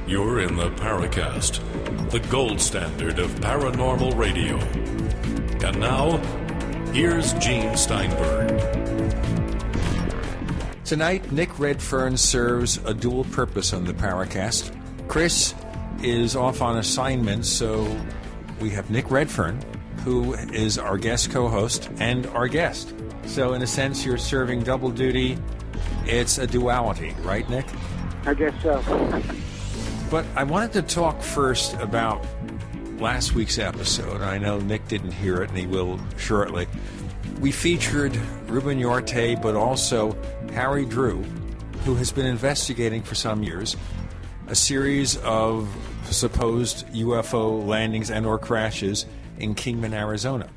You're in the Paracast, the gold standard of paranormal radio. And now, here's Gene Steinberg. Tonight, Nick Redfern serves a dual purpose on the Paracast. Chris is off on assignment, so we have Nick Redfern, who is our guest co-host and our guest. So in a sense, you're serving double duty. It's a duality, right, Nick? I guess so. But I wanted to talk first about last week's episode. I know Nick didn't hear it, and he will shortly. We featured Ruben Yorte, but also Harry Drew, who has been investigating for some years a series of supposed UFO landings and or crashes in Kingman, Arizona.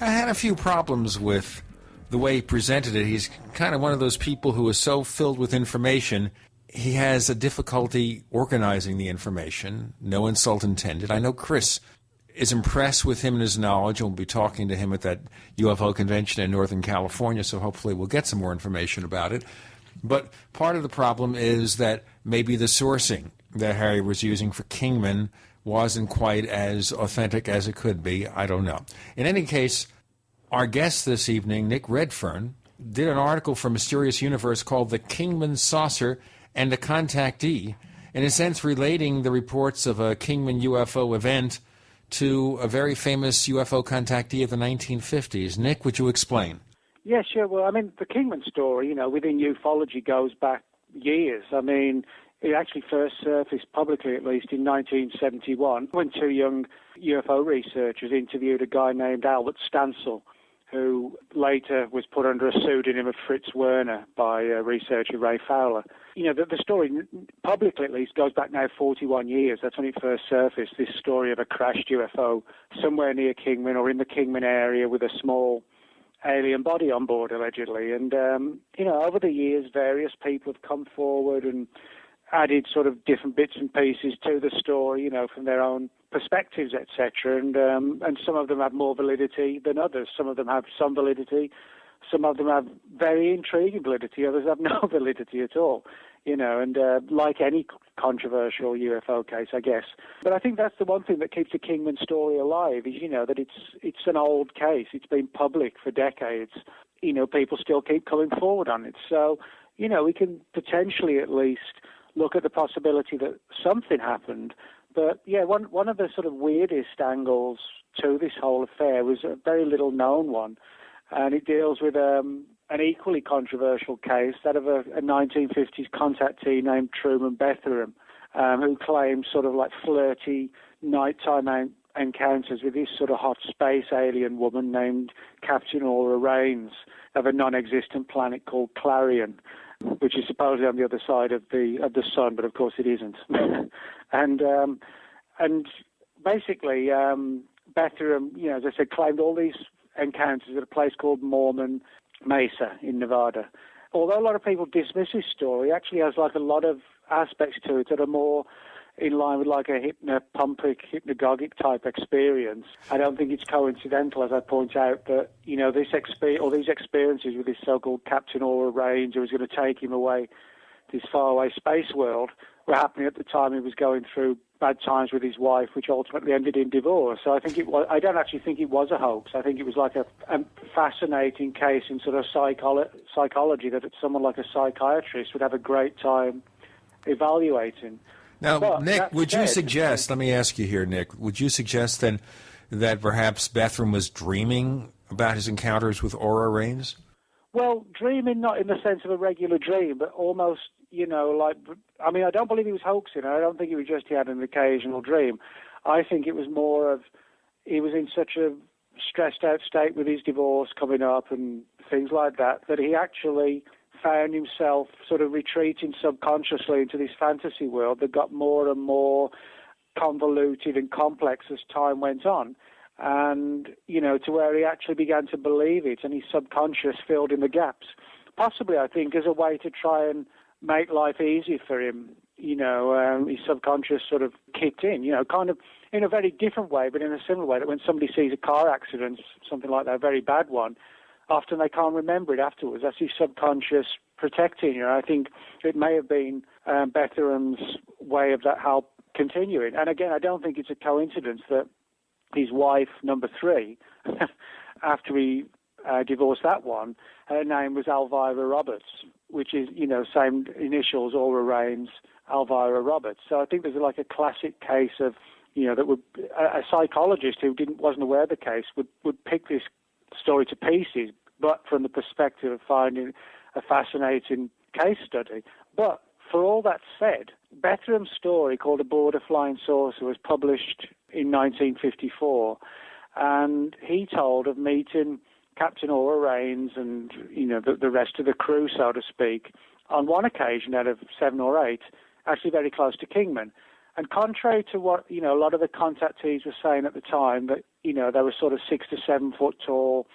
I had a few problems with the way he presented it. He's kind of one of those people who is so filled with information, he has a difficulty organizing the information. No insult intended. I know Chris is impressed with him and his knowledge, and we'll be talking to him at that UFO convention in Northern California, so hopefully we'll get some more information about it. But part of the problem is that maybe the sourcing that Harry was using for Kingman wasn't quite as authentic as it could be. I don't know. In any case, our guest this evening, Nick Redfern, did an article for Mysterious Universe called The Kingman Saucer and a Contactee, in a sense relating the reports of a Kingman UFO event to a very famous UFO contactee of the 1950s. Nick, would you explain? Yeah, sure. Well, I mean, the Kingman story, within ufology goes back years. I mean, it actually first surfaced publicly, at least, in 1971, when two young UFO researchers interviewed a guy named Albert Stansel, who later was put under a pseudonym of Fritz Werner by researcher Ray Fowler. The story, publicly at least, goes back now 41 years. That's when it first surfaced, this story of a crashed UFO somewhere near Kingman or in the Kingman area with a small alien body on board, allegedly. And, over the years, various people have come forward and added sort of different bits and pieces to the story, from their own perspectives, etc. And some of them have more validity than others. Some of them have some validity. Some of them have very intriguing validity. Others have no validity at all, and like any controversial UFO case, I guess. But I think that's the one thing that keeps the Kingman story alive is, that it's an old case. It's been public for decades. People still keep coming forward on it. So, we can potentially at least look at the possibility that something happened. But, yeah, one of the sort of weirdest angles to this whole affair was a very little known one. And it deals with an equally controversial case, that of a 1950s contactee named Truman Bethlehem, who claimed sort of like flirty nighttime encounters with this sort of hot space alien woman named Captain Aura Raines of a non-existent planet called Clarion, which is supposedly on the other side of the sun, but of course it isn't. and basically, Bethlehem, as I said, claimed all these encounters at a place called Mormon Mesa in Nevada. Although a lot of people dismiss his story, it actually has like a lot of aspects to it that are more in line with like a hypnagogic type experience. I don't think it's coincidental, as I point out, that these experiences with this so-called Captain Aura Raines, who was going to take him away to this faraway space world, were happening at the time he was going through bad times with his wife, which ultimately ended in divorce. So I don't actually think it was a hoax. I think it was like a fascinating case in sort of psychology that someone like a psychiatrist would have a great time evaluating. Now, but Nick, would you suggest, let me ask you here, Nick, would you suggest then that perhaps Bethlehem was dreaming about his encounters with Aura Raines? Well, dreaming not in the sense of a regular dream, but almost, I don't believe he was hoaxing. I don't think it was just he had an occasional dream. I think it was more of he was in such a stressed out state with his divorce coming up and things like that he actually found himself sort of retreating subconsciously into this fantasy world that got more and more convoluted and complex as time went on. And, to where he actually began to believe it, and his subconscious filled in the gaps. Possibly, I think, as a way to try and make life easier for him. His subconscious sort of kicked in, kind of in a very different way, but in a similar way, that when somebody sees a car accident, something like that, a very bad one, often they can't remember it afterwards. That's his subconscious protecting you. I think it may have been Bethlehem's way of that, how continuing. And again, I don't think it's a coincidence that his wife, number 3, after he divorced that one, her name was Elvira Roberts, which is, same initials, Aura Raines, Elvira Roberts. So I think there's like a classic case of, that would a psychologist who wasn't aware of the case would pick this story to pieces, but from the perspective of finding a fascinating case study. But for all that said, Betham's story, called Aboard a Flying Saucer, was published in 1954, and he told of meeting Captain Aura Raines and, the rest of the crew, so to speak, on one occasion out of 7 or 8, actually very close to Kingman. And contrary to what, a lot of the contactees were saying at the time, that, they were sort of 6 to 7 foot tall,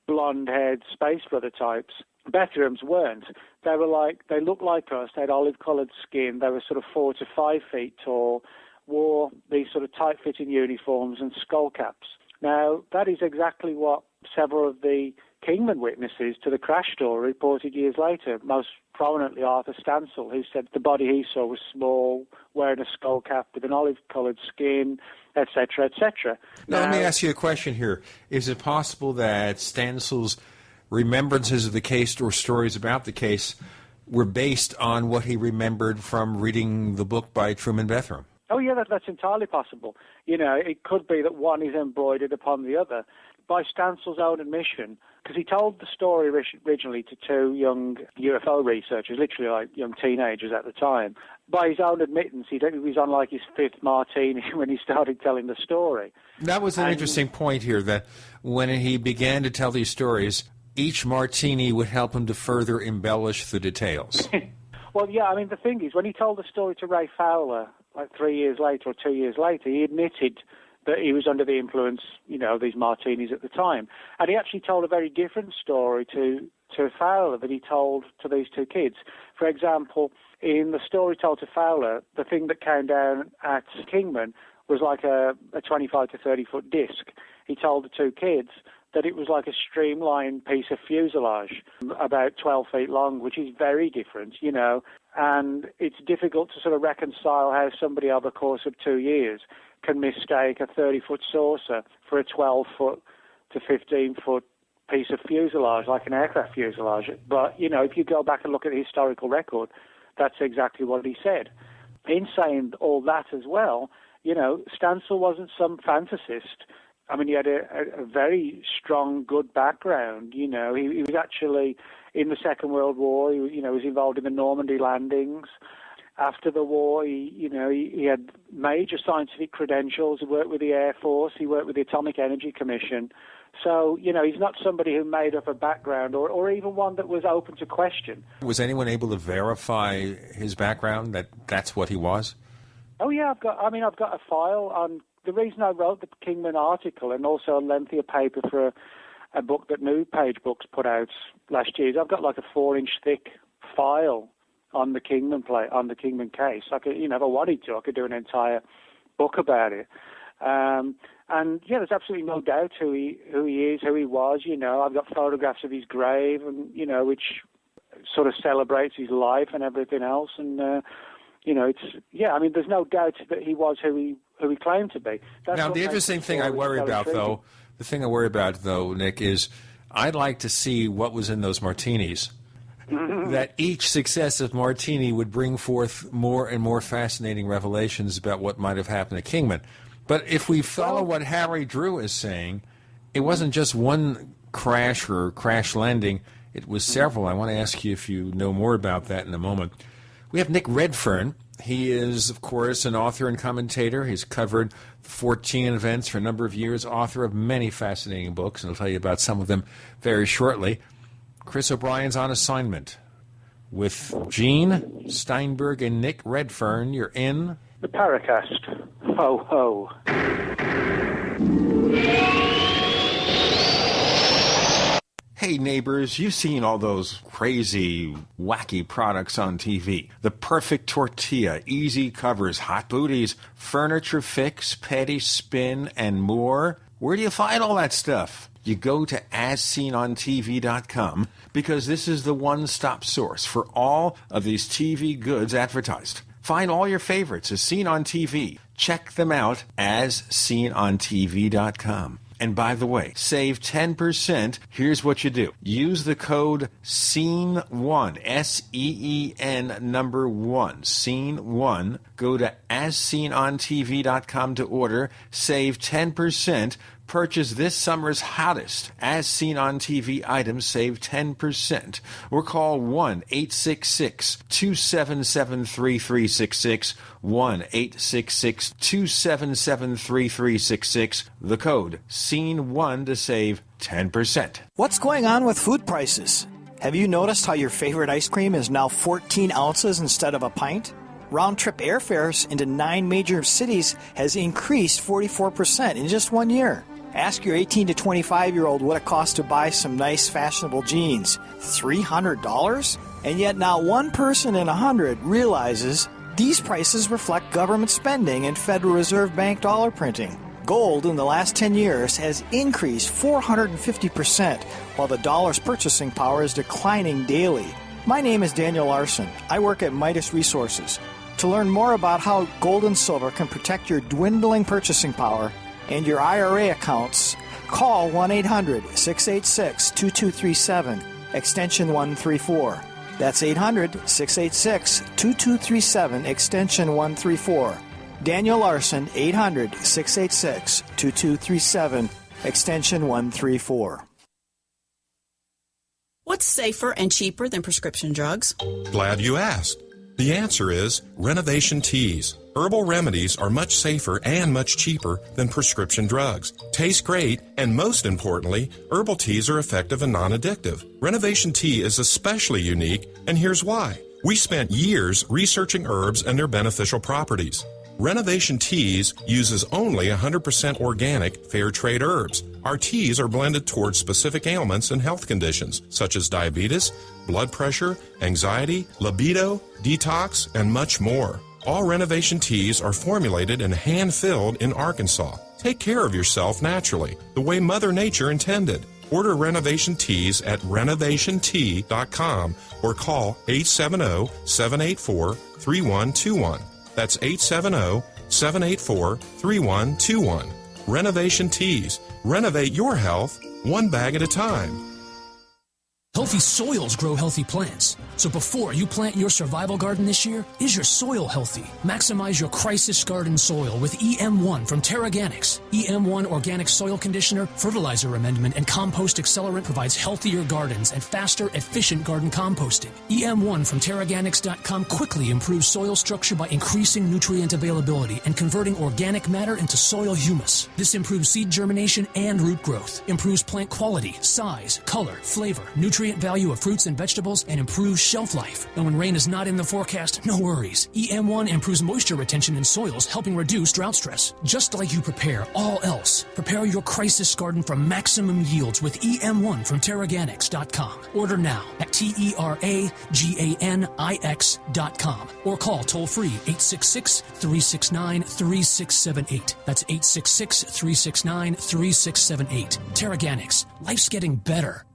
blonde-haired space brother types, Betham's weren't. They looked like us. They had olive-coloured skin. They were sort of 4 to 5 feet tall, wore these sort of tight-fitting uniforms and skull caps. Now, that is exactly what several of the Kingman witnesses to the crash story reported years later, most prominently Arthur Stansel, who said the body he saw was small, wearing a skull cap with an olive-coloured skin, etc., etc. Now, let me ask you a question here. Is it possible that Stansel's remembrances of the case or stories about the case were based on what he remembered from reading the book by Truman Bethram? Oh, yeah, that's entirely possible. It could be that one is embroidered upon the other. By Stansel's own admission, because he told the story originally to 2 young UFO researchers, literally like young teenagers at the time. By his own admittance, he was on like his 5th martini when he started telling the story. That was an interesting point here, that when he began to tell these stories, each martini would help him to further embellish the details. Well, yeah, I mean, the thing is, when he told the story to Ray Fowler, like 3 years later or 2 years later, he admitted that he was under the influence, these martinis at the time. And he actually told a very different story to Fowler that he told to these 2 kids. For example, in the story told to Fowler, the thing that came down at Kingman was like a 25 to 30 foot disc. He told the 2 kids that it was like a streamlined piece of fuselage, about 12 feet long, which is very different, and it's difficult to sort of reconcile how somebody over the course of 2 years can mistake a 30-foot saucer for a 12-foot to 15-foot piece of fuselage, like an aircraft fuselage. But, if you go back and look at the historical record, that's exactly what he said. In saying all that as well, Stansel wasn't some fantasist. I mean, he had a very strong, good background. He was actually in the Second World War. He was involved in the Normandy landings. After the war, he had major scientific credentials. He worked with the Air Force. He worked with the Atomic Energy Commission. So, he's not somebody who made up a background or even one that was open to question. Was anyone able to verify his background, that that's what he was? Oh, yeah. I've got a file on. The reason I wrote the Kingman article and also a lengthier paper for a book that New Page Books put out last year is I've got like a 4-inch thick file on the Kingman case. I could, if I wanted to, I could do an entire book about it. And yeah, there's absolutely no doubt who he is, who he was. I've got photographs of his grave, and which sort of celebrates his life and everything else. And there's no doubt that he was who he claimed to be. Now, the interesting thing I worry about, though, Nick, is I'd like to see what was in those martinis. That each successive martini would bring forth more and more fascinating revelations about what might have happened to Kingman. But if we follow what Harry Drew is saying, it wasn't just one crash or crash landing. It was several. I want to ask you if you know more about that in a moment. We have Nick Redfern. He is, of course, an author and commentator. He's covered 14 events for a number of years, author of many fascinating books, and I'll tell you about some of them very shortly. Chris O'Brien's on assignment with Gene Steinberg and Nick Redfern. You're in the Paracast. Ho, ho. Hey neighbors, you've seen all those crazy, wacky products on TV. The perfect tortilla, easy covers, hot booties, furniture fix, petty spin, and more. Where do you find all that stuff? You go to AsSeenOnTV.com because this is the one-stop source for all of these TV goods advertised. Find all your favorites as seen on TV. Check them out as seenontv.com. And by the way, save 10%. Here's what you do. Use the code SEEN1, S-E-E-N number 1, SEEN1. Go to asseenontv.com to order. Save 10%. Purchase this summer's hottest As Seen on TV items. Save 10%. Or call 1-866-277-3366. 1-866-277-3366. The code SEEN1 to save 10%. What's going on with food prices? Have you noticed how your favorite ice cream is now 14 ounces instead of a pint? Round-trip airfares into 9 major cities has increased 44% in just 1 year. Ask your 18 to 25-year-old what it costs to buy some nice, fashionable jeans. $300? And yet not one person in 100 realizes these prices reflect government spending and Federal Reserve Bank dollar printing. Gold in the last 10 years has increased 450%, while the dollar's purchasing power is declining daily. My name is Daniel Larson. I work at Midas Resources. To learn more about how gold and silver can protect your dwindling purchasing power and your IRA accounts, call 1-800-686-2237, extension 134. That's 800-686-2237, extension 134. Daniel Larson, 800-686-2237, extension 134. What's safer and cheaper than prescription drugs? Glad you asked. The answer is Renovation Teas. Herbal remedies are much safer and much cheaper than prescription drugs. Taste great, and most importantly, herbal teas are effective and non-addictive. Renovation Tea is especially unique, and here's why. We spent years researching herbs and their beneficial properties. Renovation Teas uses only 100% organic, fair trade herbs. Our teas are blended towards specific ailments and health conditions, such as diabetes, blood pressure, anxiety, libido, detox, and much more. All Renovation Teas are formulated and hand-filled in Arkansas. Take care of yourself naturally, the way Mother Nature intended. Order Renovation Teas at renovationtea.com or call 870-784-3121. That's 870-784-3121. Renovation Teas. Renovate your health one bag at a time. Healthy soils grow healthy plants. So before you plant your survival garden this year, is your soil healthy? Maximize your crisis garden soil with EM1 from Terraganics. EM1 Organic Soil Conditioner, Fertilizer Amendment, and Compost Accelerant provides healthier gardens and faster, efficient garden composting. EM1 from Terraganics.com quickly improves soil structure by increasing nutrient availability and converting organic matter into soil humus. This improves seed germination and root growth, improves plant quality, size, color, flavor, nutrient value of fruits and vegetables, and improves shelf life. And when rain is not in the forecast, no worries. EM1 improves moisture retention in soils, helping reduce drought stress. Just like you prepare all else, prepare your crisis garden for maximum yields with EM1 from Terraganics.com. Order now at TERAGANIX.com or call toll-free 866-369-3678. That's 866-369-3678. Terraganics. Life's getting better.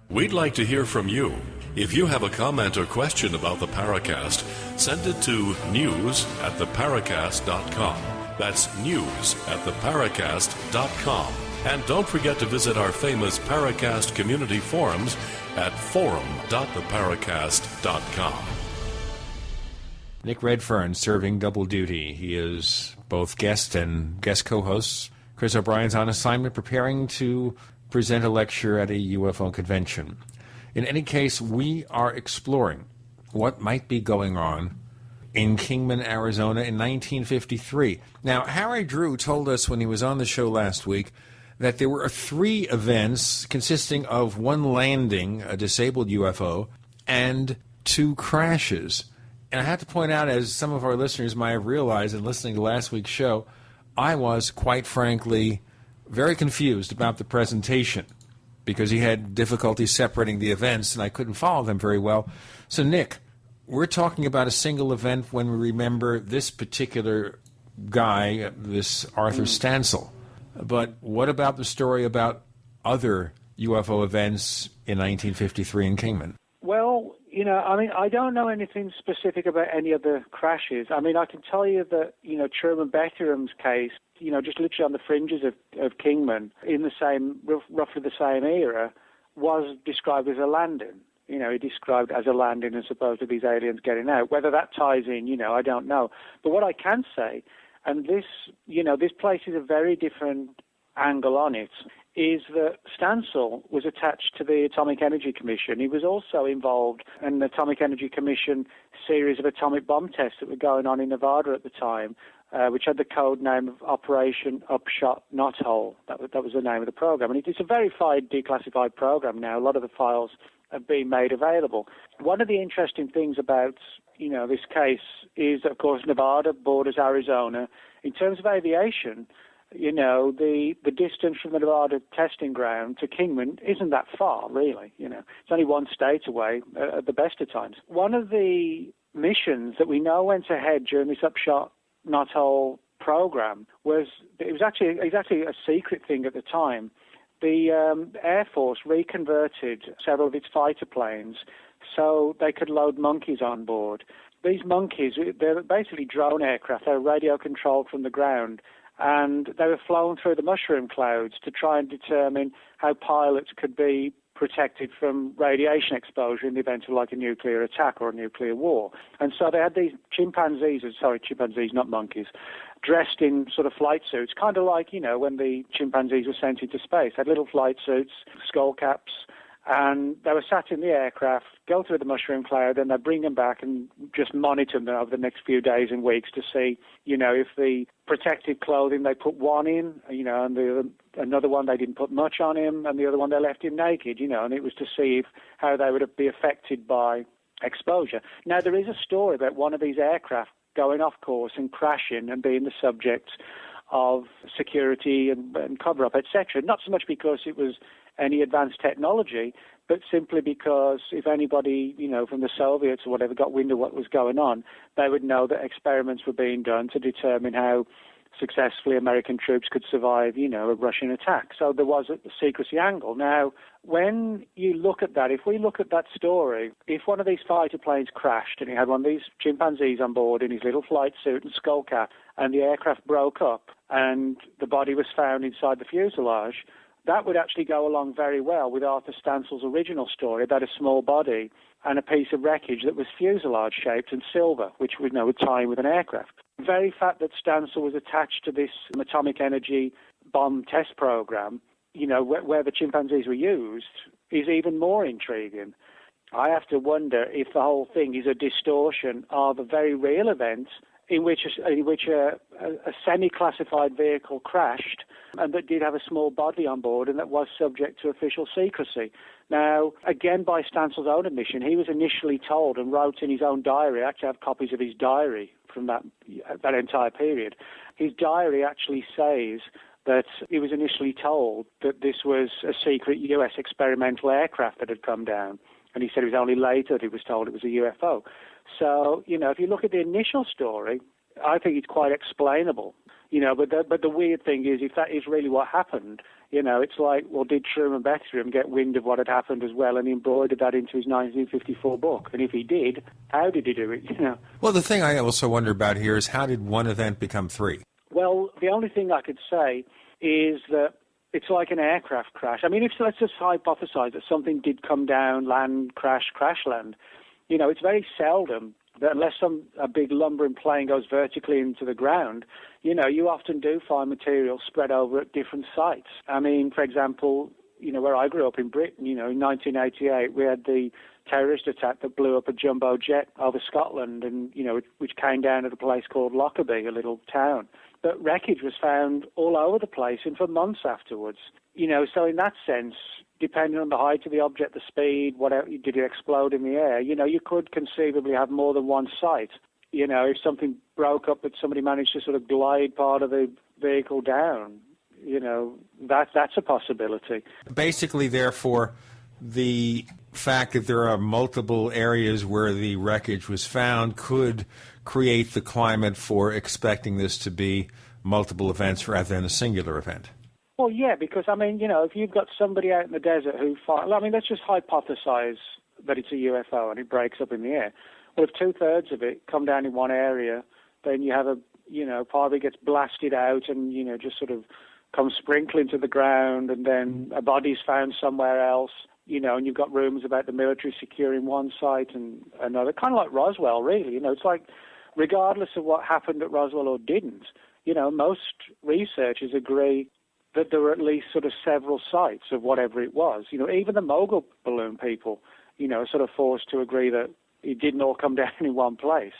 We'd like to hear from you. If you have a comment or question about the Paracast, send it to news@theparacast.com. That's news@theparacast.com. And don't forget to visit our famous Paracast community forums at forum.theparacast.com. Nick Redfern serving double duty. He is both guest and guest co-host. Chris O'Brien's on assignment preparing to present a lecture at a UFO convention. In any case, we are exploring what might be going on in Kingman, Arizona in 1953. Now, Harry Drew told us when he was on the show last week that there were 3 events consisting of 1 landing, a disabled UFO, and 2 crashes. And I have to point out, as some of our listeners might have realized in listening to last week's show, I was, quite frankly, very confused about the presentation because he had difficulty separating the events and I couldn't follow them very well. So, Nick, we're talking about a single event when we remember this particular guy, this Arthur Stansel. But what about the story about other UFO events in 1953 in Kingman? Well, I don't know anything specific about any other crashes. I can tell you that, Truman Betterham's case, just literally on the fringes of Kingman, in the same, roughly the same era, was described as a landing. He described as a landing as opposed to these aliens getting out. Whether that ties in, I don't know. But what I can say, and this, this places a very different angle on it, is that Stansel was attached to the Atomic Energy Commission. He was also involved in the Atomic Energy Commission series of atomic bomb tests that were going on in Nevada at the time, which had the code name of Operation Upshot Knothole. That was the name of the program. And it's a verified, declassified program now. A lot of the files have been made available. One of the interesting things about, this case is, of course, Nevada borders Arizona. In terms of aviation, the distance from the Nevada testing ground to Kingman isn't that far, really. It's only one state away at the best of times. One of the missions that we know went ahead during this Upshot Knothole program was actually a secret thing at the time. The Air Force reconverted several of its fighter planes so they could load monkeys on board. These monkeys, they're basically drone aircraft. They're radio controlled from the ground, and they were flown through the mushroom clouds to try and determine how pilots could be protected from radiation exposure in the event of like a nuclear attack or a nuclear war. And so they had these chimpanzees, not monkeys, dressed in sort of flight suits, kind of like, when the chimpanzees were sent into space. They had little flight suits, skull caps, and they were sat in the aircraft, go through the mushroom cloud, and they'd bring them back and just monitor them over the next few days and weeks to see, if the protective clothing they put one in, and another one they didn't put much on him, and the other one they left him naked, and it was to see how they would be affected by exposure. Now, there is a story about one of these aircraft going off course and crashing and being the subject of security and cover-up, etc. Not so much because it was any advanced technology, but simply because if anybody, from the Soviets or whatever got wind of what was going on, they would know that experiments were being done to determine how successfully American troops could survive, a Russian attack. So there was a secrecy angle. Now, when you look at that, if we look at that story, if one of these fighter planes crashed and it had one of these chimpanzees on board in his little flight suit and skull cap, and the aircraft broke up and the body was found inside the fuselage, that would actually go along very well with Arthur Stansel's original story about a small body and a piece of wreckage that was fuselage-shaped and silver, which we know would tie in with an aircraft. The very fact that Stansel was attached to this atomic energy bomb test program, where the chimpanzees were used, is even more intriguing. I have to wonder if the whole thing is a distortion of a very real event in which a semi-classified vehicle crashed and that did have a small body on board and that was subject to official secrecy. Now, again, by Stansel's own admission, he was initially told and wrote in his own diary, I actually have copies of his diary from that entire period. His diary actually says that he was initially told that this was a secret U.S. experimental aircraft that had come down. And he said it was only later that he was told it was a UFO. So, if you look at the initial story, I think it's quite explainable. But the weird thing is, if that is really what happened, it's like, well, did Truman Betterham get wind of what had happened as well and embroidered that into his 1954 book? And if he did, how did he do it, Well, the thing I also wonder about here is, how did one event become three? Well, the only thing I could say is that it's like an aircraft crash. I mean, let's just hypothesize that something did come down, land, crash land. It's very seldom that unless a big lumbering plane goes vertically into the ground, you often do find material spread over at different sites. I mean, for example, where I grew up in Britain, in 1988, we had the terrorist attack that blew up a jumbo jet over Scotland and, which came down at a place called Lockerbie, a little town. But wreckage was found all over the place and for months afterwards. So in that sense, depending on the height of the object, the speed, whatever, did it explode in the air, you could conceivably have more than one site. If something broke up but somebody managed to sort of glide part of the vehicle down, that's a possibility. Basically, therefore, the fact that there are multiple areas where the wreckage was found could create the climate for expecting this to be multiple events rather than a singular event. Well, yeah, because, if you've got somebody out in the desert let's just hypothesize that it's a UFO and it breaks up in the air. Well, if 2/3 of it come down in one area, then you have part of it gets blasted out and, just sort of comes sprinkling to the ground, and then a body's found somewhere else, and you've got rumors about the military securing one site and another, kind of like Roswell, really. It's like, regardless of what happened at Roswell or didn't, most researchers agree that there were at least sort of several sites of whatever it was. Even the mogul balloon people, are sort of forced to agree that it didn't all come down in one place.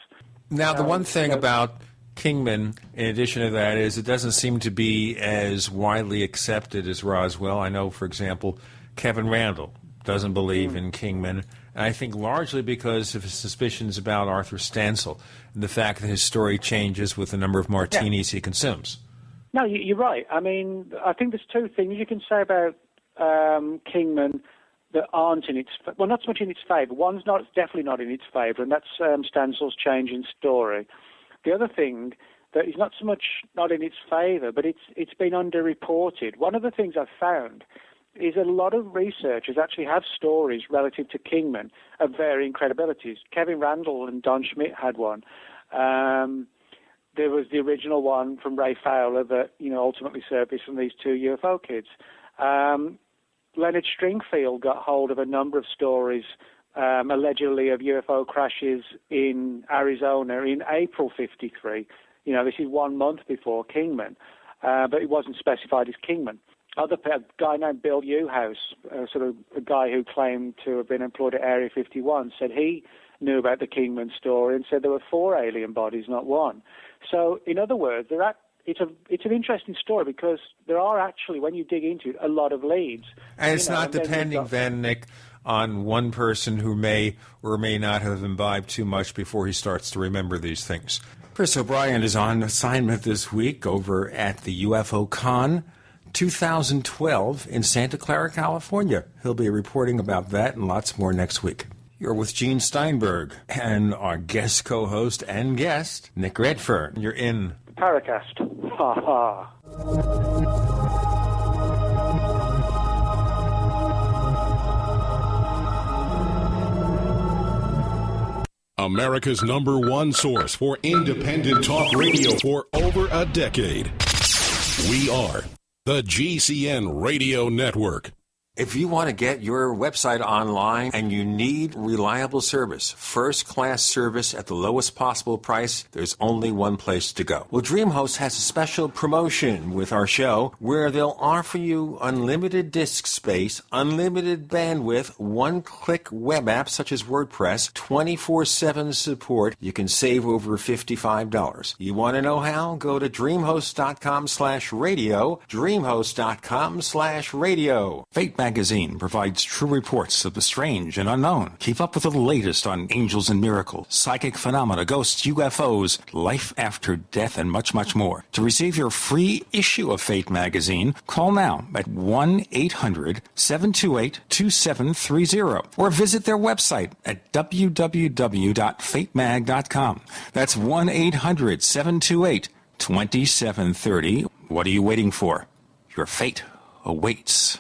Now, the one thing about Kingman, in addition to that, is it doesn't seem to be as widely accepted as Roswell. I know, for example, Kevin Randall doesn't believe in Kingman, and I think largely because of his suspicions about Arthur Stancil and the fact that his story changes with the number of martinis he consumes. No, you're right. I mean, I think there's two things you can say about Kingman that aren't in its not so much in its favour. One's definitely not in its favour, and that's Stancil's change in story. The other thing that is not so much not in its favour, but it's been underreported. One of the things I've found is a lot of researchers actually have stories relative to Kingman of varying credibilities. Kevin Randall and Don Schmitt had one. There was the original one from Ray Fowler that ultimately surfaced from these two UFO kids. Leonard Stringfield got hold of a number of stories allegedly of UFO crashes in Arizona in April '53. This is 1 month before Kingman, but it wasn't specified as Kingman. A guy named Bill Newhouse, sort of a guy who claimed to have been employed at Area 51, said he knew about the Kingman story and said there were 4 alien bodies, not 1. So, in other words, it's an interesting story because there are actually, when you dig into it, a lot of leads. And it's not depending then, Nick, on one person who may or may not have imbibed too much before he starts to remember these things. Chris O'Brien is on assignment this week over at the UFO Con 2012 in Santa Clara, California. He'll be reporting about that and lots more next week. You're with Gene Steinberg and our guest co-host and guest, Nick Redfern. You're in Paracast. Ha ha. America's #1 source for independent talk radio for over a decade. We are the GCN Radio Network. If you want to get your website online and you need reliable service, first-class service at the lowest possible price, there's only one place to go. Well, DreamHost has a special promotion with our show where they'll offer you unlimited disk space, unlimited bandwidth, one-click web apps such as WordPress, 24/7 support. You can save over $55. You want to know how? Go to dreamhost.com/radio, dreamhost.com/radio. Fate Magazine provides true reports of the strange and unknown. Keep up with the latest on angels and miracles, psychic phenomena, ghosts, UFOs, life after death, and much, much more. To receive your free issue of Fate Magazine, call now at 1-800-728-2730 or visit their website at www.fatemag.com. That's 1-800-728-2730. What are you waiting for? Your fate awaits.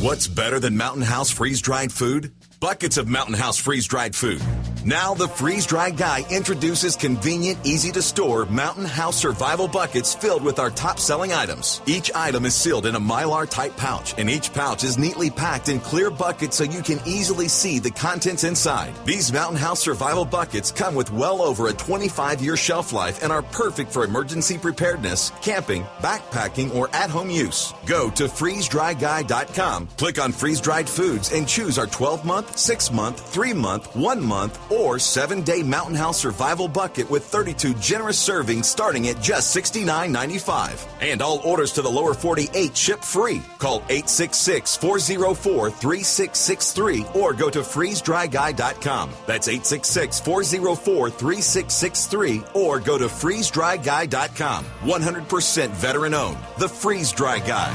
What's better than Mountain House freeze-dried food? Buckets of Mountain House freeze-dried food. Now the freeze-dried guy introduces convenient, easy-to-store Mountain House survival buckets filled with our top-selling items. Each item is sealed in a Mylar-type pouch, and each pouch is neatly packed in clear buckets so you can easily see the contents inside. These Mountain House survival buckets come with well over a 25-year shelf life and are perfect for emergency preparedness, camping, backpacking, or at-home use. Go to freezedryguy.com, click on freeze-dried foods, and choose our 12-month, 6-month, 3-month, 1-month, or 7-day Mountain House survival bucket with 32 generous servings starting at just $69.95. And all orders to the lower 48 ship free. Call 866-404-3663 or go to freezedryguy.com. That's 866-404-3663 or go to freezedryguy.com. 100% veteran owned. The Freeze Dry Guy.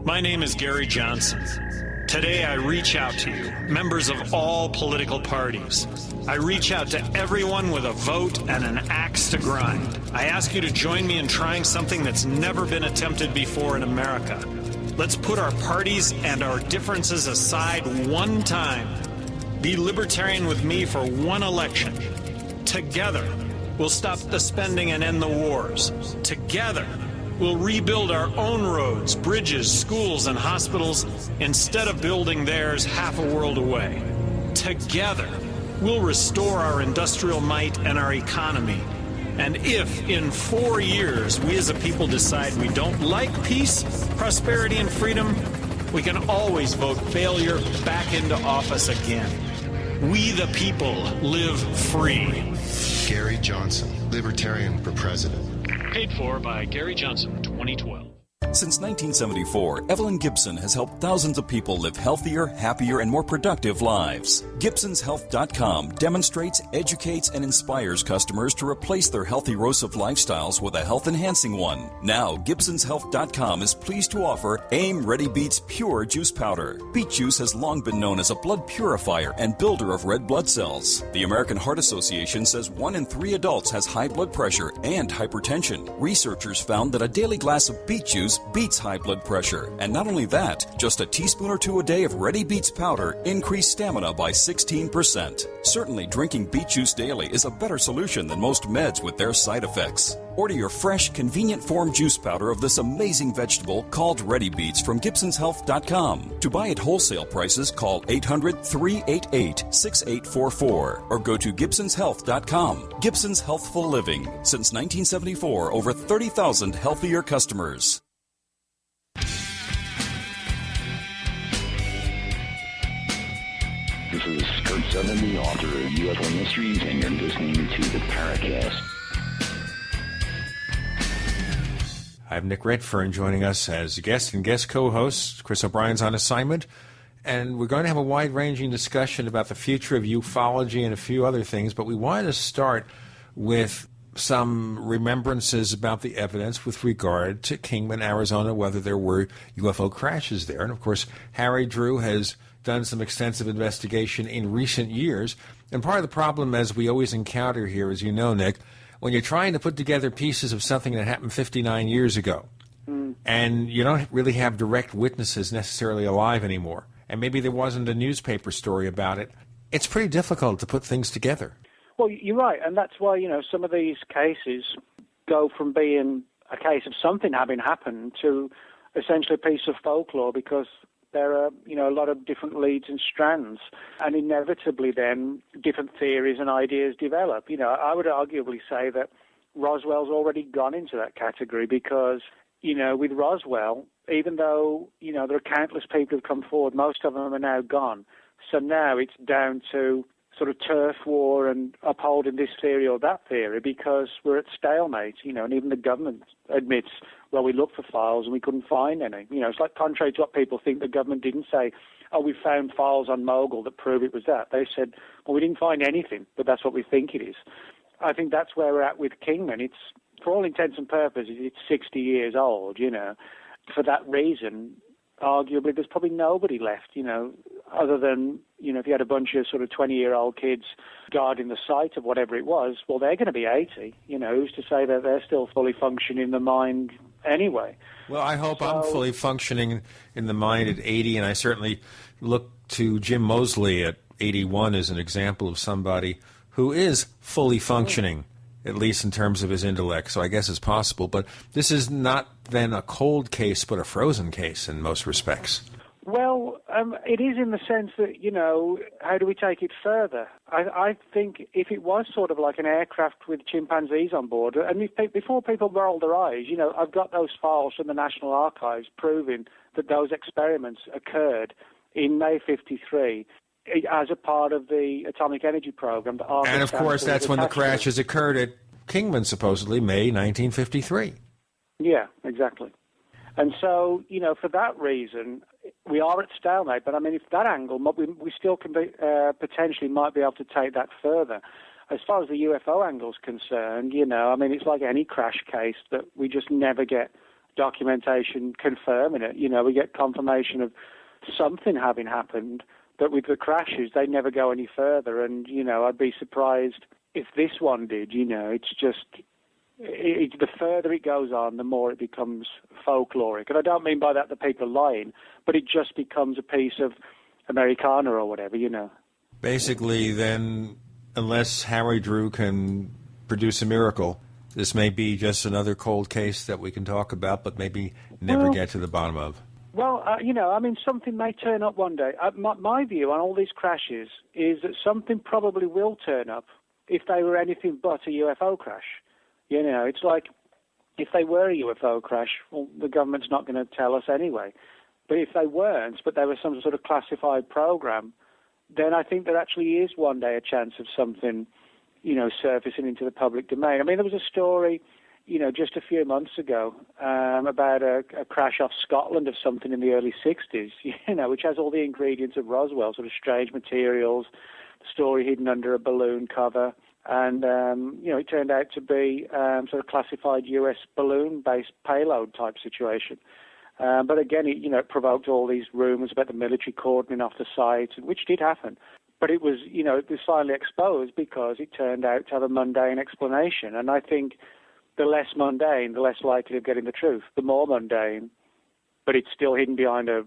My name is Gary Johnson. Today I reach out to you, members of all political parties. I reach out to everyone with a vote and an axe to grind. I ask you to join me in trying something that's never been attempted before in America. Let's put our parties and our differences aside one time. Be libertarian with me for one election. Together, we'll stop the spending and end the wars. Together, we'll rebuild our own roads, bridges, schools, and hospitals instead of building theirs half a world away. Together, we'll restore our industrial might and our economy. And if in 4 years we as a people decide we don't like peace, prosperity, and freedom, we can always vote failure back into office again. We the people live free. Gary Johnson, Libertarian for President. Paid for by Gary Johnson, 2012. Since 1974, Evelyn Gibson has helped thousands of people live healthier, happier, and more productive lives. GibsonsHealth.com demonstrates, educates, and inspires customers to replace their healthy erosive lifestyles with a health-enhancing one. Now, GibsonsHealth.com is pleased to offer AIM Ready Beets Pure Juice Powder. Beet juice has long been known as a blood purifier and builder of red blood cells. The American Heart Association says 1 in 3 adults has high blood pressure and hypertension. Researchers found that a daily glass of beet juice beats high blood pressure. And not only that, just a teaspoon or 2 a day of Ready Beets powder increased stamina by 16%. Certainly, drinking beet juice daily is a better solution than most meds with their side effects. Order your fresh, convenient form juice powder of this amazing vegetable called Ready Beets from GibsonsHealth.com. To buy at wholesale prices, call 800-388-6844 or go to GibsonsHealth.com. Gibson's Healthful Living. Since 1974, over 30,000 healthier customers. This is Kurt Sutherland, the author of UFO Mysteries, and you're listening to the Paracast. I have Nick Redfern joining us as a guest and guest co-host. Chris O'Brien's on assignment. And we're going to have a wide-ranging discussion about the future of ufology and a few other things, but we wanted to start with some remembrances about the evidence with regard to Kingman, Arizona, whether there were UFO crashes there. And, of course, Harry Drew has done some extensive investigation in recent years. And part of the problem, as we always encounter here, as you know, Nick, when you're trying to put together pieces of something that happened 59 years ago, and you don't really have direct witnesses necessarily alive anymore, and maybe there wasn't a newspaper story about it, it's pretty difficult to put things together. Well, you're right, and that's why, some of these cases go from being a case of something having happened to essentially a piece of folklore, because there are, a lot of different leads and strands, and inevitably then different theories and ideas develop. I would arguably say that Roswell's already gone into that category because, with Roswell, even though, there are countless people who've come forward, most of them are now gone. So now it's down to sort of turf war and upholding this theory or that theory because we're at stalemate, and even the government admits, well, we looked for files and we couldn't find any. It's like contrary to what people think, the government didn't say, oh, we found files on Mogul that prove it was that. They said, well, we didn't find anything, but that's what we think it is. I think that's where we're at with Kingman. It's, for all intents and purposes, it's 60 years old, For that reason, arguably, there's probably nobody left, other than, if you had a bunch of sort of 20-year-old kids guarding the site of whatever it was, well, they're going to be 80. Who's to say that they're still fully functioning in the mind anyway? Well, I hope I'm fully functioning in the mind at 80, and I certainly look to Jim Moseley at 81 as an example of somebody who is fully functioning, at least in terms of his intellect, so I guess it's possible. But this is not then a cold case, but a frozen case in most respects. Well, it is in the sense that, how do we take it further? I think if it was sort of like an aircraft with chimpanzees on board, and before people roll their eyes, I've got those files from the National Archives proving that those experiments occurred in May 1953 as a part of the atomic energy program. And, of course, that's when the crashes occurred at Kingman, supposedly, May 1953. Yeah, exactly. And so, for that reason, we are at stalemate. But, if that angle, we still can potentially might be able to take that further. As far as the UFO angle is concerned, it's like any crash case that we just never get documentation confirming it. We get confirmation of something having happened, but with the crashes, they never go any further. And, I'd be surprised if this one did. It's just the further it goes on, the more it becomes folkloric. And I don't mean by that people are lying, but it just becomes a piece of Americana or whatever, Basically, then, unless Harry Drew can produce a miracle, this may be just another cold case that we can talk about, but maybe never get to the bottom of. Well, something may turn up one day. My view on all these crashes is that something probably will turn up if they were anything but a UFO crash. It's like if they were a UFO crash, well, the government's not going to tell us anyway. But if they weren't, but they were some sort of classified program, then I think there actually is one day a chance of something, surfacing into the public domain. I mean, there was a story, just a few months ago about a crash off Scotland of something in the early 60s, which has all the ingredients of Roswell, sort of strange materials, the story hidden under a balloon cover. And, it turned out to be sort of classified U.S. balloon-based payload type situation. But again, it provoked all these rumors about the military cordoning off the site, which did happen. But it was, it was finally exposed because it turned out to have a mundane explanation. And I think the less mundane, the less likely of getting the truth. The more mundane, but it's still hidden behind a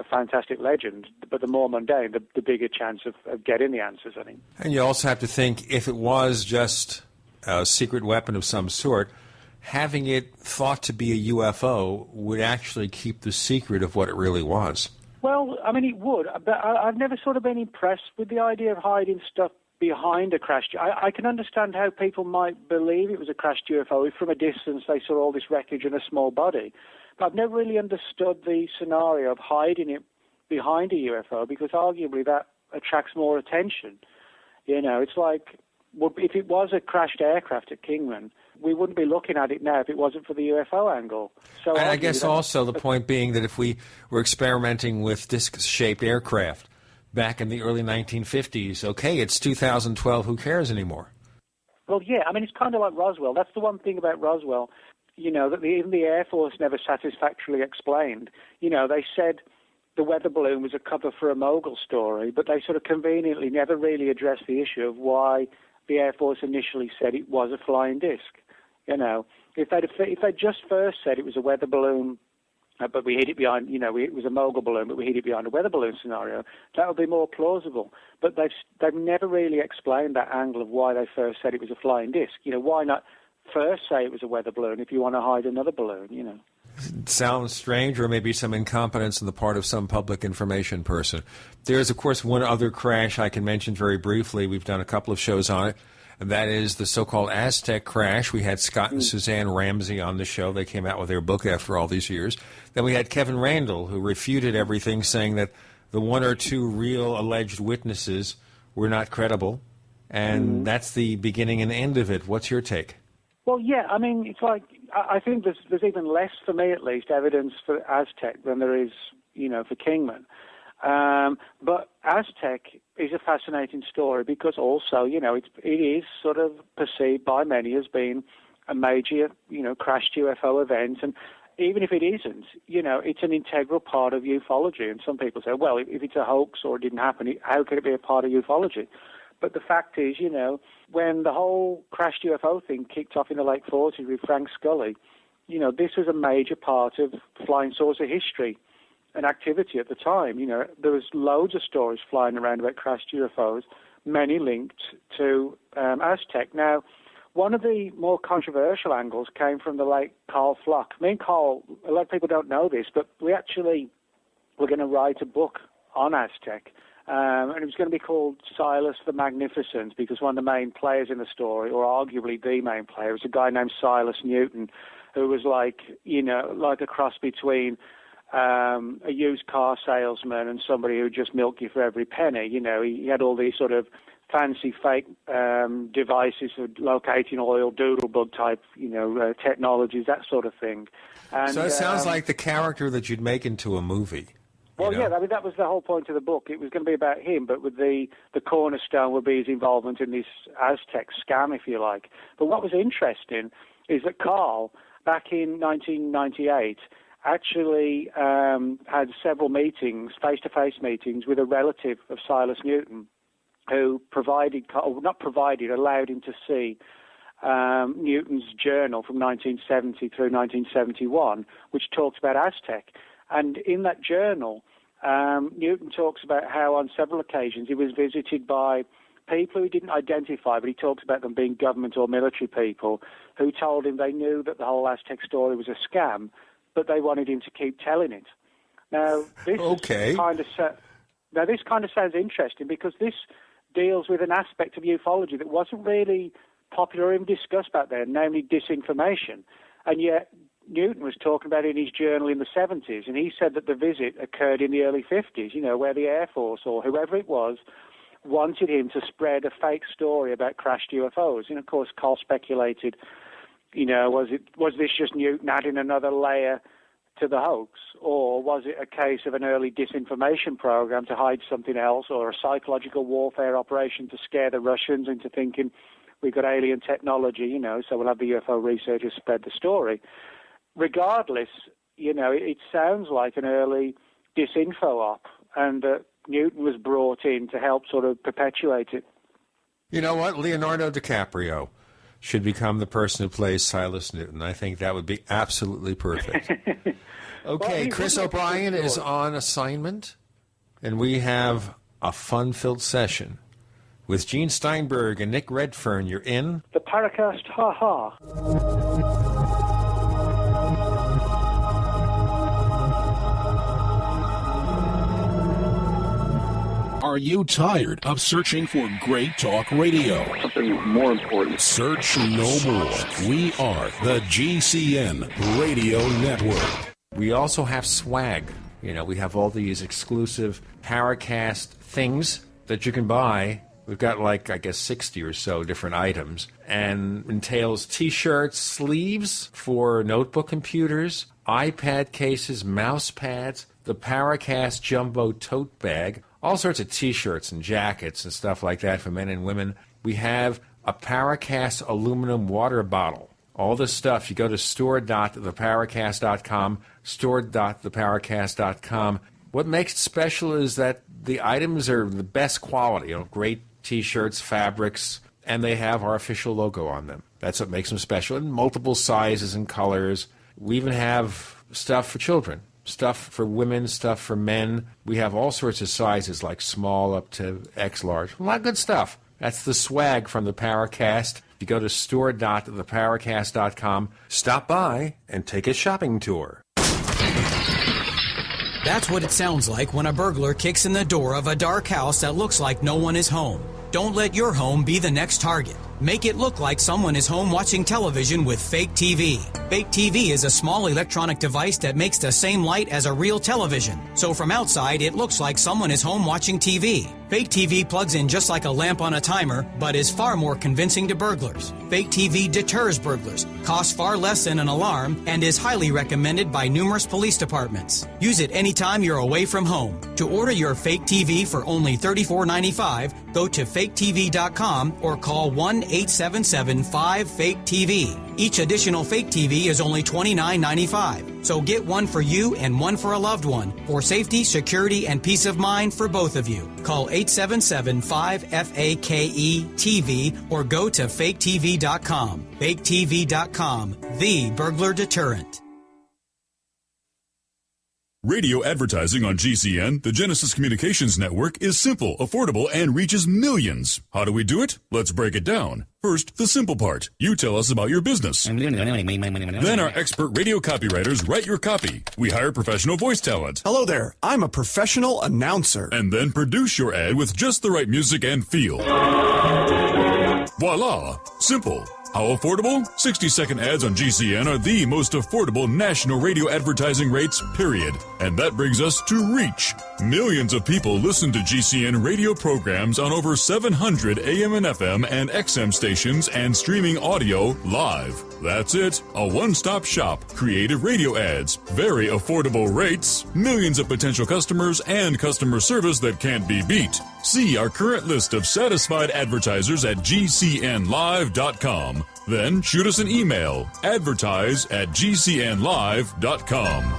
fantastic legend. But the more mundane, the bigger chance of getting the answers, I think. And you also have to think, if it was just a secret weapon of some sort, having it thought to be a UFO would actually keep the secret of what it really was. Well, I mean, it would, but I've never sort of been impressed with the idea of hiding stuff behind a crashed. I can understand how people might believe it was a crashed UFO if from a distance they saw all this wreckage and a small body. But I've never really understood the scenario of hiding it behind a UFO because arguably that attracts more attention. It's like, if it was a crashed aircraft at Kingman, we wouldn't be looking at it now if it wasn't for the UFO angle. So and I guess also the point being that if we were experimenting with disc-shaped aircraft back in the early 1950s, okay, it's 2012, who cares anymore? Well, yeah, I mean, it's kind of like Roswell. That's the one thing about Roswell, that even the Air Force never satisfactorily explained. They said the weather balloon was a cover for a mogul story, but they sort of conveniently never really addressed the issue of why the Air Force initially said it was a flying disc. If they just first said it was a weather balloon, but we hid it behind, it was a mogul balloon, but we hid it behind a weather balloon scenario, that would be more plausible. But they've never really explained that angle of why they first said it was a flying disc. Why not first say it was a weather balloon if you want to hide another balloon, It sounds strange, or maybe some incompetence on the part of some public information person. There's, of course, one other crash I can mention very briefly. We've done a couple of shows on it, and that is the so-called Aztec crash. We had Scott and Suzanne Ramsey on the show. They came out with their book after all these years. Then we had Kevin Randall, who refuted everything, saying that the one or two real alleged witnesses were not credible, and that's the beginning and end of it. What's your take? Well, yeah, I mean, it's like, I think there's even less, for me at least, evidence for Aztec than there is, for Kingman. But Aztec is a fascinating story because also, it is sort of perceived by many as being a major, crashed UFO event. And even if it isn't, it's an integral part of ufology. And some people say, well, if it's a hoax or it didn't happen, how could it be a part of ufology? But the fact is, when the whole crashed UFO thing kicked off in the late 40s with Frank Scully, this was a major part of flying saucer history and activity at the time. There was loads of stories flying around about crashed UFOs, many linked to Aztec. Now, one of the more controversial angles came from the late Carl Flock. Me and Carl, a lot of people don't know this, but we actually were going to write a book on Aztec. And it was going to be called Silas the Magnificent because one of the main players in the story, or arguably the main player, was a guy named Silas Newton, who was like a cross between a used car salesman and somebody who just milked you for every penny. He had all these sort of fancy fake devices for locating oil, doodlebug type, technologies, that sort of thing. And, so it sounds like the character that you'd make into a movie. Well, yeah, I mean, that was the whole point of the book. It was going to be about him, but with the cornerstone would be his involvement in this Aztec scam, if you like. But what was interesting is that Carl, back in 1998, actually had several meetings, face-to-face meetings, with a relative of Silas Newton, who allowed him to see Newton's journal from 1970 through 1971, which talks about Aztec. And in that journal, Newton talks about how on several occasions he was visited by people who he didn't identify, but he talks about them being government or military people who told him they knew that the whole Aztec story was a scam, but they wanted him to keep telling it. Now, this kind of sounds interesting because this deals with an aspect of ufology that wasn't really popular or even discussed back then, namely disinformation. And yet Newton was talking about it in his journal in the 70s, and he said that the visit occurred in the early 50s, where the Air Force or whoever it was wanted him to spread a fake story about crashed UFOs. And, of course, Carl speculated, was this just Newton adding another layer to the hoax, or was it a case of an early disinformation program to hide something else, or a psychological warfare operation to scare the Russians into thinking we've got alien technology, so we'll have the UFO researchers spread the story. Regardless, it sounds like an early disinfo op, and Newton was brought in to help sort of perpetuate it. You know what? Leonardo DiCaprio should become the person who plays Silas Newton. I think that would be absolutely perfect. Okay, well, Chris O'Brien is on assignment, and we have a fun-filled session with Gene Steinberg and Nick Redfern. You're in the Paracast, ha-ha. Are you tired of searching for great talk radio? Something more important. Search no more. We are the GCN Radio Network. We also have swag. We have all these exclusive Paracast things that you can buy. We've got 60 or so different items, and entails T-shirts, sleeves for notebook computers, iPad cases, mouse pads, the Paracast Jumbo Tote Bag, all sorts of T-shirts and jackets and stuff like that for men and women. We have a Paracast aluminum water bottle. All this stuff, you go to store.theparacast.com, store.theparacast.com. What makes it special is that the items are the best quality, great T-shirts, fabrics, and they have our official logo on them. That's what makes them special, in multiple sizes and colors. We even have stuff for children. Stuff for women, stuff for men. We have all sorts of sizes, like small up to X large. A lot of good stuff. That's the swag from the Paracast. If you go to store.theparacast.com, stop by and take a shopping tour. That's what it sounds like when a burglar kicks in the door of a dark house that looks like no one is home. Don't let your home be the next target. Make it look like someone is home watching television with Fake TV. Fake TV is a small electronic device that makes the same light as a real television. So from outside, it looks like someone is home watching TV. Fake TV plugs in just like a lamp on a timer, but is far more convincing to burglars. Fake TV deters burglars, costs far less than an alarm, and is highly recommended by numerous police departments. Use it anytime you're away from home. To order your Fake TV for only $34.95, go to faketv.com or call 1-877-5-FAKE-TV. Each additional Fake TV is only $29.95. So get one for you and one for a loved one, for safety, security, and peace of mind for both of you. Call 877-5-FAKE-TV or go to faketv.com. Faketv.com, the burglar deterrent. Radio advertising on GCN, the Genesis Communications Network, is simple, affordable, and reaches millions. How do we do it? Let's break it down. First, the simple part. You tell us about your business. Then our expert radio copywriters write your copy. We hire professional voice talent. Hello there. I'm a professional announcer. And then produce your ad with just the right music and feel. Voila! Simple. How affordable? 60-second ads on GCN are the most affordable national radio advertising rates, period. And that brings us to reach. Millions of people listen to GCN radio programs on over 700 AM and FM and XM stations and streaming audio live. That's it. A one-stop shop. Creative radio ads. Very affordable rates. Millions of potential customers and customer service that can't be beat. See our current list of satisfied advertisers at GCNlive.com. Then shoot us an email. advertise@GCNlive.com.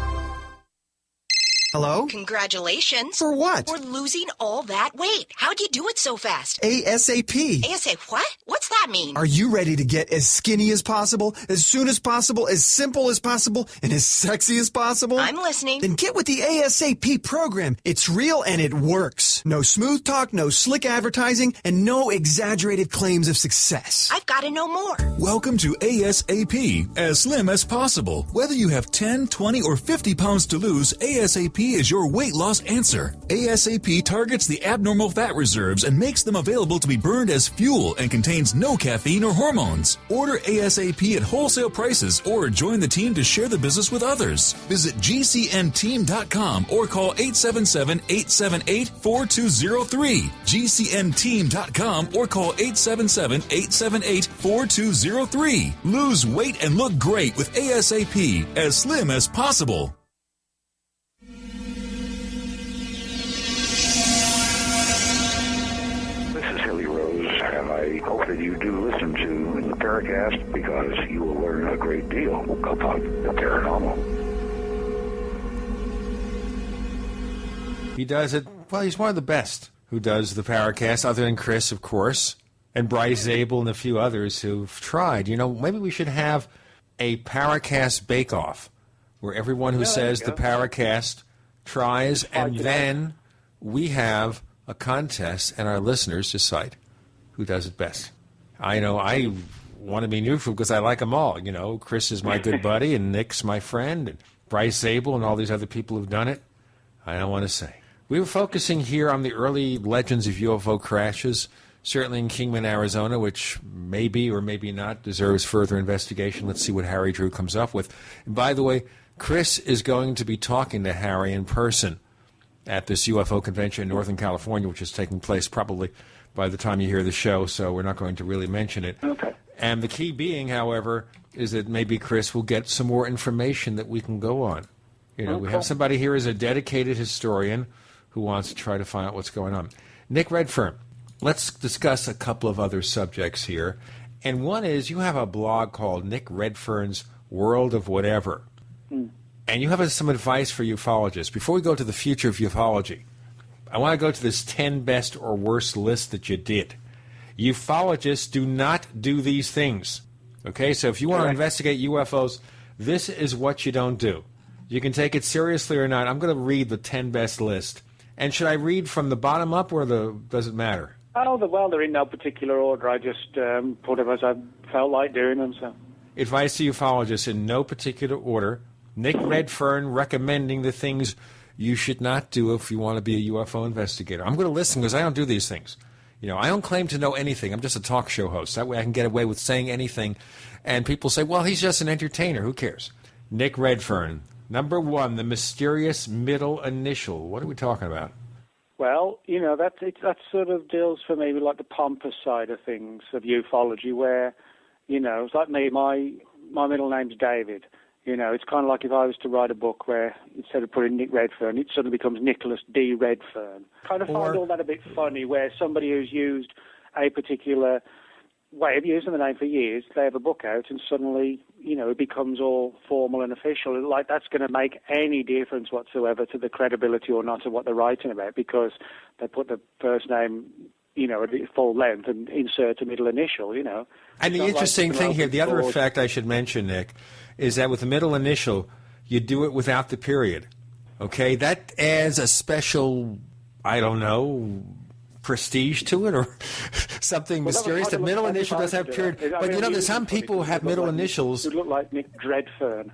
Hello? Congratulations. For what? For losing all that weight. How'd you do it so fast? ASAP. ASAP what? What's What's that mean? Are you ready to get as skinny as possible, as soon as possible, as simple as possible, and as sexy as possible? I'm listening. Then get with the ASAP program. It's real and it works. No smooth talk, no slick advertising, and no exaggerated claims of success. I've got to know more. Welcome to ASAP, as slim as possible. Whether you have 10, 20, or 50 pounds to lose, ASAP is your weight loss answer. ASAP targets the abnormal fat reserves and makes them available to be burned as fuel and contains no caffeine or hormones. Order ASAP at wholesale prices or join the team to share the business with others. Visit GCNteam.com or call 877-878-4203. GCNteam.com or call 877-878-4203. Lose weight and look great with ASAP, as slim as possible. And I hope that you do listen to the Paracast, because you will learn a great deal about the paranormal. He does it, well, he's one of the best who does the Paracast, other than Chris, of course, and Bryce Zabel and a few others who've tried. You know, maybe we should have a Paracast bake-off where everyone who says the Paracast tries, and then we have a contest and our listeners decide who does it best. I know I want to be neutral because I like them all. You know, Chris is my good buddy, and Nick's my friend, and Bryce Zabel and all these other people who've done it. I don't want to say. We were focusing here on the early legends of UFO crashes, certainly in Kingman, Arizona, which maybe or maybe not deserves further investigation. Let's see what Harry Drew comes up with. And by the way, Chris is going to be talking to Harry in person at this UFO convention in Northern California, which is taking place probably by the time you hear the show, so we're not going to really mention it. Okay. And the key being, however, is that maybe Chris will get some more information that we can go on. You know, we have somebody here as a dedicated historian who wants to try to find out what's going on. Nick Redfern, let's discuss a couple of other subjects here. And one is, you have a blog called Nick Redfern's World of Whatever. And you have some advice for ufologists. Before we go to the future of ufology, I want to go to this 10 best or worst list that you did. Ufologists do not do these things. Okay, so if you want to investigate UFOs, this is what you don't do. You can take it seriously or not. I'm going to read the 10 best list. And should I read from the bottom up, or does it matter? Oh, well, they're in no particular order. I just put them as I felt like doing them. So, advice to ufologists in no particular order. Nick Redfern recommending the things you should not do if you want to be a UFO investigator. I'm going to listen because I don't do these things. You know, I don't claim to know anything. I'm just a talk show host. That way I can get away with saying anything. And people say, well, he's just an entertainer. Who cares? Nick Redfern. Number 1, the mysterious middle initial. What are we talking about? Well, you know, that sort of deals for me with like the pompous side of things of ufology, where, you know, it's like me, my middle name's David. You know, it's kind of like if I was to write a book where instead of putting Nick Redfern, it suddenly becomes Nicholas D. Redfern. Kind of find all that a bit funny, where somebody who's used a particular way of using the name for years, they have a book out and suddenly, you know, it becomes all formal and official. Like, that's going to make any difference whatsoever to the credibility or not of what they're writing about, because they put the first name, you know, at full length and insert a middle initial, you know. And the interesting thing here, the other effect I should mention, Nick, is that with the middle initial, you do it without the period. Okay? That adds a special, I don't know, prestige to it, or something mysterious. The middle initial does have period. But, you know, there's some people who have middle initials. It would look like Nick Redfern.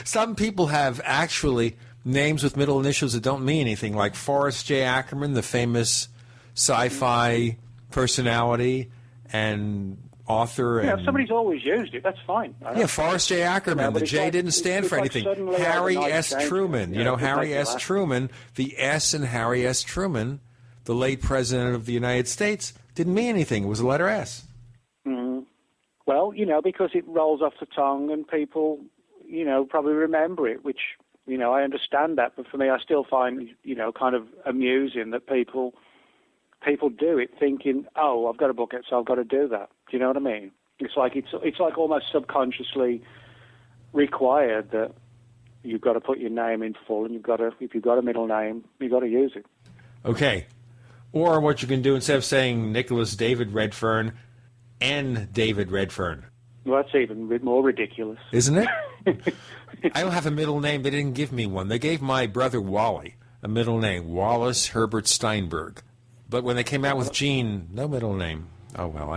Some people have actually names with middle initials that don't mean anything, like Forrest J. Ackerman, the famous sci-fi personality and author. Yeah, and somebody's always used it. That's fine. Yeah, Forrest J. Ackerman. The J didn't stand for anything. Harry S. Truman. You know, Harry S. Truman. The S in Harry S. Truman, the late President of the United States, didn't mean anything. It was the letter S. Mm. Well, you know, because it rolls off the tongue and people, you know, probably remember it, which, you know, I understand that. But for me, I still find, you know, kind of amusing that people do it thinking, oh, I've got a book out, so I've got to do that. Do you know what I mean? It's like almost subconsciously required that you've got to put your name in full, and if you've got a middle name, you've got to use it. Okay. Or what you can do, instead of saying Nicholas David Redfern, N. David Redfern. Well, that's even a bit more ridiculous. Isn't it? I don't have a middle name. They didn't give me one. They gave my brother Wally a middle name, Wallace Herbert Steinberg. But when they came out with Gene, no middle name. Oh, well,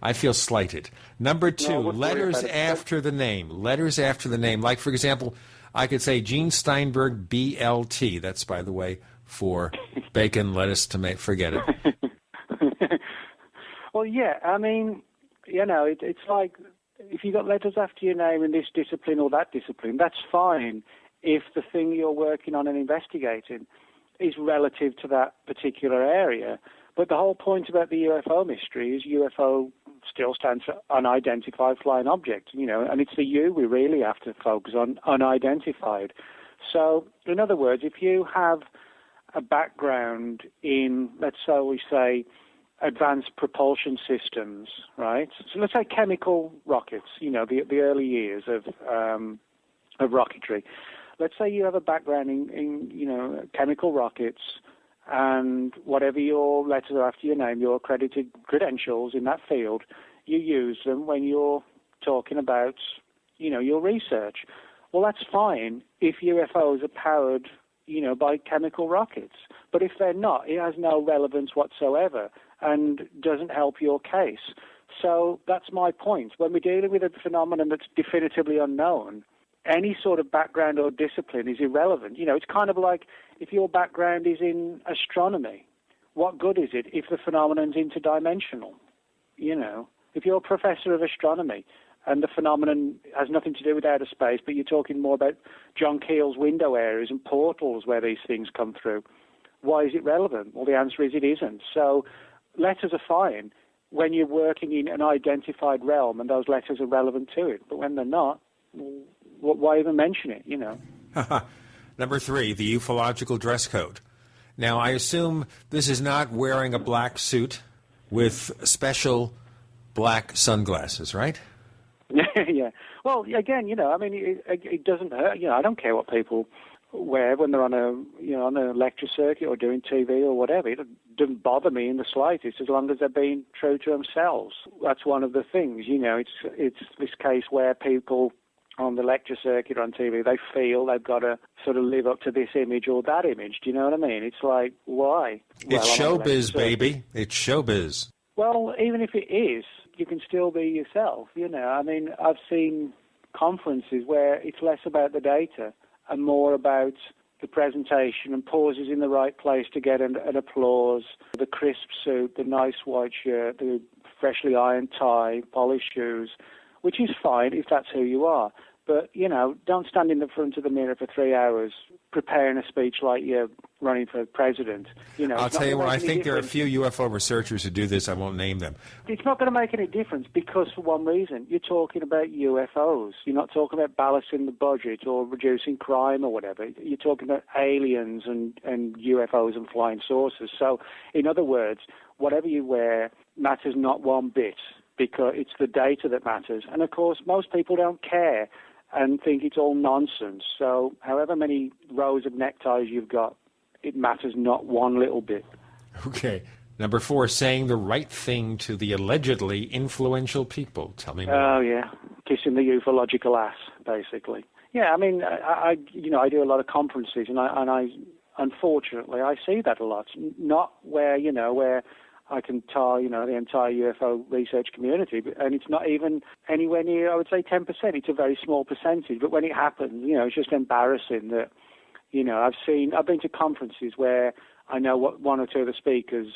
I feel slighted. Number 2, letters after the name. Letters after the name. Like, for example, I could say Gene Steinberg, BLT. That's, by the way, for bacon, lettuce, tomato. Forget it. Well, yeah, I mean, you know, it's like if you got letters after your name in this discipline or that discipline, that's fine if the thing you're working on and investigating is relative to that particular area. But the whole point about the UFO mystery is UFO still stands for unidentified flying object, you know, and it's the U we really have to focus on, unidentified. So, in other words, if you have a background in, let's say, advanced propulsion systems, right? So let's say chemical rockets, you know, the early years of rocketry. Let's say you have a background in you know, chemical rockets, and whatever your letters are after your name, your accredited credentials in that field, you use them when you're talking about, you know, your research. Well, that's fine if UFOs are powered, you know, by chemical rockets. But if they're not, it has no relevance whatsoever and doesn't help your case. So that's my point. When we're dealing with a phenomenon that's definitively unknown, any sort of background or discipline is irrelevant. You know, it's kind of like if your background is in astronomy, what good is it if the phenomenon's interdimensional? You know, if you're a professor of astronomy and the phenomenon has nothing to do with outer space, but you're talking more about John Keel's window areas and portals where these things come through, why is it relevant? Well, the answer is it isn't. So letters are fine when you're working in an identified realm and those letters are relevant to it. But when they're not, why even mention it, you know? Number 3, the ufological dress code. Now, I assume this is not wearing a black suit with special black sunglasses, right? Yeah. Well, again, you know, I mean, it doesn't hurt. You know, I don't care what people wear when they're on a lecture circuit or doing TV or whatever. It doesn't bother me in the slightest as long as they're being true to themselves. That's one of the things, you know. It's this case where people on the lecture circuit or on TV, they feel they've got to sort of live up to this image or that image. Do you know what I mean? It's like, why? It's showbiz, baby. It's showbiz. Well, even if it is, you can still be yourself, you know. I mean, I've seen conferences where it's less about the data and more about the presentation and pauses in the right place to get an applause, the crisp suit, the nice white shirt, the freshly ironed tie, polished shoes, which is fine if that's who you are. But, you know, don't stand in the front of the mirror for 3 hours preparing a speech like you're running for president. You know, I'll tell you what, I think there are a few UFO researchers who do this. I won't name them. It's not going to make any difference because, for one reason, you're talking about UFOs. You're not talking about balancing the budget or reducing crime or whatever. You're talking about aliens and UFOs and flying saucers. So, in other words, whatever you wear matters not one bit, because it's the data that matters. And, of course, most people don't care and think it's all nonsense. So however many rows of neckties you've got, it matters not one little bit. Okay. Number 4, saying the right thing to the allegedly influential people. Tell me more. Oh, yeah. Kissing the ufological ass, basically. Yeah, I mean, I do a lot of conferences, and I unfortunately, I see that a lot. Not where I can tar, the entire UFO research community, and it's not even anywhere near, I would say, 10%. It's a very small percentage, but when it happens, it's just embarrassing that, I've been to conferences where I know what one or two of the speakers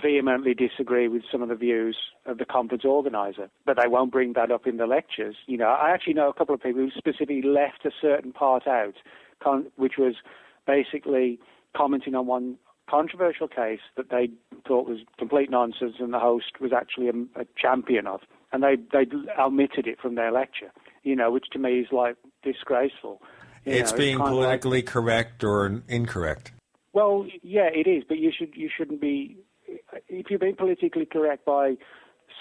vehemently disagree with some of the views of the conference organizer, but they won't bring that up in the lectures. I actually know a couple of people who specifically left a certain part out, which was basically commenting on one controversial case that they thought was complete nonsense and the host was actually a champion of, and they omitted it from their lecture, which to me is like disgraceful. It's being politically correct or incorrect. Well, yeah, it is, but you shouldn't be. If you're being politically correct by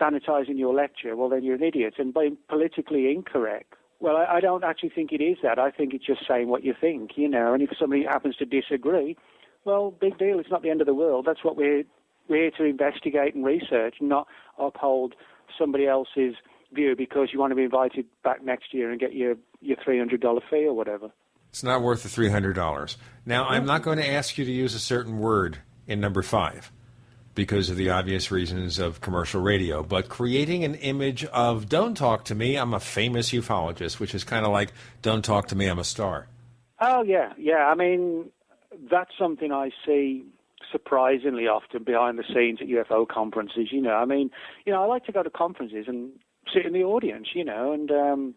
sanitizing your lecture, well, then you're an idiot. And being politically incorrect, well, I don't actually think it is that. I think it's just saying what you think, and if somebody happens to disagree, well, big deal. It's not the end of the world. That's what we're here to investigate and research, not uphold somebody else's view because you want to be invited back next year and get your $300 fee or whatever. It's not worth the $300. Now, I'm not going to ask you to use a certain word in number 5 because of the obvious reasons of commercial radio, but creating an image of don't talk to me, I'm a famous ufologist, which is kind of like don't talk to me, I'm a star. Oh, yeah. I mean, that's something I see surprisingly often behind the scenes at UFO conferences, I mean, I like to go to conferences and sit in the audience, and,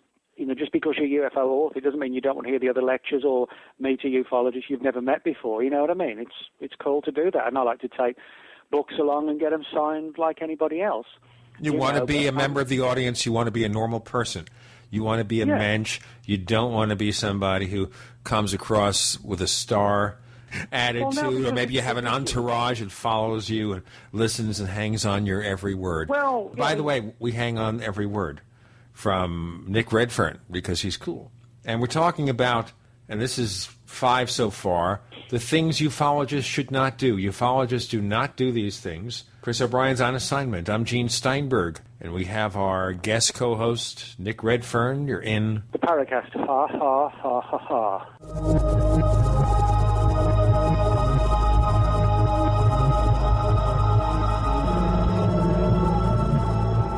just because you're a UFO author, it doesn't mean you don't want to hear the other lectures or meet a ufologist you've never met before, you know what I mean? It's cool to do that, and I like to take books along and get them signed like anybody else. You want to be a member of the audience, you want to be a normal person. You want to be a mensch. You don't want to be somebody who comes across with a star attitude, or maybe you have an entourage that follows you and listens and hangs on your every word. By the way, we hang on every word from Nick Redfern because he's cool. And we're talking about, and this is 5 so far, the things ufologists should not do. Ufologists do not do these things. Chris O'Brien's on assignment. I'm Gene Steinberg, and we have our guest co-host, Nick Redfern. You're in the Paracast. Ha, ha, ha, ha, ha.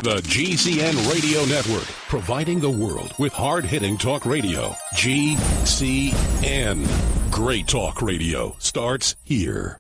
The GCN Radio Network, providing the world with hard-hitting talk radio. GCN. Great talk radio starts here.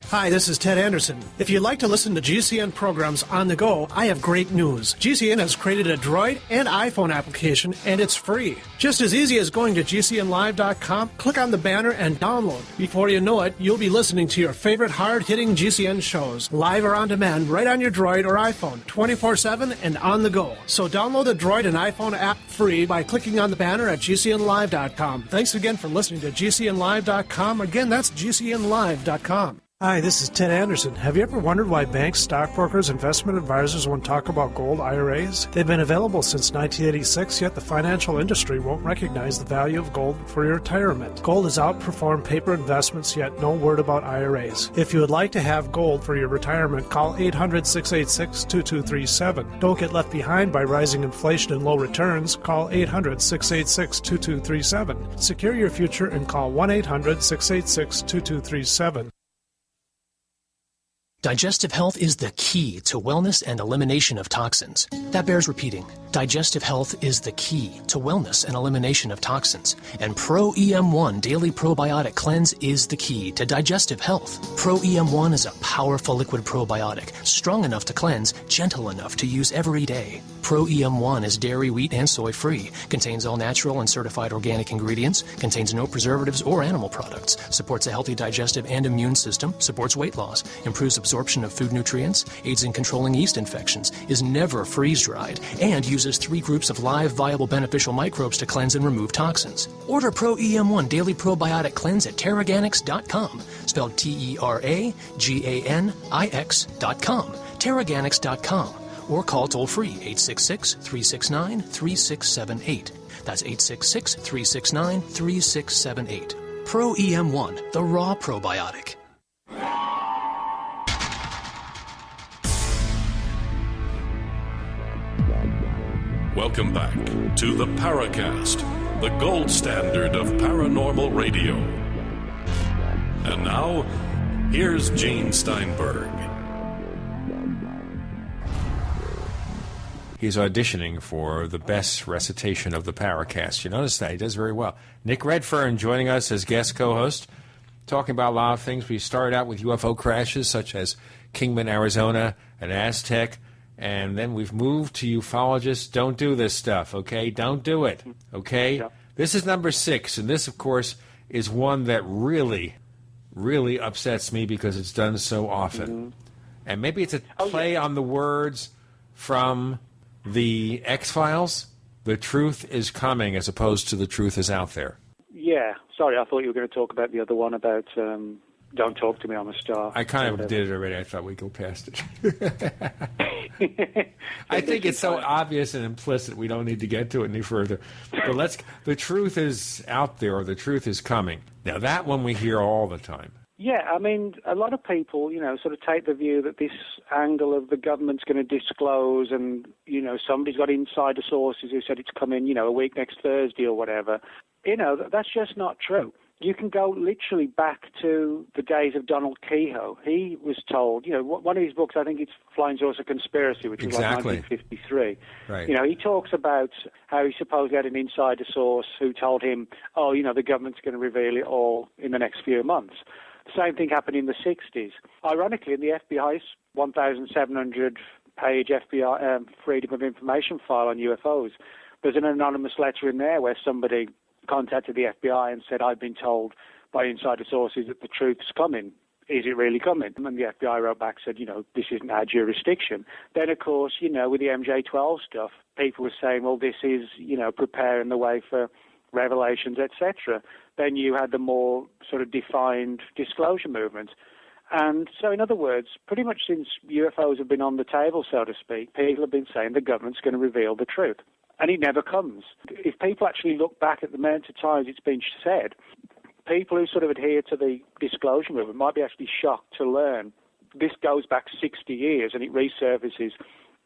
Hi, this is Ted Anderson. If you'd like to listen to GCN programs on the go, I have great news. GCN has created a Droid and iPhone application, and it's free. Just as easy as going to GCNlive.com, click on the banner, and download. Before you know it, you'll be listening to your favorite hard-hitting GCN shows, live or on demand, right on your Droid or iPhone, 24/7 and on the go. So download the Droid and iPhone app free by clicking on the banner at GCNlive.com. Thanks again for listening to GCNlive.com. Again, that's GCNlive.com. Hi, this is Ted Anderson. Have you ever wondered why banks, stockbrokers, investment advisors won't talk about gold IRAs? They've been available since 1986, yet the financial industry won't recognize the value of gold for your retirement. Gold has outperformed paper investments, yet no word about IRAs. If you would like to have gold for your retirement, call 800-686-2237. Don't get left behind by rising inflation and low returns. Call 800-686-2237. Secure your future and call 1-800-686-2237. Digestive health is the key to wellness and elimination of toxins. That bears repeating. Digestive health is the key to wellness and elimination of toxins. And Pro EM1 Daily Probiotic Cleanse is the key to digestive health. Pro EM1 is a powerful liquid probiotic, strong enough to cleanse, gentle enough to use every day. Pro EM1 is dairy, wheat, and soy-free, contains all natural and certified organic ingredients, contains no preservatives or animal products, supports a healthy digestive and immune system, supports weight loss, improves absorption of food nutrients, aids in controlling yeast infections, is never freeze-dried, and uses 3 groups of live, viable, beneficial microbes to cleanse and remove toxins. Order Pro EM1 Daily Probiotic Cleanse at Terraganix.com, spelled Terraganix.com, Terraganix.com, or call toll-free 866-369-3678. That's 866-369-3678. Pro EM1, the raw probiotic. Welcome back to the Paracast, the gold standard of paranormal radio. And now, here's Gene Steinberg. He's auditioning for the best recitation of the Paracast. You notice that? He does very well. Nick Redfern joining us as guest co-host, talking about a lot of things. We started out with UFO crashes such as Kingman, Arizona, and Aztec, and then we've moved to ufologists. Don't do this stuff, okay? Don't do it, okay? Yeah. This is number 6, and this, of course, is one that really, really upsets me because it's done so often. Mm-hmm. And maybe it's a play on the words from the X-Files. The truth is coming as opposed to the truth is out there. Yeah. Sorry, I thought you were going to talk about the other one about don't talk to me, I'm a star. I kind of did it already. I thought we'd go past it. I think it's so obvious and implicit we don't need to get to it any further. But the truth is out there, or the truth is coming. Now, that one we hear all the time. Yeah, I mean, a lot of people, sort of take the view that this angle of the government's going to disclose and, somebody's got insider sources who said it's coming, a week next Thursday or whatever. That's just not true. You can go literally back to the days of Donald Kehoe. He was told, one of his books, I think it's Flying Saucer Conspiracy, which was like 1953. Right. He talks about how he supposedly had an insider source who told him, the government's going to reveal it all in the next few months. The same thing happened in the 60s. Ironically, in the FBI's 1,700-page FBI Freedom of Information file on UFOs, there's an anonymous letter in there where somebody contacted the FBI and said, I've been told by insider sources that the truth's coming. Is it really coming? And the FBI wrote back, said, this isn't our jurisdiction. Then, of course, with the MJ-12 stuff, people were saying, well, this is, preparing the way for revelations, etc. Then you had the more sort of defined disclosure movement. And so, in other words, pretty much since UFOs have been on the table, so to speak, people have been saying the government's going to reveal the truth. And it never comes. If people actually look back at the amount of times it's been said, people who sort of adhere to the disclosure movement might be actually shocked to learn this goes back 60 years and it resurfaces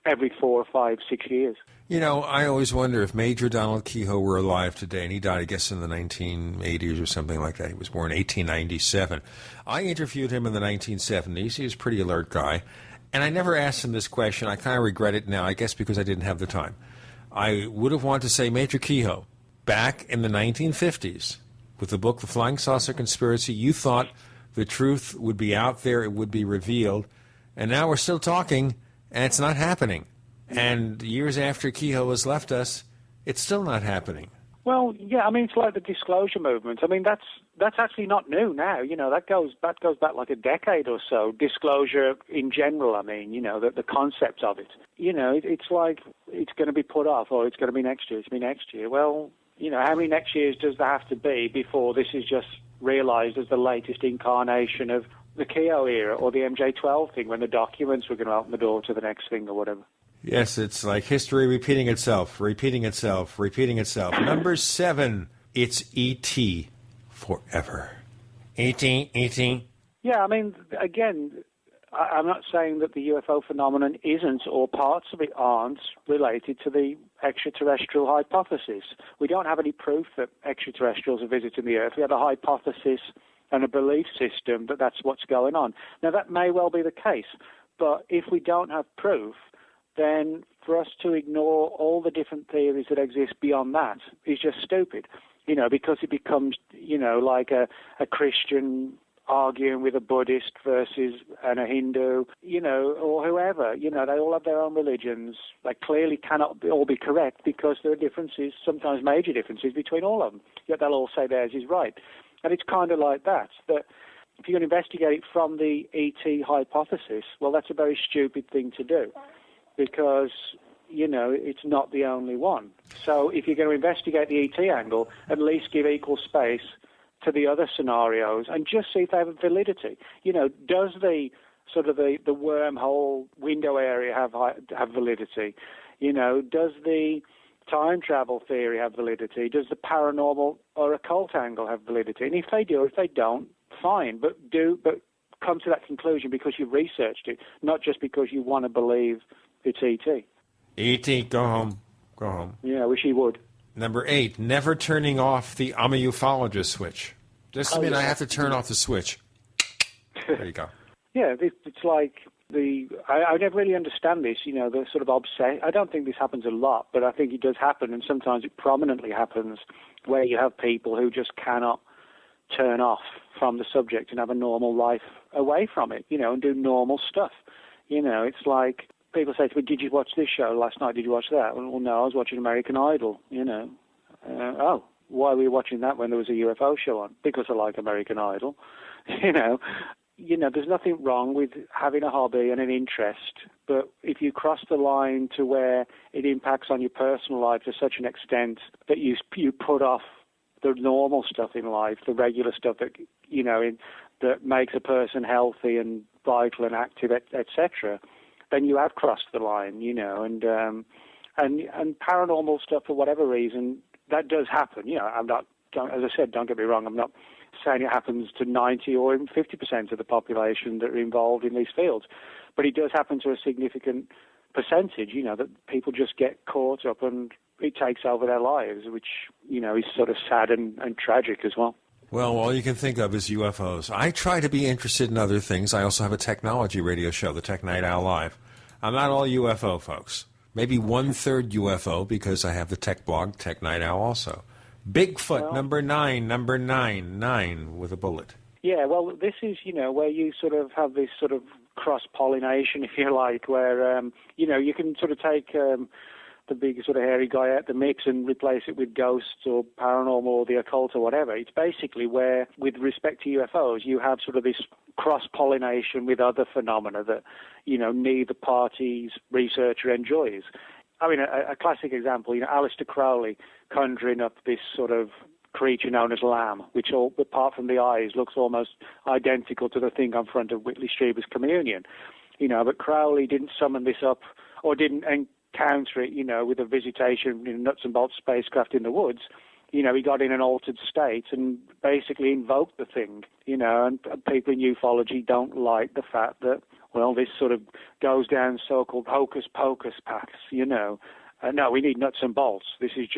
every 4 or 5, 6 years. I always wonder if Major Donald Kehoe were alive today, and he died, I guess, in the 1980s or something like that. He was born in 1897. I interviewed him in the 1970s. He was a pretty alert guy, and I never asked him this question. I kind of regret it now, I guess because I didn't have the time. I would have wanted to say, Major Kehoe, back in the 1950s, with the book The Flying Saucer Conspiracy, you thought the truth would be out there, it would be revealed, and now we're still talking, and it's not happening. And years after Kehoe has left us, it's still not happening. Well, yeah, I mean, it's like the disclosure movement. I mean, that's actually not new now. That goes back like a decade or so. Disclosure in general, I mean, the concept of it. It's like it's going to be put off or it's going to be next year. It's going to be next year. Well, how many next years does there have to be before this is just realized as the latest incarnation of the Kehoe era or the MJ-12 thing when the documents were going to open the door to the next thing or whatever? Yes, it's like history repeating itself. Number 7, it's E.T. forever. E.T. Yeah, I mean, again, I'm not saying that the UFO phenomenon isn't or parts of it aren't related to the extraterrestrial hypothesis. We don't have any proof that extraterrestrials are visiting the Earth. We have a hypothesis and a belief system that that's what's going on. Now, that may well be the case, but if we don't have proof, then for us to ignore all the different theories that exist beyond that is just stupid, because it becomes, like a Christian arguing with a Buddhist versus a Hindu, or whoever. They all have their own religions. They clearly cannot all be correct because there are differences, sometimes major differences between all of them, yet they'll all say theirs is right. And it's kind of like that if you're going to investigate it from the ET hypothesis, well, that's a very stupid thing to do. Because, it's not the only one. So if you're going to investigate the ET angle, at least give equal space to the other scenarios and just see if they have validity. Does the sort of the wormhole window area have validity? Does the time travel theory have validity? Does the paranormal or occult angle have validity? And if they do, or if they don't, fine. But come to that conclusion because you've researched it, not just because you want to believe it's E.T. E.T., go home. Yeah, I wish he would. Number 8, never turning off the I'm a ufologist switch. Just a minute, I have to turn off the switch. There you go. Yeah, it's like I never really understand this, the sort of obsession. I don't think this happens a lot, but I think it does happen, and sometimes it prominently happens where you have people who just cannot turn off from the subject and have a normal life away from it, and do normal stuff. It's like people say to me, did you watch this show last night? Did you watch that? Well, no, I was watching American Idol, oh, why were you watching that when there was a UFO show on? Because I like American Idol. There's nothing wrong with having a hobby and an interest, but if you cross the line to where it impacts on your personal life to such an extent that you put off the normal stuff in life, the regular stuff that, that makes a person healthy and vital and active, etc., then you have crossed the line, and paranormal stuff, for whatever reason, that does happen. I'm not as I said, don't get me wrong, I'm not saying it happens to 90 or even 50% of the population that are involved in these fields, but it does happen to a significant percentage, that people just get caught up and it takes over their lives, which, is sort of sad and tragic as well. Well, all you can think of is UFOs. I try to be interested in other things. I also have a technology radio show, the Tech Night Owl Live. I'm not all UFO, folks. Maybe 1/3 UFO because I have the tech blog, Tech Night Owl also. Bigfoot, number 9 with a bullet. Yeah, well, this is, where you sort of have this sort of cross-pollination, if you like, where, you can sort of take the big sort of hairy guy out the mix and replace it with ghosts or paranormal or the occult or whatever. It's basically where, with respect to UFOs, you have sort of this cross-pollination with other phenomena that, neither party's researcher enjoys. I mean, a classic example, Aleister Crowley conjuring up this sort of creature known as Lamb, which, apart from the eyes, looks almost identical to the thing on front of Whitley Strieber's Communion. But Crowley didn't summon this up or didn't encounter it, with a visitation in a nuts and bolts spacecraft in the woods. He got in an altered state and basically invoked the thing, and people in ufology don't like the fact that, well, this sort of goes down so-called hocus-pocus paths, No, we need nuts and bolts. This is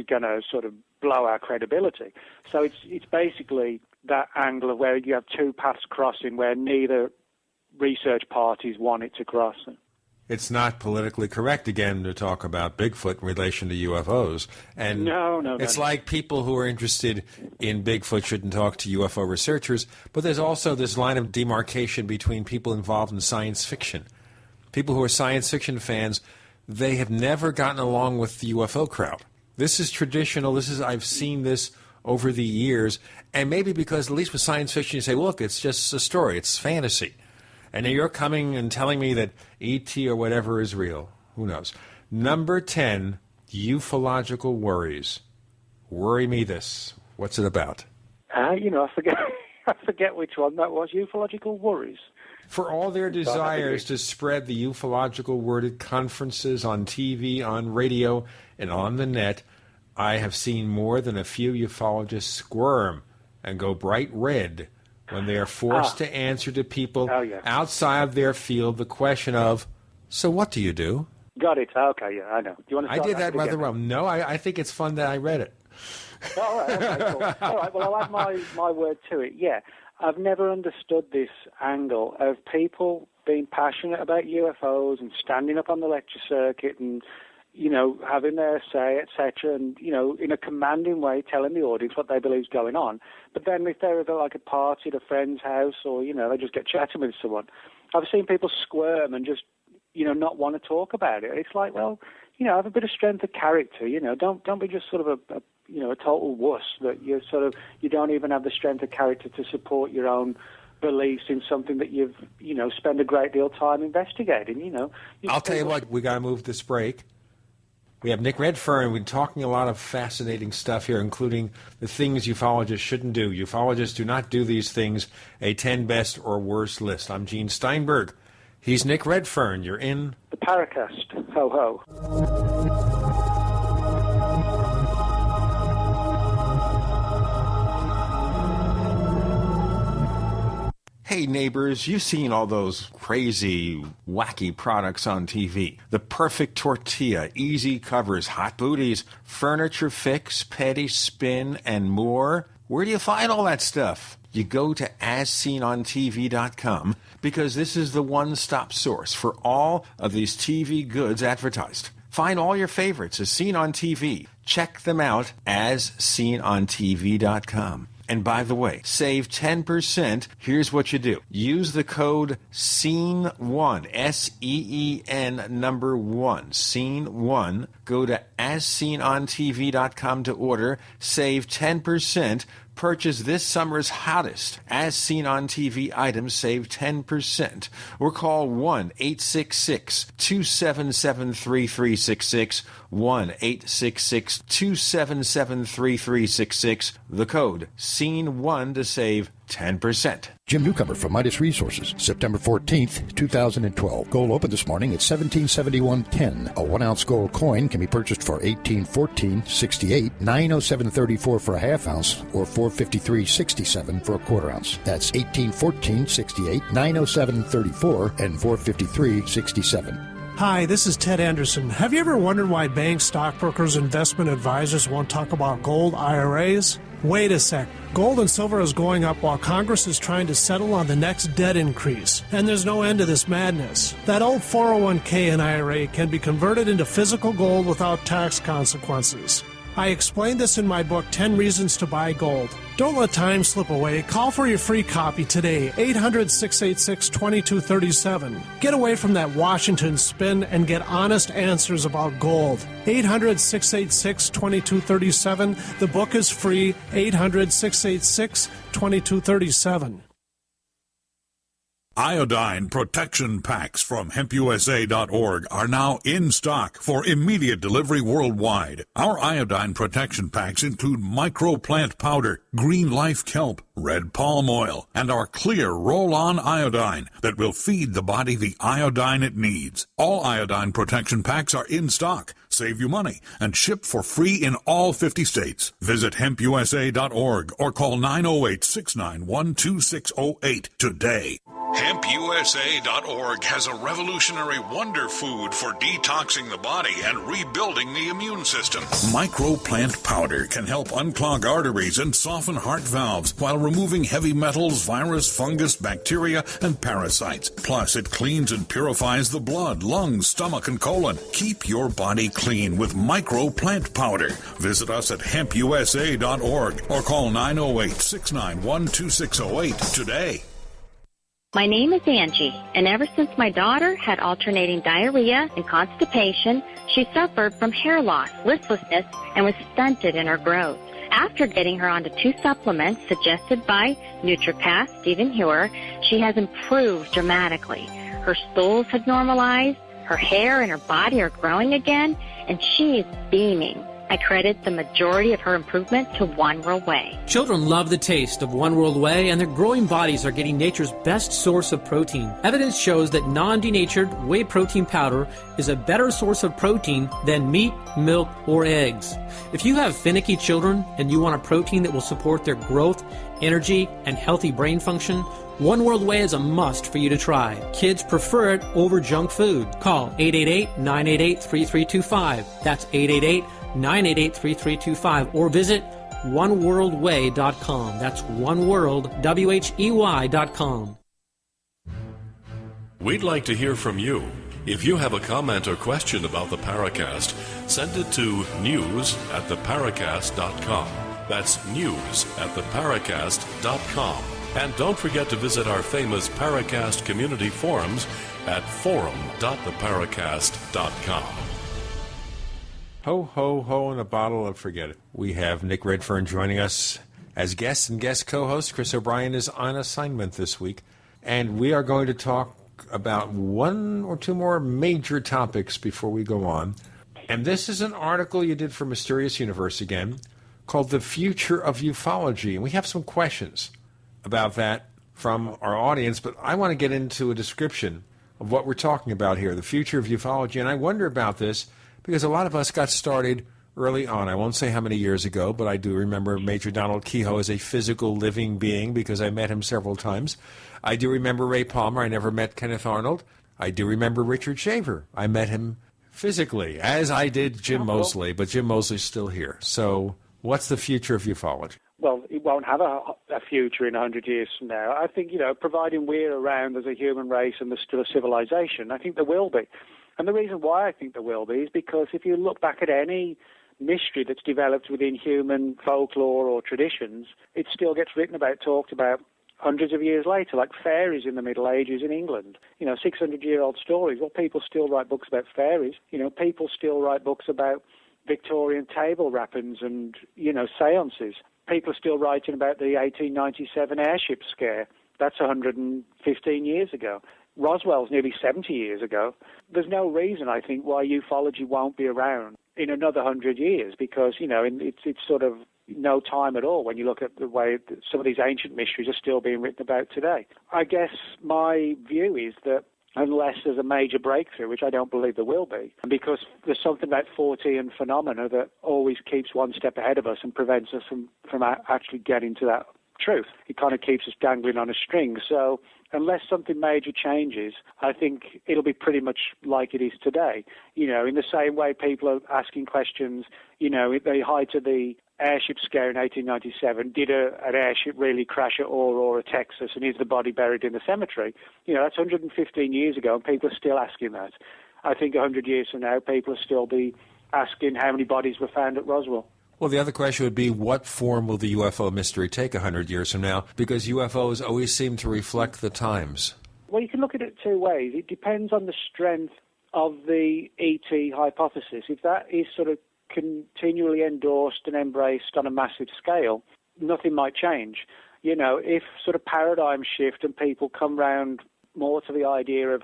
going to sort of blow our credibility. So it's basically that angle of where you have two paths crossing where neither research parties want it to cross. It's not politically correct, again, to talk about Bigfoot in relation to UFOs. And no. It's like people who are interested in Bigfoot shouldn't talk to UFO researchers, but there's also this line of demarcation between people involved in science fiction. People who are science fiction fans, they have never gotten along with the UFO crowd. This is traditional. I've seen this over the years, and maybe because, at least with science fiction, you say, look, it's just a story. It's fantasy. And now you're coming and telling me that E.T. or whatever is real. Who knows? Number 10, ufological worries. Worry me this. What's it about? I forget which one that was. Ufological worries. For all their desires to spread the ufological word at conferences, on TV, on radio, and on the net, I have seen more than a few ufologists squirm and go bright red when they are forced to answer to people outside of their field the question of, so what do you do? Got it. Okay, yeah, I know. Do you want to I did that rather well. No, I think it's fun that I read it. All right, okay, cool. All right, well, I'll add my word to it. Yeah, I've never understood this angle of people being passionate about UFOs and standing up on the lecture circuit and, having their say, etc., and, in a commanding way telling the audience what they believe is going on. But then if they're at like a party at a friend's house or, they just get chatting with someone, I've seen people squirm and just, not want to talk about it. It's like, well, have a bit of strength of character, don't be just sort of a total wuss that you don't even have the strength of character to support your own beliefs in something that you've, spend a great deal of time investigating, I'll tell you what, we got to move this break. We have Nick Redfern. We're talking a lot of fascinating stuff here, including the things ufologists shouldn't do. Ufologists do not do these things, a 10 best or worst list. I'm Gene Steinberg. He's Nick Redfern. You're in the Paracast. Ho, ho. Hey neighbors, you've seen all those crazy, wacky products on TV. The perfect tortilla, easy covers, hot booties, furniture fix, petty spin, and more. Where do you find all that stuff? You go to AsSeenOnTV.com because this is the one-stop source for all of these TV goods advertised. Find all your favorites as seen on TV. Check them out AsSeenOnTV.com. And by the way, save 10%. Here's what you do. Use the code SEEN1, S-E-E-N number 1, SEEN1. Go to AsSeenOnTV.com to order. Save 10%. Purchase this summer's hottest As Seen on TV items. Save 10%. Or call 1-866-277-3366. 1-866-277-3366. The code SEEN1 to save 10%. Jim Newcomer from Midas Resources, September 14th, 2012. Gold opened this morning at $1771.10. A 1-ounce gold coin can be purchased for $1814.68, $907.34 for a half ounce, or $453.67 for a quarter ounce. That's $1814.68, $907.34, and $453.67. Hi, this is Ted Anderson. Have you ever wondered why banks, stockbrokers, investment advisors won't talk about gold IRAs? Wait a sec. Gold and silver is going up while Congress is trying to settle on the next debt increase. And there's no end to this madness. That old 401k and IRA can be converted into physical gold without tax consequences. I explained this in my book, 10 Reasons to Buy Gold. Don't let time slip away. Call for your free copy today, 800-686-2237. Get away from that Washington spin and get honest answers about gold. 800-686-2237. The book is free, 800-686-2237. Iodine protection packs from hempusa.org are now in stock for immediate delivery worldwide. Our iodine protection packs include microplant powder, green life kelp, red palm oil, and our clear roll-on iodine that will feed the body the iodine it needs. All iodine protection packs are in stock, save you money, and ship for free in all 50 states. Visit hempusa.org or call 908-691-2608 today. HempUSA.org has a revolutionary wonder food for detoxing the body and rebuilding the immune system. Microplant powder can help unclog arteries and soften heart valves while removing heavy metals, virus, fungus, bacteria, and parasites. Plus, it cleans and purifies the blood, lungs, stomach, and colon. Keep your body clean with microplant powder. Visit us at HempUSA.org or call 908-691-2608 today. My name is Angie, and ever since my daughter had alternating diarrhea and constipation, she suffered from hair loss, listlessness, and was stunted in her growth. After getting her onto 2 supplements suggested by NutriPath, Stephen Hewer, she has improved dramatically. Her stools have normalized, her hair and her body are growing again, and she is beaming. I credit the majority of her improvement to One World Whey. Children love the taste of One World Whey, and their growing bodies are getting nature's best source of protein. Evidence shows that non-denatured whey protein powder is a better source of protein than meat, milk, or eggs. If you have finicky children and you want a protein that will support their growth, energy, and healthy brain function, One World Whey is a must for you to try. Kids prefer it over junk food. Call 888-988-3325. That's 888-988-3325, or visit oneworldwhey.com. That's oneworld.com. We'd like to hear from you. If you have a comment or question about the Paracast, send it to news@theparacast.com. That's news@theparacast.com. And don't forget to visit our famous Paracast community forums at forum.theparacast.com. Ho, ho, ho, and a bottle of forget it. We have Nick Redfern joining us as guest and guest co-host. Chris O'Brien is on assignment this week. And we are going to talk about 1 or 2 more major topics before we go on. And this is an article you did for Mysterious Universe again, called The Future of Ufology. And we have some questions about that from our audience, but I want to get into a description of what we're talking about here, the future of ufology. And I wonder about this because a lot of us got started early on. I won't say how many years ago, but I do remember Major Donald Kehoe as a physical living being because I met him several times. I do remember Ray Palmer. I never met Kenneth Arnold. I do remember Richard Shaver. I met him physically, as I did Jim Moseley, but Jim Moseley's still here. So what's the future of ufology? Well, it won't have a future in 100 years from now. I think, providing we're around as a human race and there's still a civilization, I think there will be. And the reason why I think there will be is because if you look back at any mystery that's developed within human folklore or traditions, it still gets written about, talked about hundreds of years later, like fairies in the Middle Ages in England. 600-year-old stories. Well, people still write books about fairies. People still write books about Victorian table rappings and, seances. People are still writing about the 1897 airship scare. That's 115 years ago. Roswell's nearly 70 years ago. There's no reason, I think, why ufology won't be around in another 100 years because, it's sort of no time at all when you look at the way that some of these ancient mysteries are still being written about today. I guess my view is that unless there's a major breakthrough, which I don't believe there will be, because there's something about Fortean phenomena that always keeps one step ahead of us and prevents us from actually getting to that truth. It kind of keeps us dangling on a string. So unless something major changes, I think it'll be pretty much like it is today. In the same way people are asking questions, they height of the airship scare in 1897, did an airship really crash at Aurora, Texas, and is the body buried in the cemetery? That's 115 years ago, and people are still asking that. I think 100 years from now, people will still be asking how many bodies were found at Roswell. Well, the other question would be, what form will the UFO mystery take 100 years from now? Because UFOs always seem to reflect the times. Well, you can look at it two ways. It depends on the strength of the ET hypothesis. If that is sort of continually endorsed and embraced on a massive scale, nothing might change. If sort of paradigm shift and people come round more to the idea of,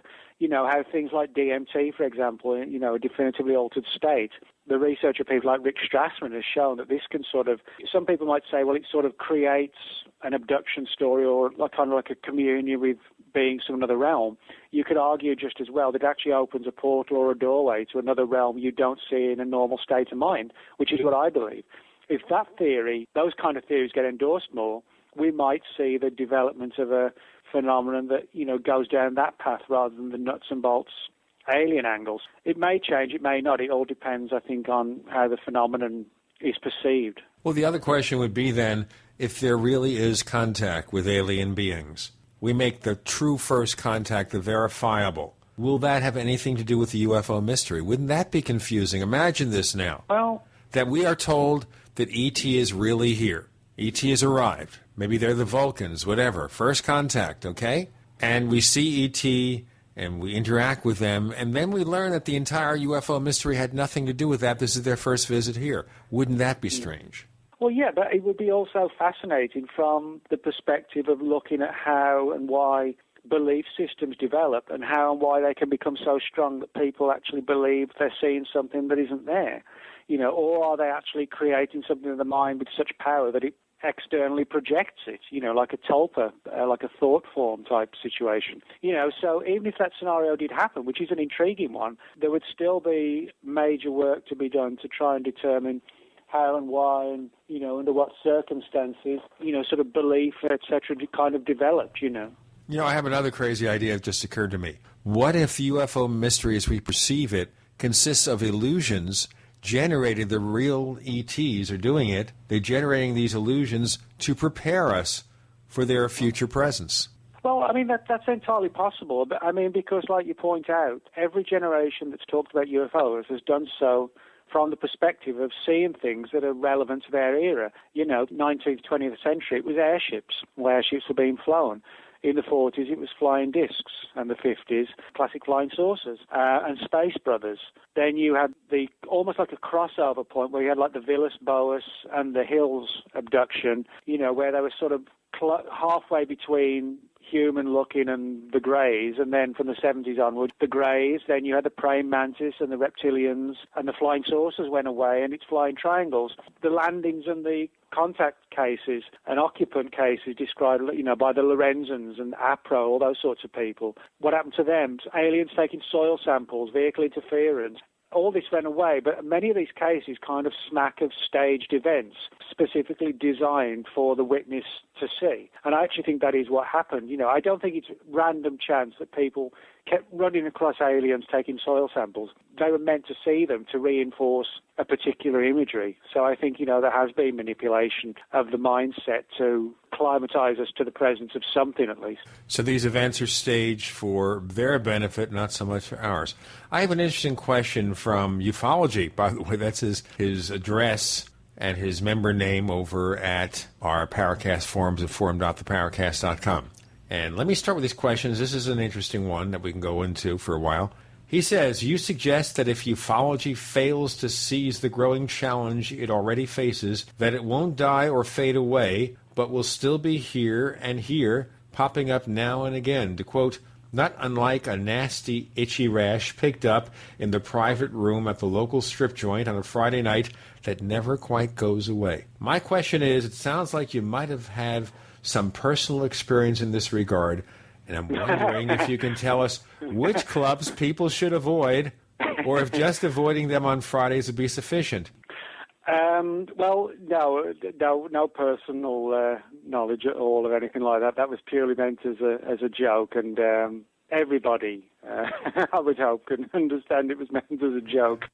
how things like DMT, for example, a definitively altered state, the research of people like Rick Strassman has shown that this can sort of, some people might say, well, it sort of creates an abduction story or kind of like a communion with beings from another realm. You could argue just as well that it actually opens a portal or a doorway to another realm you don't see in a normal state of mind, which is what I believe. If that theory, those kind of theories get endorsed more, we might see the development of a phenomenon that, goes down that path rather than the nuts and bolts alien angles. It may change, it may not. It all depends, I think, on how the phenomenon is perceived. Well, the other question would be then, if there really is contact with alien beings, we make the true first contact the verifiable. Will that have anything to do with the UFO mystery? Wouldn't that be confusing? Imagine this now. Well, that we are told that ET is really here. ET has arrived. Maybe they're the Vulcans, whatever. First contact, okay? And we see ET and we interact with them, and then we learn that the entire UFO mystery had nothing to do with that. This is their first visit here. Wouldn't that be strange? Well, yeah, but it would be also fascinating from the perspective of looking at how and why belief systems develop and how and why they can become so strong that people actually believe they're seeing something that isn't there. Or are they actually creating something in the mind with such power that it externally projects it, like a tulpa, like a thought form type situation. So even if that scenario did happen, which is an intriguing one, there would still be major work to be done to try and determine how and why and, under what circumstances, sort of belief, etc., kind of developed, I have another crazy idea that just occurred to me. What if the UFO mystery as we perceive it consists of illusions generated? The real ETs are doing it. They're generating these illusions to prepare us for their future presence. Well, I mean, that's entirely possible. But I mean, because like you point out, every generation that's talked about UFOs has done so from the perspective of seeing things that are relevant to their era. 19th, 20th century, it was airships, where airships were being flown. In the 40s, it was flying discs, and the 50s, classic flying saucers, and Space Brothers. Then you had almost like a crossover point where you had like the Villas-Boas and the Hills abduction, where they were sort of halfway between human-looking and the Greys, and then from the 70s onward, the Greys, then you had the praying mantis and the reptilians, and the flying saucers went away, and it's flying triangles. The landings and the contact cases and occupant cases described, by the Lorenzans and APRO, all those sorts of people. What happened to them? Aliens taking soil samples, vehicle interference. All this went away, but many of these cases kind of smack of staged events specifically designed for the witness to see. And I actually think that is what happened. I don't think it's random chance that people kept running across aliens taking soil samples. They were meant to see them to reinforce a particular imagery. So I think, there has been manipulation of the mindset to climatize us to the presence of something at least. So these events are staged for their benefit, not so much for ours. I have an interesting question from Ufology, by the way. That's his address and his member name over at our Paracast forums at forum.theparacast.com. And let me start with these questions. This is an interesting one that we can go into for a while. He says, you suggest that if ufology fails to seize the growing challenge it already faces, that it won't die or fade away, but will still be here and here, popping up now and again. To quote, not unlike a nasty, itchy rash picked up in the private room at the local strip joint on a Friday night that never quite goes away. My question is, it sounds like you might have had some personal experience in this regard, and I'm wondering if you can tell us which clubs people should avoid, or if just avoiding them on Fridays would be sufficient. Well, no personal knowledge at all or anything like that. That was purely meant as a joke, and everybody, I would hope, can understand it was meant as a joke.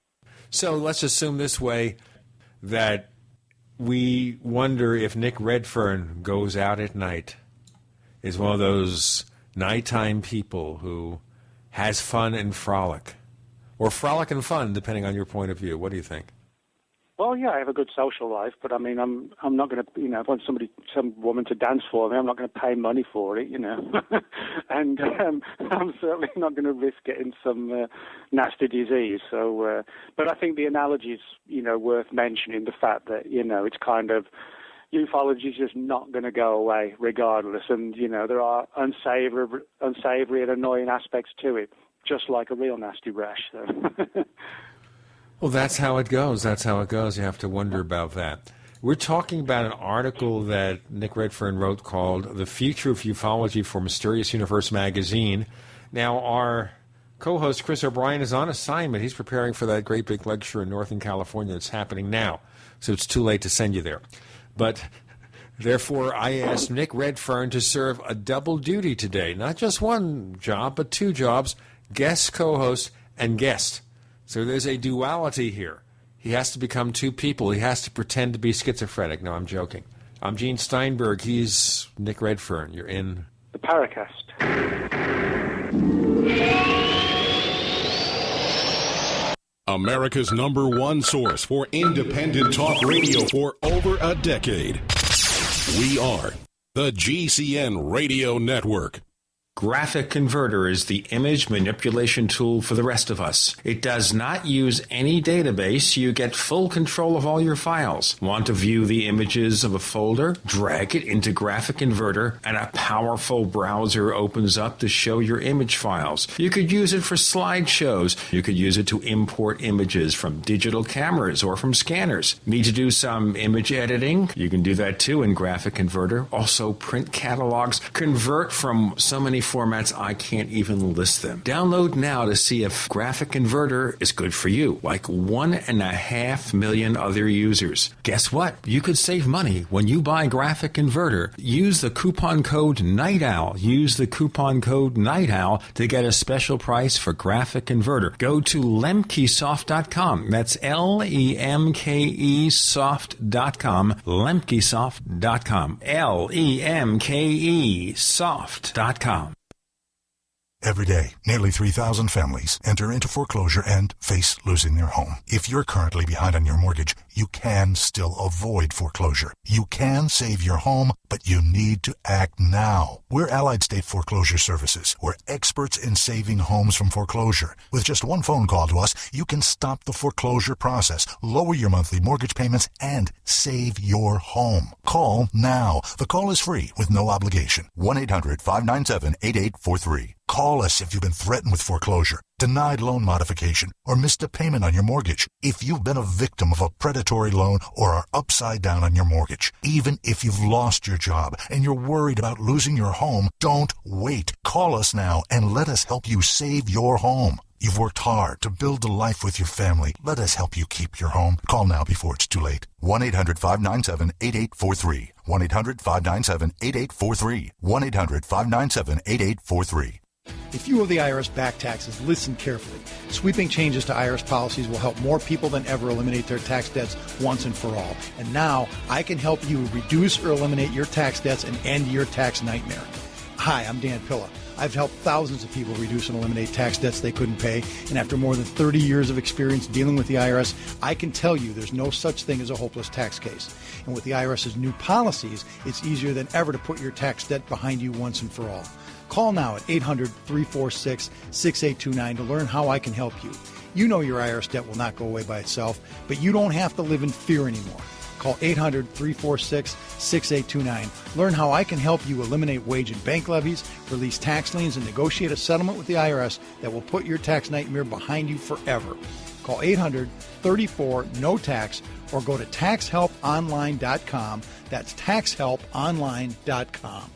So let's assume this way, that we wonder if Nick Redfern goes out at night, is one of those nighttime people who has fun and frolic, or frolic and fun, depending on your point of view. What do you think? Well, yeah, I have a good social life, but I mean, I'm not going to, if I want some woman to dance for me, I'm not going to pay money for it, and I'm certainly not going to risk getting some nasty disease. So, but I think the analogy is, worth mentioning, the fact that, it's kind of, ufology is just not going to go away regardless, and, there are unsavory and annoying aspects to it, just like a real nasty rash. So. Well, that's how it goes. You have to wonder about that. We're talking about an article that Nick Redfern wrote called The Future of Ufology for Mysterious Universe magazine. Now, our co-host Chris O'Brien is on assignment. He's preparing for that great big lecture in Northern California that's happening now, so it's too late to send you there. But therefore, I asked Nick Redfern to serve a double duty today. Not just one job, but two jobs, guest, co-host, and guest. So there's a duality here. He has to become two people. He has to pretend to be schizophrenic. No, I'm joking. I'm Gene Steinberg. He's Nick Redfern. You're in the Paracast. America's #1 source for independent talk radio for over a decade. We are the GCN Radio Network. Graphic Converter is the image manipulation tool for the rest of us. It does not use any database. You get full control of all your files. Want to view the images of a folder? Drag it into Graphic Converter, and a powerful browser opens up to show your image files. You could use it for slideshows. You could use it to import images from digital cameras or from scanners. Need to do some image editing? You can do that too in Graphic Converter. Also print catalogs. Convert from so many formats I can't even list them. Download now to see if Graphic Converter is good for you, like 1.5 million other users. Guess what? You could save money when you buy Graphic Converter. Use the coupon code NIGHTOWL. Use the coupon code NIGHTOWL to get a special price for Graphic Converter. Go to lemkesoft.com. That's LEMKEsoft.com. lemkesoft.com. LEMKEsoft.com. Every day, nearly 3,000 families enter into foreclosure and face losing their home. If you're currently behind on your mortgage, you can still avoid foreclosure. You can save your home, but you need to act now. We're Allied State Foreclosure Services. We're experts in saving homes from foreclosure. With just one phone call to us, you can stop the foreclosure process, lower your monthly mortgage payments, and save your home. Call now. The call is free with no obligation. 1-800-597-8843. Call us if you've been threatened with foreclosure, denied loan modification, or missed a payment on your mortgage. If you've been a victim of a predatory loan or are upside down on your mortgage. Even if you've lost your job and you're worried about losing your home, don't wait. Call us now and let us help you save your home. You've worked hard to build a life with your family. Let us help you keep your home. Call now before it's too late. 1-800-597-8843. 1-800-597-8843. 1-800-597-8843. If you owe the IRS back taxes, listen carefully. Sweeping changes to IRS policies will help more people than ever eliminate their tax debts once and for all. And now I can help you reduce or eliminate your tax debts and end your tax nightmare. Hi, I'm Dan Pilla. I've helped thousands of people reduce and eliminate tax debts they couldn't pay. And after more than 30 years of experience dealing with the IRS, I can tell you there's no such thing as a hopeless tax case. And with the IRS's new policies, it's easier than ever to put your tax debt behind you once and for all. Call now at 800-346-6829 to learn how I can help you. You know your IRS debt will not go away by itself, but you don't have to live in fear anymore. Call 800-346-6829. Learn how I can help you eliminate wage and bank levies, release tax liens, and negotiate a settlement with the IRS that will put your tax nightmare behind you forever. Call 800-34-NO-TAX or go to taxhelponline.com. That's taxhelponline.com.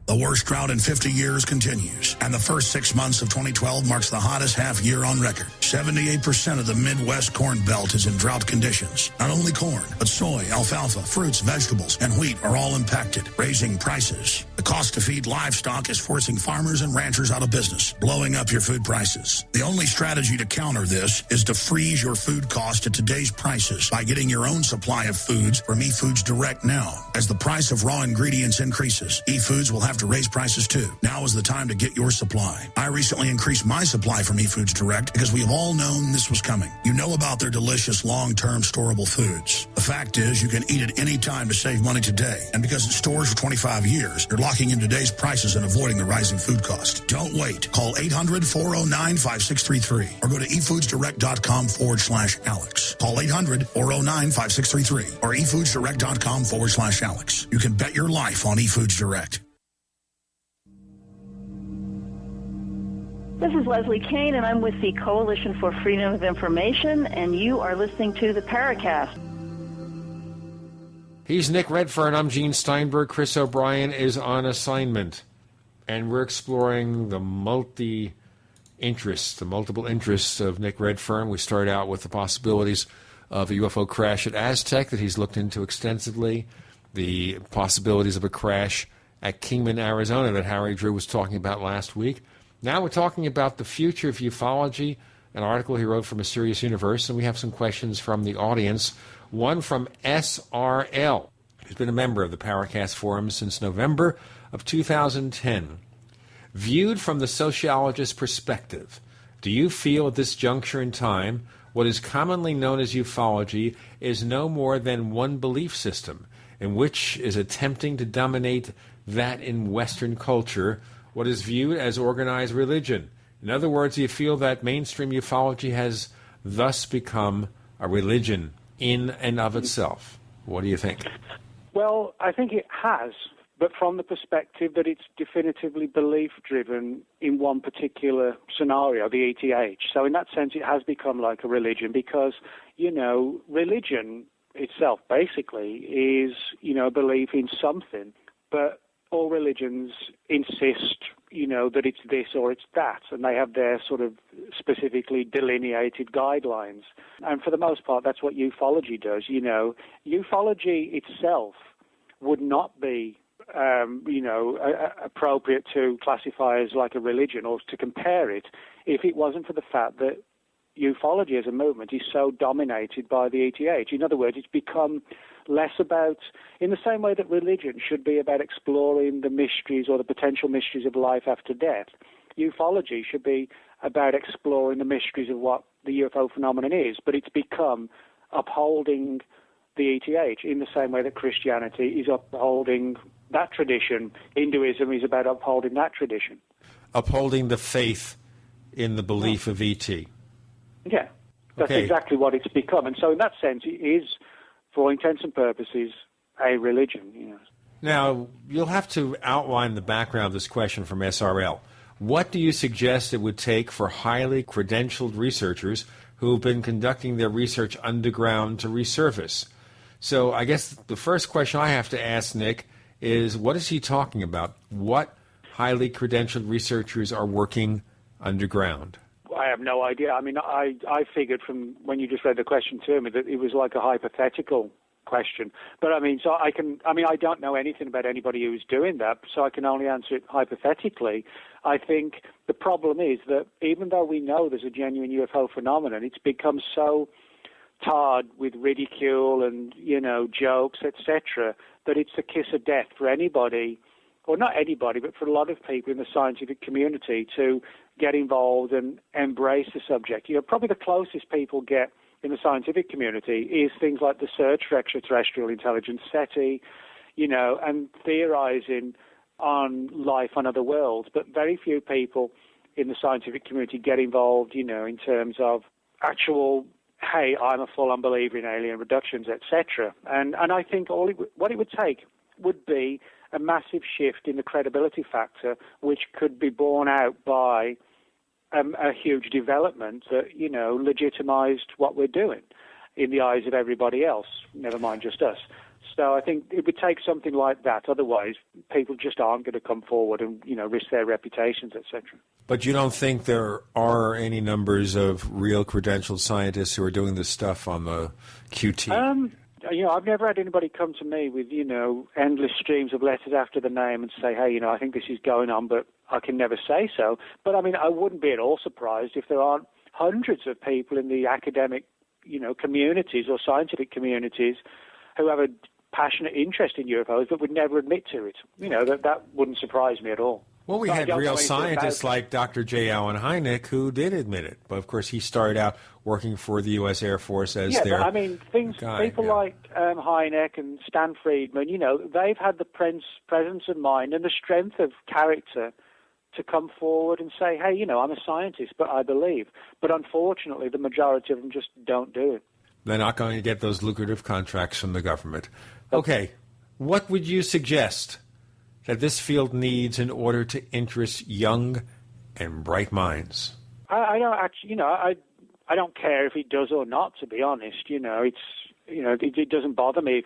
The worst drought in 50 years continues, and the first 6 months of 2012 marks the hottest half year on record. 78% of the Midwest Corn Belt is in drought conditions. Not only corn, but soy, alfalfa, fruits, vegetables, and wheat are all impacted, raising prices. The cost to feed livestock is forcing farmers and ranchers out of business, blowing up your food prices. The only strategy to counter this is to freeze your food cost at today's prices by getting your own supply of foods from eFoods Direct now. As the price of raw ingredients increases, eFoods will have to raise prices too. Now is the time to get your supply. I recently increased my supply from eFoods Direct because we have all known this was coming. You know about their delicious long-term storable foods. The fact is you can eat it any time to save money today. And because it stores for 25 years, you're locking in today's prices and avoiding the rising food cost. Don't wait. Call 800-409-5633 or go to efoodsdirect.com/Alex. Call 800-409-5633 or efoodsdirect.com/Alex. You can bet your life on eFoods Direct. This is Leslie Kane, and I'm with the Coalition for Freedom of Information, and you are listening to the Paracast. He's Nick Redfern. I'm Gene Steinberg. Chris O'Brien is on assignment. And we're exploring the multiple interests of Nick Redfern. We start out with the possibilities of a UFO crash at Aztec that he's looked into extensively, the possibilities of a crash at Kingman, Arizona that Harry Drew was talking about last week. Now we're talking about the future of ufology, an article he wrote for Mysterious Universe, and we have some questions from the audience. One from SRL, who's been a member of the Paracast Forum since November of 2010. Viewed from the sociologist's perspective, do you feel at this juncture in time what is commonly known as ufology is no more than one belief system, in which is attempting to dominate that in Western culture, what is viewed as organized religion? In other words, do you feel that mainstream ufology has thus become a religion in and of itself? What do you think? Well, I think it has, but from the perspective that it's definitively belief-driven in one particular scenario, the ETH. So in that sense, it has become like a religion because, religion itself basically is, belief in something, but all religions insist, that it's this or it's that, and they have their sort of specifically delineated guidelines. And for the most part, that's what ufology does. Ufology itself would not be, appropriate to classify as like a religion or to compare it if it wasn't for the fact that ufology as a movement is so dominated by the ETH. In other words, it's become less about, in the same way that religion should be about exploring the mysteries or the potential mysteries of life after death, ufology should be about exploring the mysteries of what the UFO phenomenon is, but it's become upholding the ETH in the same way that Christianity is upholding that tradition. Hinduism is about upholding that tradition. Upholding the faith in the belief of ET. Yeah, that's exactly what it's become. And so in that sense, it is, for all intents and purposes, a religion. Now, you'll have to outline the background of this question from SRL. What do you suggest it would take for highly credentialed researchers who have been conducting their research underground to resurface? So I guess the first question I have to ask Nick is, what is he talking about? What highly credentialed researchers are working underground? I have no idea. I mean, I figured from when you just read the question to me that it was like a hypothetical question. But I don't know anything about anybody who's doing that, so I can only answer it hypothetically. I think the problem is that even though we know there's a genuine UFO phenomenon, it's become so tarred with ridicule and, jokes, etc., that it's the kiss of death for anybody, or not anybody, but for a lot of people in the scientific community to get involved and embrace the subject. Probably the closest people get in the scientific community is things like the search for extraterrestrial intelligence, SETI, and theorizing on life on other worlds. But very few people in the scientific community get involved, in terms of actual hey, I'm a full unbeliever in alien reductions, etc. And I think what it would take would be a massive shift in the credibility factor, which could be borne out by a huge development that, legitimized what we're doing in the eyes of everybody else, never mind just us. So I think it would take something like that. Otherwise, people just aren't going to come forward and, risk their reputations, etc. But you don't think there are any numbers of real credentialed scientists who are doing this stuff on the QT? I've never had anybody come to me with, endless streams of letters after the name and say, hey, I think this is going on, but I can never say so. But, I wouldn't be at all surprised if there aren't hundreds of people in the academic, communities or scientific communities who have a passionate interest in UFOs that would never admit to it. That wouldn't surprise me at all. Well, we had real scientists like Dr. J. Allen Hynek who did admit it. But, of course, he started out working for the U.S. Air Force as their people like Hynek and Stan Friedman, they've had the presence of mind and the strength of character to come forward and say, hey, I'm a scientist, but I believe. But unfortunately, the majority of them just don't do it. They're not going to get those lucrative contracts from the government. Okay, what would you suggest that this field needs in order to interest young and bright minds? I don't actually, I don't care if it does or not, to be honest. It doesn't bother me if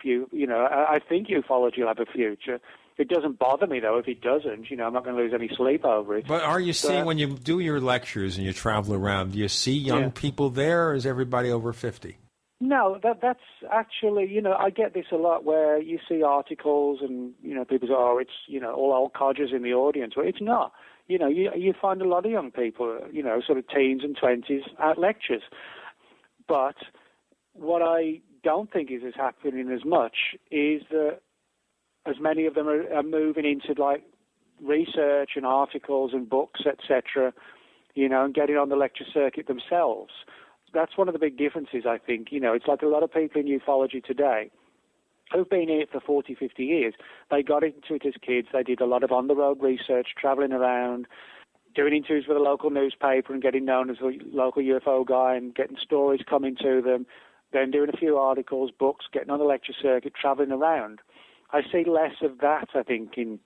I think ufology will have a future. It doesn't bother me, though, if it doesn't. I'm not going to lose any sleep over it. But are you seeing, when you do your lectures and you travel around, do you see young people there, or is everybody over 50? No, that's actually, I get this a lot where you see articles and, people say, oh, it's, all old codgers in the audience. Well, it's not. You find a lot of young people, sort of teens and 20s at lectures. But what I don't think is happening as much is that as many of them are moving into, like, research and articles and books, etc., and getting on the lecture circuit themselves. That's one of the big differences, I think. It's like a lot of people in ufology today who've been in it for 40, 50 years. They got into it as kids. They did a lot of on-the-road research, traveling around, doing interviews with a local newspaper and getting known as a local UFO guy and getting stories coming to them, then doing a few articles, books, getting on the lecture circuit, traveling around. I see less of that, I think, in,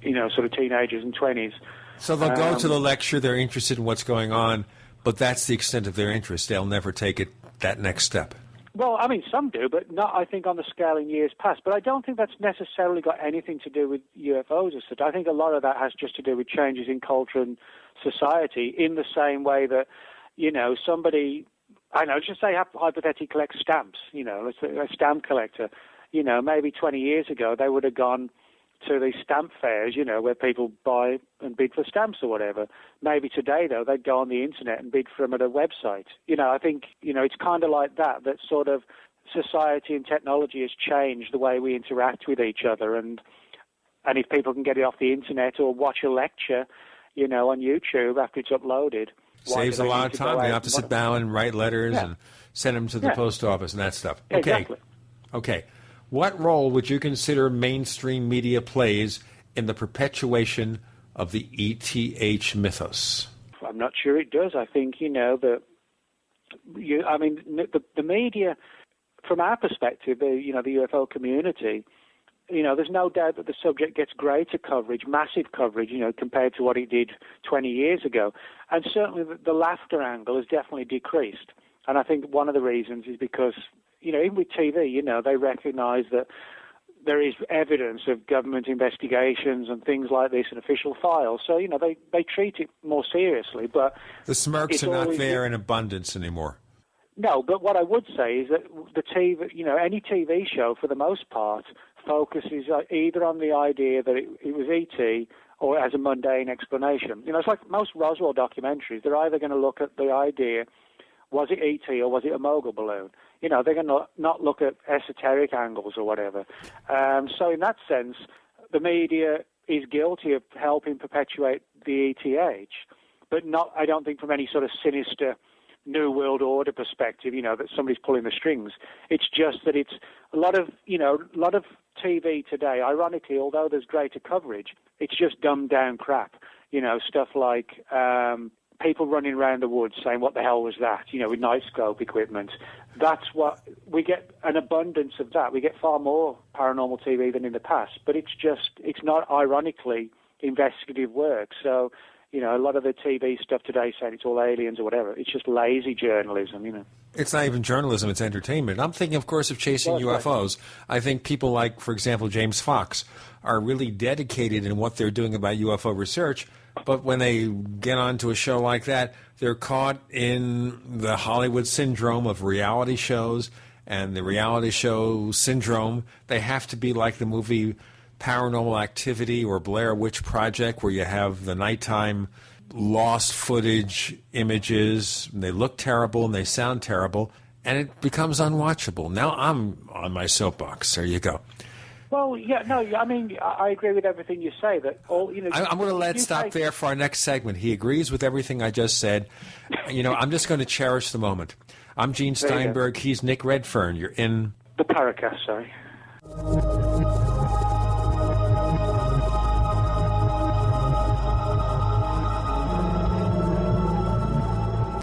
sort of teenagers and 20s. So they'll go to the lecture, they're interested in what's going on, but that's the extent of their interest. They'll never take it that next step. Well, some do, but not, I think, on the scale in years past. But I don't think that's necessarily got anything to do with UFOs as such. I think a lot of that has just to do with changes in culture and society, in the same way that, somebody, just say hypothetically collects stamps, let's say a stamp collector. Maybe 20 years ago, they would have gone to these stamp fairs, where people buy and bid for stamps or whatever. Maybe today, though, they'd go on the internet and bid for them at a website. I think, it's kind of like that sort of society and technology has changed the way we interact with each other. And if people can get it off the internet or watch a lecture, on YouTube after it's uploaded. Saves a lot of time. They have to sit down and write letters and send them to the post office and that stuff. Okay. Exactly. Okay. What role would you consider mainstream media plays in the perpetuation of the ETH mythos? I'm not sure it does. I think, the media, from our perspective, the UFO community, there's no doubt that the subject gets greater coverage, massive coverage, compared to what it did 20 years ago. And certainly the laughter angle has definitely decreased. And I think one of the reasons is because, even with TV, they recognize that there is evidence of government investigations and things like this in official files. So, they treat it more seriously. But the smirks are not there in abundance anymore. No, but what I would say is that the TV, any TV show, for the most part, focuses either on the idea that it was ET or as a mundane explanation. It's like most Roswell documentaries. They're either going to look at the idea, was it ET or was it a mogul balloon? They're going to not look at esoteric angles or whatever. So in that sense, the media is guilty of helping perpetuate the ETH, but not, I don't think, from any sort of sinister New World Order perspective, that somebody's pulling the strings. It's just that it's a lot of TV today, ironically, although there's greater coverage, it's just dumbed down crap. Stuff like people running around the woods saying, what the hell was that, with night scope equipment. That's what we get, an abundance of that. We get far more paranormal TV than in the past, but it's not ironically investigative work. So, a lot of the TV stuff today saying it's all aliens or whatever, it's just lazy journalism, It's not even journalism, it's entertainment. I'm thinking, of course, of chasing UFOs. I think people like, for example, James Fox are really dedicated in what they're doing about UFO research, but when they get onto a show like that, they're caught in the Hollywood syndrome of reality shows, and the reality show syndrome, they have to be like the movie Paranormal Activity or Blair Witch Project, where you have the nighttime lost footage images. They look terrible and they sound terrible, and it becomes unwatchable. Now I'm on my soapbox. There you go. Well, yeah, no, I mean, I agree with everything you say. That all, I'm going to let stop there for our next segment. He agrees with everything I just said. I'm just going to cherish the moment. I'm Gene Steinberg. He's Nick Redfern. You're in the Paracast. Sorry.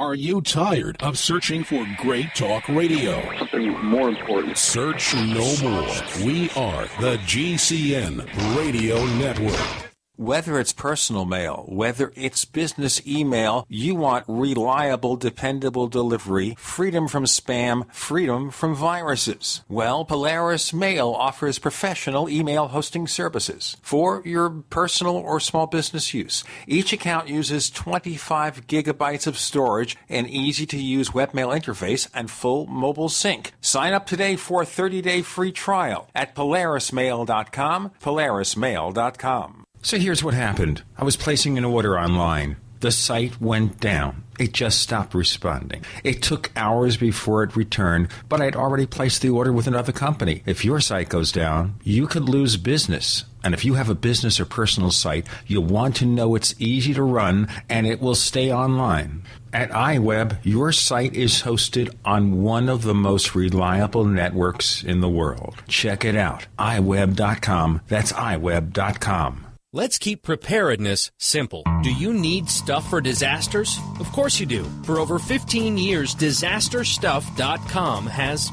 Are you tired of searching for great talk radio? Something more important. Search no more. We are the GCN Radio Network. Whether it's personal mail, whether it's business email, you want reliable, dependable delivery, freedom from spam, freedom from viruses. Well, Polaris Mail offers professional email hosting services for your personal or small business use. Each account uses 25 gigabytes of storage, an easy-to-use webmail interface, and full mobile sync. Sign up today for a 30-day free trial at polarismail.com, polarismail.com. So here's what happened. I was placing an order online. The site went down. It just stopped responding. It took hours before it returned, but I'd already placed the order with another company. If your site goes down, you could lose business. And if you have a business or personal site, you'll want to know it's easy to run and it will stay online. At iWeb, your site is hosted on one of the most reliable networks in the world. Check it out. iWeb.com. That's iWeb.com. Let's keep preparedness simple. Do you need stuff for disasters? Of course you do. For over 15 years, DisasterStuff.com has,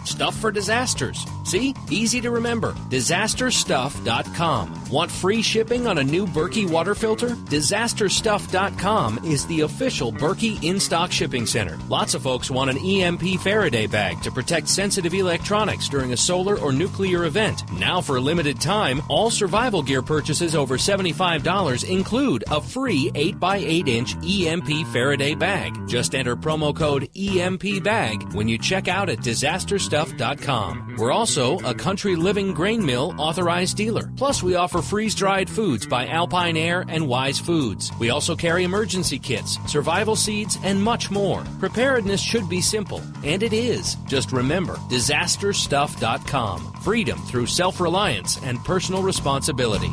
stuff for disasters. See? Easy to remember. DisasterStuff.com. Want free shipping on a new Berkey water filter? DisasterStuff.com is the official Berkey in-stock shipping center. Lots of folks want an EMP Faraday bag to protect sensitive electronics during a solar or nuclear event. Now for a limited time, all survival gear purchases over $75 include a free 8x8-inch EMP Faraday bag. Just enter promo code EMPBAG when you check out at DisasterStuff.com. We're also a Country Living Grain Mill authorized dealer. Plus, we offer freeze-dried foods by Alpine Air and Wise Foods. We also carry emergency kits, survival seeds, and much more. Preparedness should be simple, and it is. Just remember, DisasterStuff.com. Freedom through self-reliance and personal responsibility.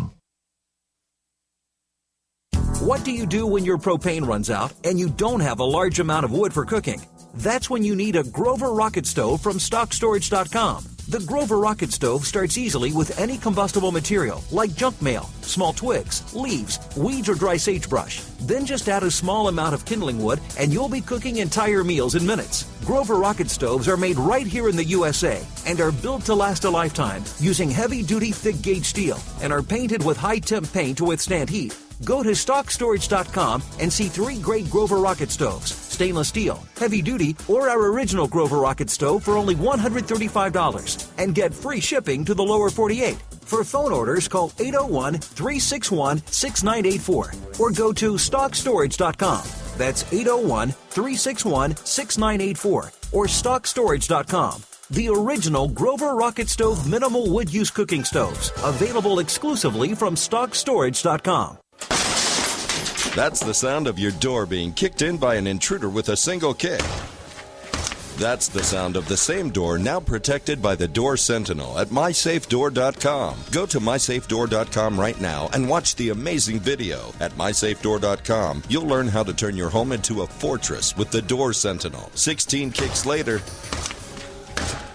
What do you do when your propane runs out and you don't have a large amount of wood for cooking? That's when you need a Grover rocket stove from StockStorage.com. The Grover rocket stove starts easily with any combustible material like junk mail, small twigs, leaves, weeds, or dry sagebrush. Then just add a small amount of kindling wood and you'll be cooking entire meals in minutes. Grover rocket stoves are made right here in the USA and are built to last a lifetime using heavy-duty thick-gauge steel and are painted with high-temp paint to withstand heat. Go to StockStorage.com and see 3 great Grover rocket stoves, stainless steel, heavy duty, or our original Grover rocket stove for only $135 and get free shipping to the lower 48. For phone orders, call 801-361-6984 or go to StockStorage.com. That's 801-361-6984 or StockStorage.com. The original Grover rocket stove minimal wood use cooking stoves, available exclusively from StockStorage.com. That's the sound of your door being kicked in by an intruder with a single kick. That's the sound of the same door now protected by the Door Sentinel at MySafeDoor.com. Go to MySafeDoor.com right now and watch the amazing video. At MySafeDoor.com, you'll learn how to turn your home into a fortress with the Door Sentinel. 16 kicks later,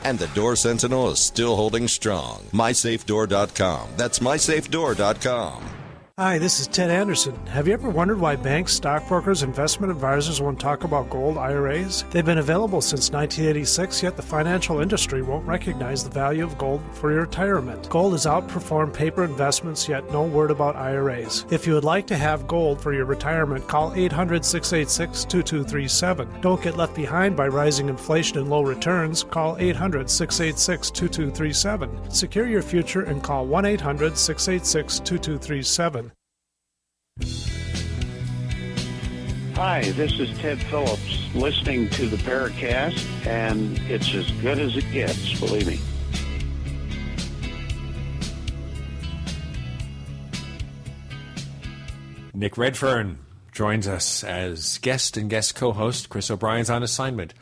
and the Door Sentinel is still holding strong. MySafeDoor.com. That's MySafeDoor.com. Hi, this is Ted Anderson. Have you ever wondered why banks, stockbrokers, investment advisors won't talk about gold IRAs? They've been available since 1986, yet the financial industry won't recognize the value of gold for your retirement. Gold has outperformed paper investments, yet no word about IRAs. If you would like to have gold for your retirement, call 800-686-2237. Don't get left behind by rising inflation and low returns. Call 800-686-2237. Secure your future and call 1-800-686-2237. Hi, this is Ted Phillips, listening to the Paracast, and it's as good as it gets, believe me. Nick Redfern joins us as guest and guest co-host. Chris O'Brien's on assignment.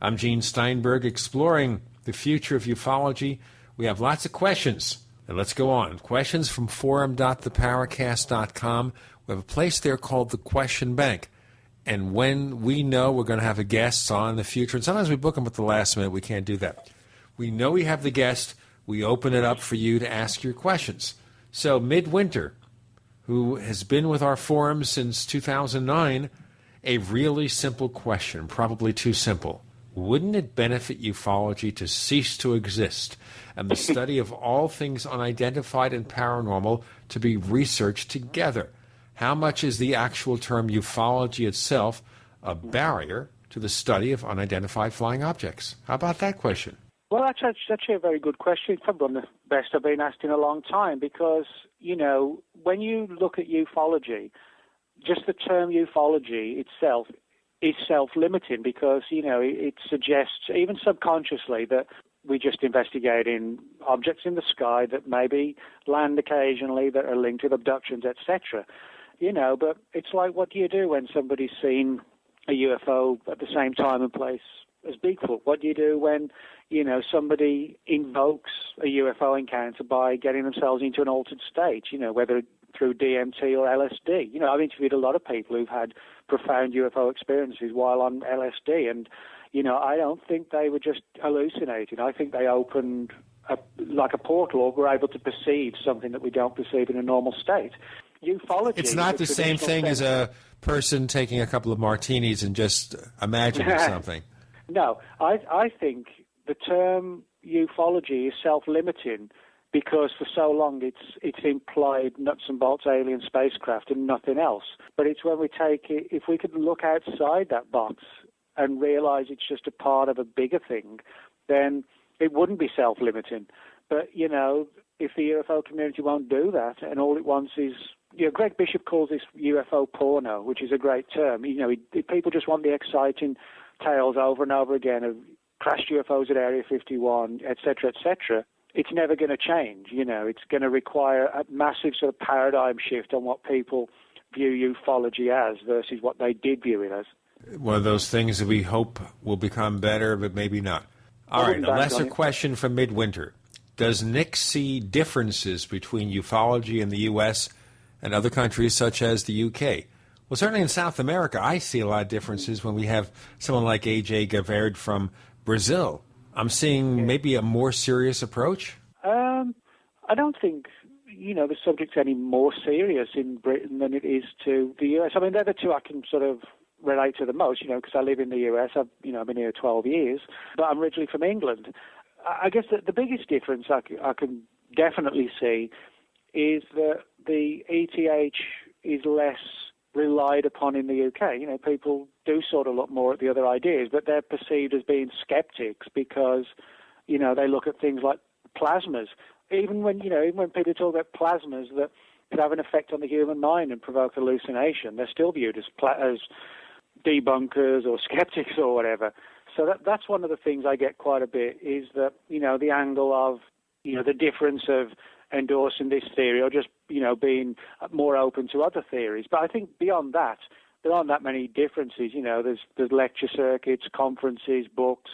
I'm Gene Steinberg, exploring the future of ufology. We have lots of questions, and let's go on. Questions from forum.theparacast.com. We have a place there called the Question Bank. And when we know we're going to have a guest on in the future, and sometimes we book them at the last minute, we can't do that. We know we have the guest, we open it up for you to ask your questions. So Midwinter, who has been with our forum since 2009, a really simple question, probably too simple. Wouldn't it benefit ufology to cease to exist and the study of all things unidentified and paranormal to be researched together? How much is the actual term ufology itself a barrier to the study of unidentified flying objects? How about that question? Well, that's actually a very good question. It's probably one of the best I've been asked in a long time because, you know, when you look at ufology, just the term ufology itself is self-limiting because, you know, it suggests, even subconsciously, that we're just investigating objects in the sky that maybe land occasionally that are linked with abductions, etc. You know, but it's like, what do you do when somebody's seen a UFO at the same time and place as Bigfoot? What do you do when, you know, somebody invokes a UFO encounter by getting themselves into an altered state, you know, whether through DMT or LSD? You know, I've interviewed a lot of people who've had profound UFO experiences while on LSD, and, you know, I don't think they were just hallucinating. I think they opened like a portal or were able to perceive something that we don't perceive in a normal state. Ufology. It's not the same thing as a person taking a couple of martinis and just imagining something. No, I think the term ufology is self-limiting because for so long it's implied nuts and bolts alien spacecraft and nothing else. But it's when we take it, if we could look outside that box and realize it's just a part of a bigger thing, then it wouldn't be self-limiting. But, you know, if the UFO community won't do that and all it wants is, you know, Greg Bishop calls this UFO porno, which is a great term. You know, people just want the exciting tales over and over again of crashed UFOs at Area 51, et cetera, et cetera. It's never going to change. You know, it's going to require a massive sort of paradigm shift on what people view ufology as versus what they did view it as. One of those things that we hope will become better, but maybe not. All right, a lesser question from Midwinter. Does Nick see differences between ufology in the U.S. and other countries such as the UK? Well, certainly in South America, I see a lot of differences when we have someone like A.J. Gaverd from Brazil. I'm seeing maybe a more serious approach? I don't think, you know, the subject's any more serious in Britain than it is to the U.S. I mean, they're the two I can sort of relate to the most, you know, because I live in the U.S. I've been here 12 years, but I'm originally from England. I guess the biggest difference I can definitely see is that the ETH is less relied upon in the UK. You know, people do sort of look more at the other ideas, but they're perceived as being skeptics because, you know, they look at things like plasmas. Even when people talk about plasmas that could have an effect on the human mind and provoke hallucination, they're still viewed as debunkers or skeptics or whatever. So that's one of the things I get quite a bit is that, you know, the angle of, you know, the difference of endorsing this theory or just, you know, being more open to other theories. But I think beyond that, there aren't that many differences. You know, there's lecture circuits, conferences, books,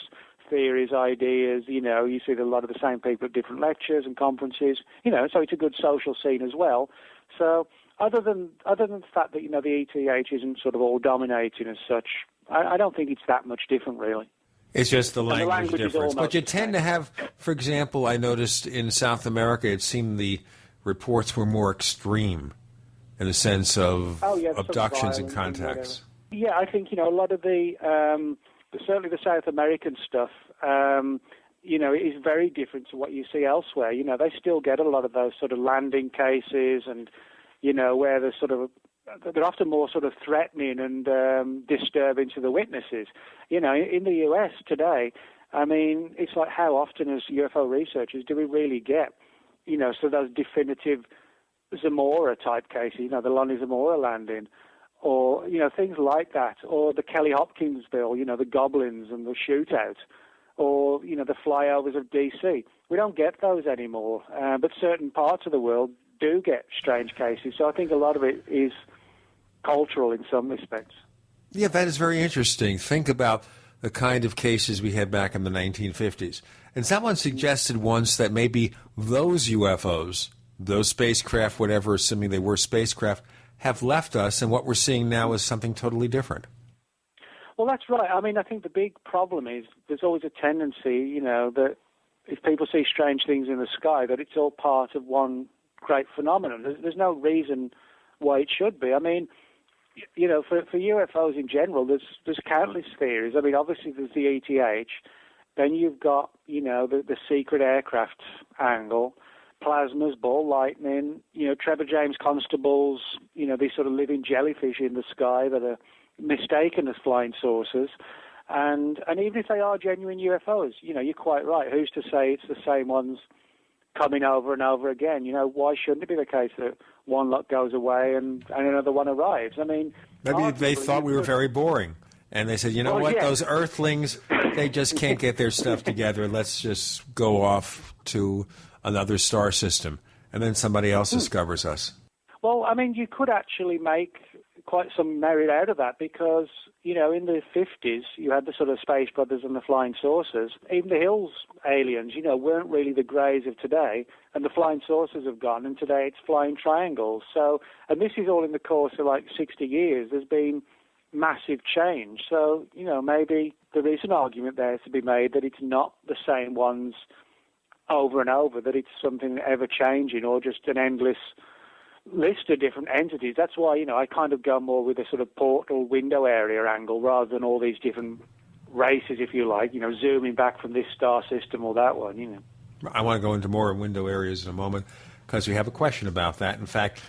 theories, ideas. You know, you see a lot of the same people at different lectures and conferences. You know, so it's a good social scene as well. So other than the fact that, you know, the ETH isn't sort of all dominating as such, I don't think it's that much different, really. It's just the language difference. But you tend to have, for example, I noticed in South America, it seemed the reports were more extreme. in the sense of the abductions and violence contacts. Yeah, I think, a lot of the, certainly the South American stuff, is very different to what you see elsewhere. They still get a lot of those sort of landing cases and, where they're often more sort of threatening and disturbing to the witnesses. In the U.S. today, I mean, it's like how often as UFO researchers do we really get, so those definitive Zamora-type cases, the Lonnie Zamora landing, or, things like that, or the Kelly Hopkinsville, the goblins and the shootout, or, the flyovers of D.C. We don't get those anymore, but certain parts of the world do get strange cases. So I think a lot of it is cultural in some respects. Yeah, that is very interesting. Think about the kind of cases we had back in the 1950s. And someone suggested once that maybe those UFOs, those spacecraft, whatever, assuming they were spacecraft, have left us, and what we're seeing now is something totally different. Well, that's right. I mean, I think the big problem is there's always a tendency, that if people see strange things in the sky, that it's all part of one great phenomenon. There's no reason why it should be. I mean, for UFOs in general, there's countless theories. I mean, obviously there's the ETH, then you've got, the secret aircraft angle, plasmas, ball lightning, Trevor James Constables, these sort of living jellyfish in the sky that are mistaken as flying saucers. And even if they are genuine UFOs, you're quite right. Who's to say it's the same ones coming over and over again? Why shouldn't it be the case that one lot goes away and another one arrives? I mean, maybe they thought we were very boring. And they said, what, yeah. Those Earthlings, they just can't get their stuff together. Let's just go off to another star system. And then somebody else discovers us. Well, I mean, you could actually make quite some merit out of that because, in the 50s, you had the sort of Space Brothers and the Flying Saucers. Even the Hills aliens, weren't really the greys of today. And the Flying Saucers have gone, and today it's Flying Triangles. So, and this is all in the course of 60 years. There's been massive change. So, maybe there is an argument there to be made that it's not the same ones over and over, that it's something ever-changing or just an endless list of different entities. That's why, I kind of go more with a sort of portal window area angle rather than all these different races, if you like, zooming back from this star system or that one, I want to go into more window areas in a moment because we have a question about that. In fact,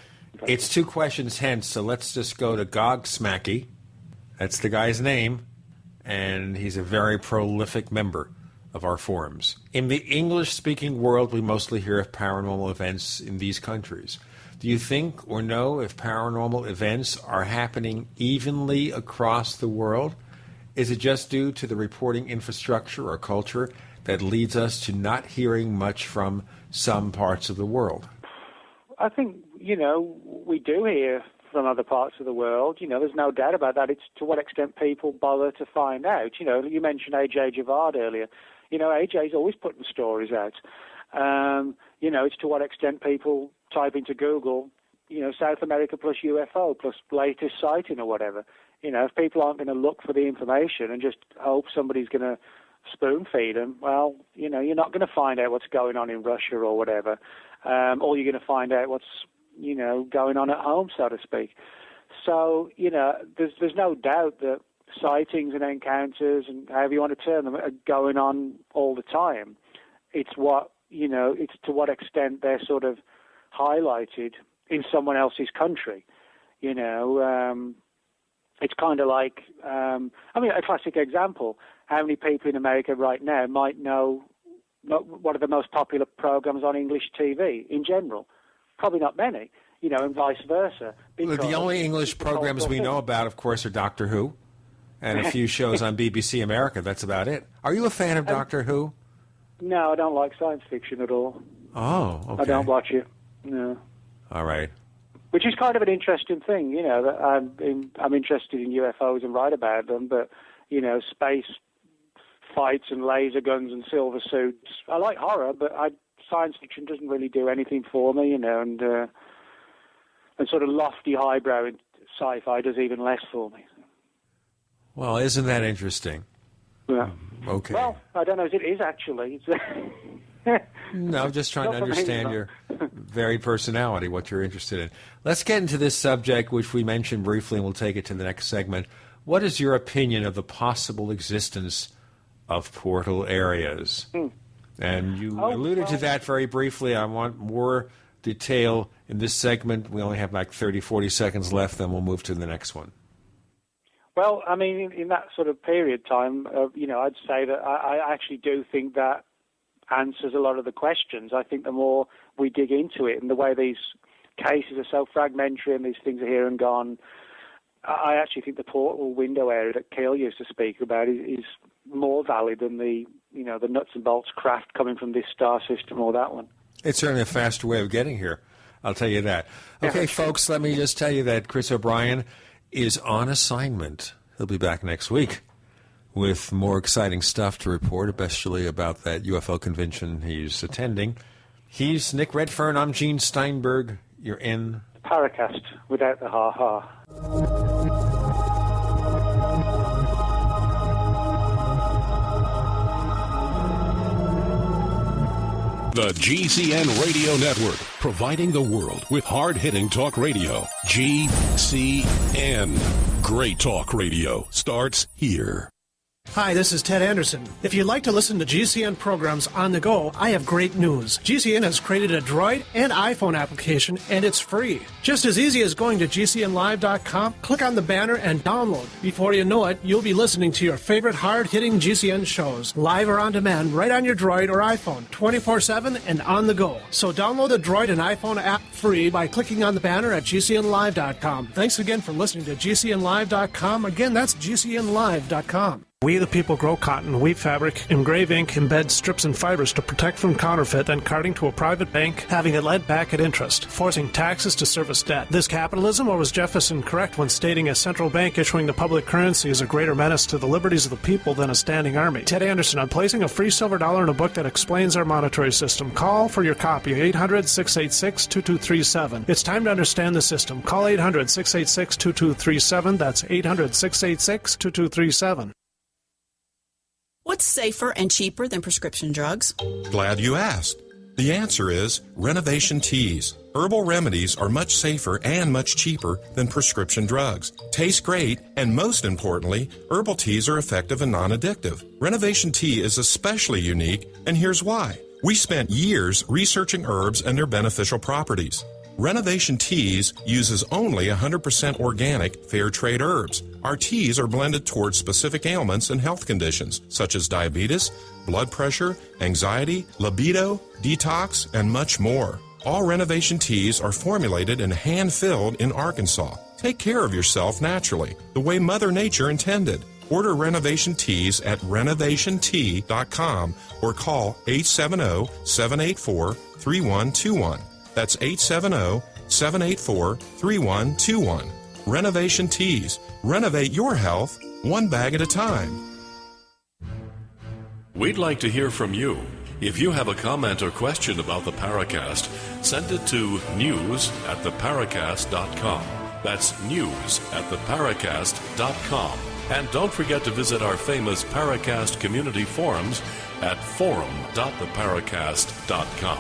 it's 2 questions hence, so let's just go to Gog Smacky. That's the guy's name, and he's a very prolific member of our forums. In the English-speaking world, we mostly hear of paranormal events in these countries. Do you think or know if paranormal events are happening evenly across the world? Is it just due to the reporting infrastructure or culture that leads us to not hearing much from some parts of the world? I think, we do hear from other parts of the world. There's no doubt about that. It's to what extent people bother to find out. You mentioned A.J. Javard earlier. A.J.'s always putting stories out. It's to what extent people type into Google, South America plus UFO plus latest sighting or whatever. If people aren't going to look for the information and just hope somebody's going to spoon feed them, well, you're not going to find out what's going on in Russia or whatever. Or you're going to find out what's, going on at home, so to speak. So, there's no doubt that sightings and encounters and however you want to term them are going on all the time. It's it's to what extent they're sort of highlighted in someone else's country. It's kind of like, a classic example, how many people in America right now might know what are the most popular programs on English TV in general? Probably not many, and vice versa. The only English programs we know about, of course, are Doctor Who and a few shows on BBC America. That's about it. Are you a fan of Doctor Who? No, I don't like science fiction at all. Oh, okay. I don't watch it. No. All right. Which is kind of an interesting thing, that I'm interested in UFOs and write about them, but, space fights and laser guns and silver suits. I like horror, but science fiction doesn't really do anything for me, and sort of lofty highbrow sci-fi does even less for me. Well, isn't that interesting? Yeah. Okay. Well, I don't know if it is actually. No, I'm just trying to understand varied personality, what you're interested in. Let's get into this subject, which we mentioned briefly, and we'll take it to the next segment. What is your opinion of the possible existence of portal areas? And you alluded to that very briefly. I want more detail in this segment. We only have like 30, 40 seconds left, then we'll move to the next one. Well, I mean, in that sort of period time, I'd say that I actually do think that answers a lot of the questions. I think the more we dig into it and the way these cases are so fragmentary and these things are here and gone, I actually think the portal window area that Keel used to speak about is more valid than the nuts and bolts craft coming from this star system or that one. It's certainly a faster way of getting here, I'll tell you that. Okay, folks, let me just tell you that Chris O'Brien is on assignment. He'll be back next week with more exciting stuff to report, especially about that UFO convention he's attending. He's Nick Redfern. I'm Gene Steinberg. You're in Paracast without the ha-ha. The GCN Radio Network, providing the world with hard-hitting talk radio. GCN. Great talk radio starts here. Hi, this is Ted Anderson. If you'd like to listen to GCN programs on the go, I have great news. GCN has created a Droid and iPhone application, and it's free. Just as easy as going to GCNlive.com, click on the banner, and download. Before you know it, you'll be listening to your favorite hard-hitting GCN shows, live or on demand, right on your Droid or iPhone, 24/7 and on the go. So download the Droid and iPhone app free by clicking on the banner at GCNlive.com. Thanks again for listening to GCNlive.com. Again, that's GCNlive.com. We the people grow cotton, weave fabric, engrave ink, embed strips and fibers to protect from counterfeit and carting to a private bank, having it led back at interest, forcing taxes to service debt. This capitalism, or was Jefferson correct when stating a central bank issuing the public currency is a greater menace to the liberties of the people than a standing army? Ted Anderson, I'm placing a free silver dollar in a book that explains our monetary system. Call for your copy, 800-686-2237. It's time to understand the system. Call 800-686-2237. That's 800-686-2237. What's safer and cheaper than prescription drugs? Glad you asked. The answer is Renovation Teas. Herbal remedies are much safer and much cheaper than prescription drugs. Taste great, and most importantly, herbal teas are effective and non-addictive. Renovation Tea is especially unique, and here's why. We spent years researching herbs and their beneficial properties. Renovation Teas uses only 100% organic, fair trade herbs. Our teas are blended towards specific ailments and health conditions, such as diabetes, blood pressure, anxiety, libido, detox, and much more. All Renovation Teas are formulated and hand-filled in Arkansas. Take care of yourself naturally, the way Mother Nature intended. Order Renovation Teas at renovationtea.com or call 870-784-3121. That's 870-784-3121. Renovation Teas. Renovate your health, one bag at a time. We'd like to hear from you. If you have a comment or question about the Paracast, send it to news@theparacast.com. That's news@theparacast.com. And don't forget to visit our famous Paracast community forums at forum.theparacast.com.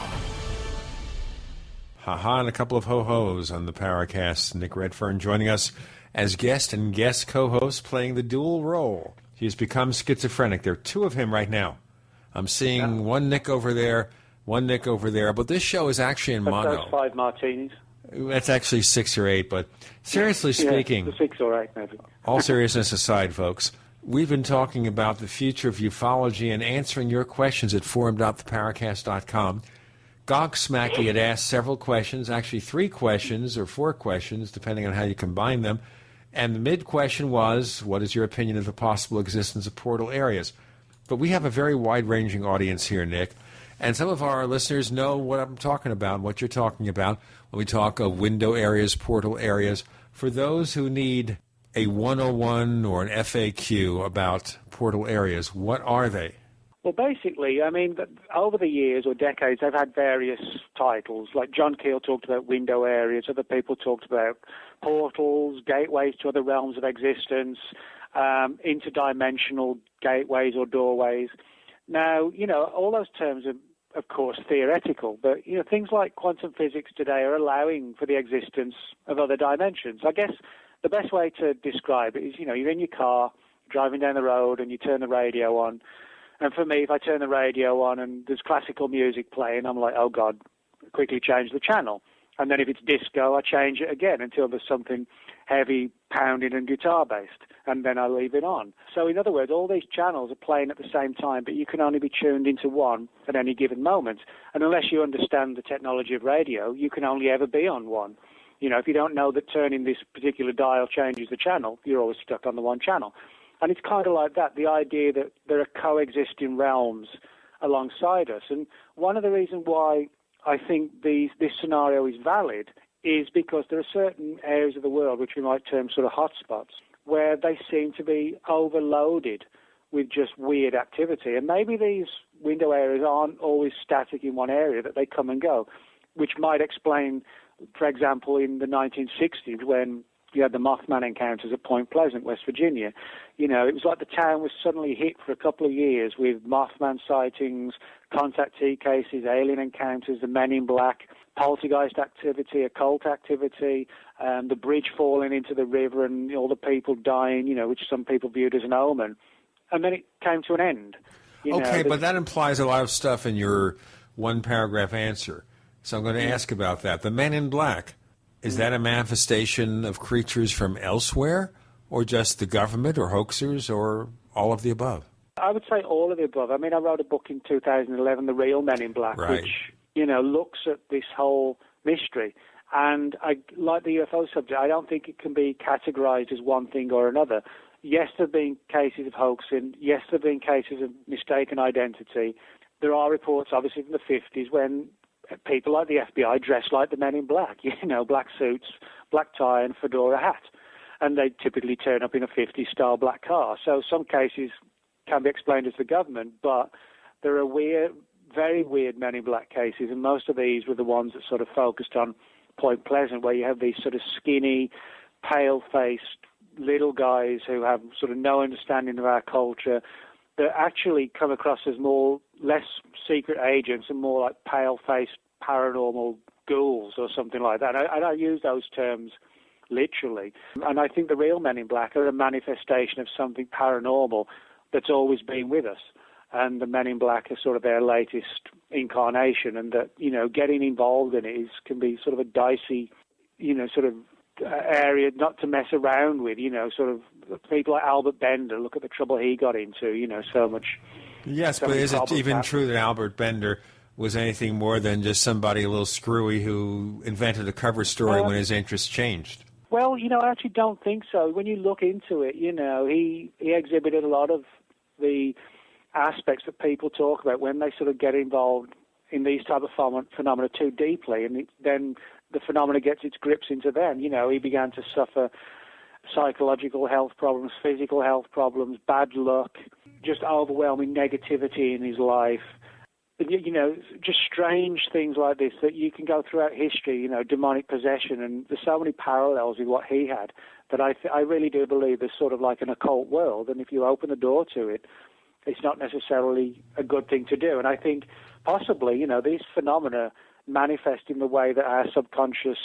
Ha-ha, and a couple of ho-hos on the Paracast. Nick Redfern joining us as guest and guest co-host, playing the dual role. He's become schizophrenic. There are two of him right now. I'm seeing one Nick over there, but this show is actually in mono. That's 5 martinis. That's actually 6 or 8, but seriously speaking... Yeah, 6 or 8, maybe. All seriousness aside, folks, we've been talking about the future of ufology and answering your questions at forum.theparacast.com. Gogsmacky had asked several questions, actually 3 questions or 4 questions, depending on how you combine them. And the mid-question was, what is your opinion of the possible existence of portal areas? But we have a very wide-ranging audience here, Nick. And some of our listeners know what I'm talking about, what you're talking about when we talk of window areas, portal areas. For those who need a 101 or an FAQ about portal areas, what are they? Well, basically, I mean, over the years or decades, they've had various titles. Like John Keel talked about window areas. Other people talked about portals, gateways to other realms of existence, interdimensional gateways or doorways. Now, all those terms are of course, theoretical. But, things like quantum physics today are allowing for the existence of other dimensions. I guess the best way to describe it is, you're in your car, driving down the road, and you turn the radio on. And for me, if I turn the radio on and there's classical music playing, I'm like, oh, God, quickly change the channel. And then if it's disco, I change it again until there's something heavy, pounding and guitar-based, and then I leave it on. So in other words, all these channels are playing at the same time, but you can only be tuned into one at any given moment. And unless you understand the technology of radio, you can only ever be on one. If you don't know that turning this particular dial changes the channel, you're always stuck on the one channel. And it's kind of like that, the idea that there are coexisting realms alongside us. And one of the reasons why I think this scenario is valid is because there are certain areas of the world which we might term sort of hotspots where they seem to be overloaded with just weird activity. And maybe these window areas aren't always static in one area, that they come and go, which might explain, for example, in the 1960s when you had the Mothman encounters at Point Pleasant, West Virginia. It was like the town was suddenly hit for a couple of years with Mothman sightings, contactee cases, alien encounters, the Men in Black, poltergeist activity, occult activity, the bridge falling into the river and all the people dying, which some people viewed as an omen. And then it came to an end. But that implies a lot of stuff in your one-paragraph answer. So I'm going to ask about that. The Men in Black. Is that a manifestation of creatures from elsewhere, or just the government, or hoaxers, or all of the above? I would say all of the above. I mean, I wrote a book in 2011, The Real Men in Black, right, which, looks at this whole mystery. And like the UFO subject, I don't think it can be categorized as one thing or another. Yes, there have been cases of hoaxing. Yes, there have been cases of mistaken identity. There are reports, obviously, from the 50s when people like the FBI dress like the Men in Black, black suits, black tie and fedora hat. And they typically turn up in a 50s-style black car. So some cases can be explained as the government, but there are very weird Men in Black cases, and most of these were the ones that sort of focused on Point Pleasant, where you have these sort of skinny, pale-faced little guys who have sort of no understanding of our culture, that actually come across as less secret agents and more like pale-faced paranormal ghouls or something like that. And I use those terms literally. And I think the real Men in Black are a manifestation of something paranormal that's always been with us. And the Men in Black are sort of their latest incarnation, and that, getting involved in it can be sort of a dicey, sort of area not to mess around with, sort of people like Albert Bender, look at the trouble he got into, so much. Yes, but is it even true that Albert Bender was anything more than just somebody a little screwy who invented a cover story when his interests changed? Well, I actually don't think so. When you look into it, he exhibited a lot of the aspects that people talk about when they sort of get involved in these type of phenomena too deeply, and then the phenomena gets its grips into them. He began to suffer psychological health problems, physical health problems, bad luck, just overwhelming negativity in his life. Just strange things like this that you can go throughout history, demonic possession, and there's so many parallels with what he had that I really do believe there's sort of like an occult world, and if you open the door to it, it's not necessarily a good thing to do. And I think possibly, these phenomena manifest in the way that our subconscious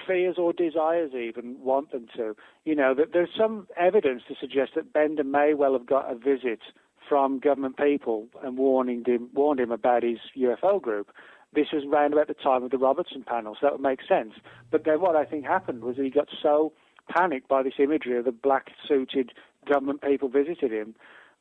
fears or desires even want them to. That there's some evidence to suggest that Bender may well have got a visit from government people and warned him about his UFO group. This was round about the time of the Robertson panel, so that would make sense. But then what I think happened was that he got so panicked by this imagery of the black-suited government people visited him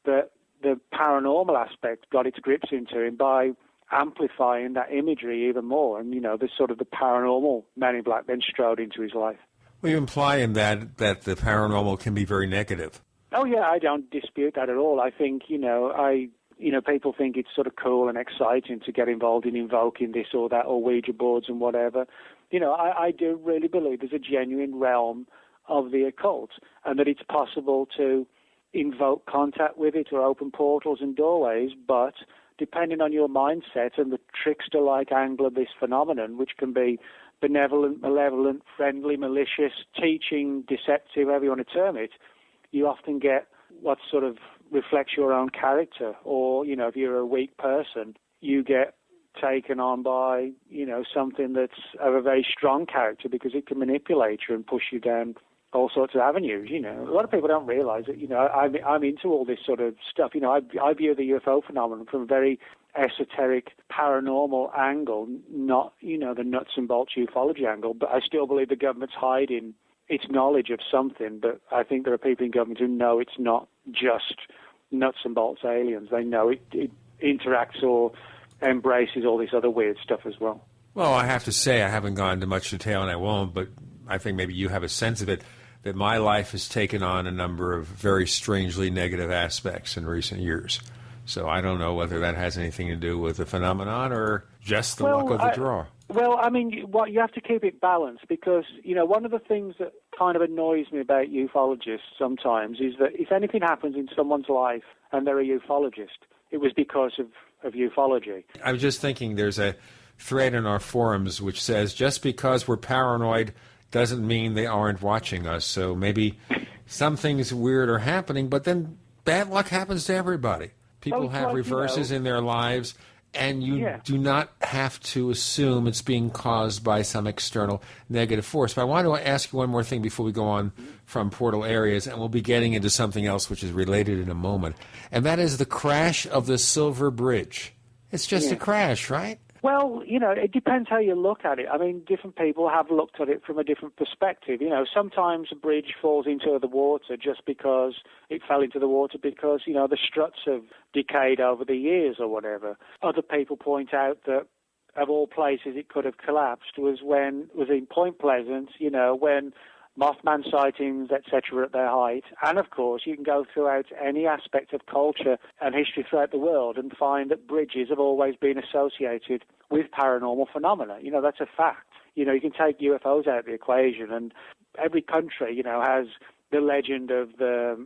that the paranormal aspect got its grips into him by amplifying that imagery even more. And, the sort of the paranormal Man in Black then strode into his life. Well, you imply in that the paranormal can be very negative. Oh, yeah, I don't dispute that at all. I think, people think it's sort of cool and exciting to get involved in invoking this or that or Ouija boards and whatever. I do really believe there's a genuine realm of the occult, and that it's possible to invoke contact with it or open portals and doorways, but depending on your mindset and the trickster-like angle of this phenomenon, which can be benevolent, malevolent, friendly, malicious, teaching, deceptive, however you want to term it, you often get what sort of reflects your own character. Or, if you're a weak person, you get taken on by, something that's of a very strong character, because it can manipulate you and push you down all sorts of avenues. A lot of people don't realize that, I'm into all this sort of stuff. I view the UFO phenomenon from a very esoteric, paranormal angle, not, the nuts and bolts ufology angle, but I still believe the government's hiding its knowledge of something. But I think there are people in government who know it's not just nuts and bolts aliens. They know it interacts or embraces all this other weird stuff as well. Well, I have to say, I haven't gone into much detail, and I won't, but I think maybe you have a sense of it, that my life has taken on a number of very strangely negative aspects in recent years. So I don't know whether that has anything to do with the phenomenon or just the luck of the draw. Well, I mean, you have to keep it balanced, because, one of the things that kind of annoys me about ufologists sometimes is that if anything happens in someone's life and they're a ufologist, it was because of ufology. I was just thinking, there's a thread in our forums which says just because we're paranoid doesn't mean they aren't watching us. So maybe some things weird are happening, but then bad luck happens to everybody. People have reverses in their lives, and you do not have to assume it's being caused by some external negative force. But I want to ask you one more thing before we go on from portal areas, and we'll be getting into something else which is related in a moment, and that is the crash of the Silver Bridge. It's just a crash, right? Well, it depends how you look at it. I mean, different people have looked at it from a different perspective. Sometimes a bridge falls into the water just because it fell into the water because, the struts have decayed over the years or whatever. Other people point out that of all places it could have collapsed was in Point Pleasant, when Mothman sightings, etc., at their height. And, of course, you can go throughout any aspect of culture and history throughout the world and find that bridges have always been associated with paranormal phenomena. That's a fact. You can take UFOs out of the equation, and every country, has the legend of the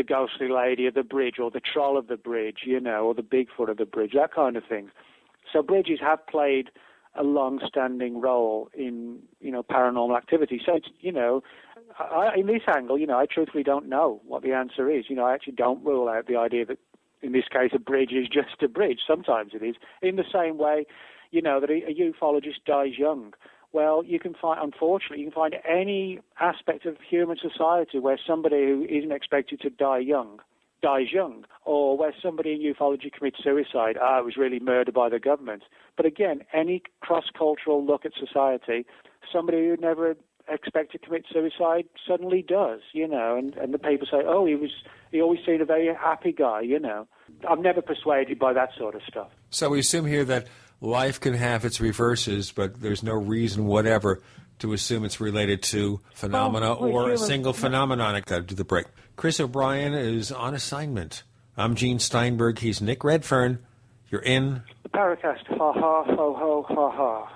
ghostly lady of the bridge, or the troll of the bridge, or the Bigfoot of the bridge, that kind of thing. So bridges have played a long-standing role in, paranormal activity. So, it's, in this angle, I truthfully don't know what the answer is. I actually don't rule out the idea that, in this case, a bridge is just a bridge. Sometimes it is. In the same way, that a ufologist dies young. Well, unfortunately, you can find any aspect of human society where somebody who isn't expected to die young dies young, or where somebody in ufology commits suicide. It was really murdered by the government. But again, any cross-cultural look at society, somebody who never expected to commit suicide suddenly does, and the people say, he always seemed a very happy guy, I'm never persuaded by that sort of stuff. So we assume here that life can have its reverses, but there's no reason whatever to assume it's related to phenomena or a single phenomenon. I got to do the break. Chris O'Brien is on assignment. I'm Gene Steinberg. He's Nick Redfern. You're in the Paracast. Ha ha ho ho ha ha.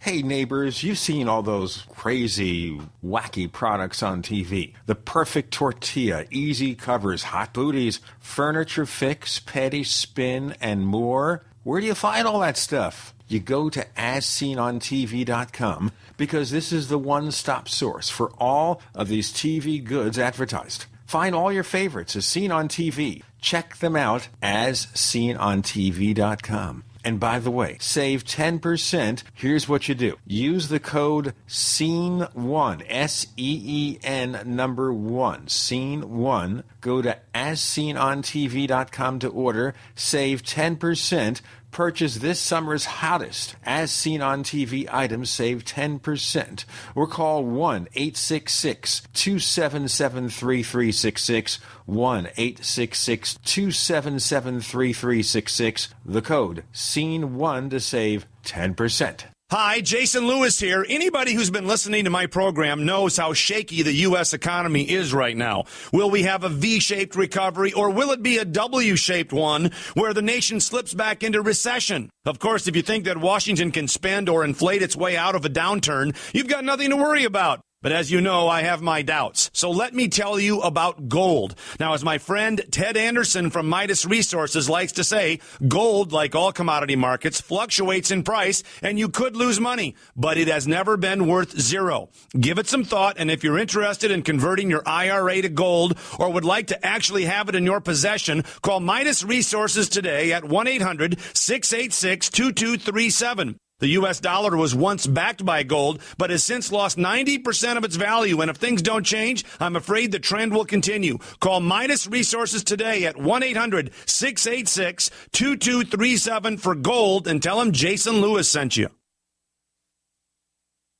Hey neighbors, you've seen all those crazy, wacky products on TV. The perfect tortilla, easy covers, hot booties, furniture fix, petty spin, and more. Where do you find all that stuff? You go to AsSeenOnTV.com, because this is the one-stop source for all of these TV goods advertised. Find all your favorites as seen on TV. Check them out as SeenOnTV.com. And by the way, save 10%. Here's what you do. Use the code SEEN1, S-E-E-N number 1, SEEN1. Go to AsSeenOnTV.com to order. Save 10%. Purchase this summer's hottest As Seen on TV items. Save 10%. Or call 1-866-277-3366. 1-866-277-3366. The code SEEN1 to save 10%. Hi, Jason Lewis here. Anybody who's been listening to my program knows how shaky the U.S. economy is right now. Will we have a V-shaped recovery, or will it be a W-shaped one where the nation slips back into recession? Of course, if you think that Washington can spend or inflate its way out of a downturn, you've got nothing to worry about. But as you know, I have my doubts. So let me tell you about gold. Now, as my friend Ted Anderson from Midas Resources likes to say, gold, like all commodity markets, fluctuates in price and you could lose money, but it has never been worth zero. Give it some thought, and if you're interested in converting your IRA to gold or would like to actually have it in your possession, call Midas Resources today at 1-800-686-2237. The U.S. dollar was once backed by gold, but has since lost 90% of its value. And if things don't change, I'm afraid the trend will continue. Call Midas Resources today at 1-800-686-2237 for gold and tell them Jason Lewis sent you.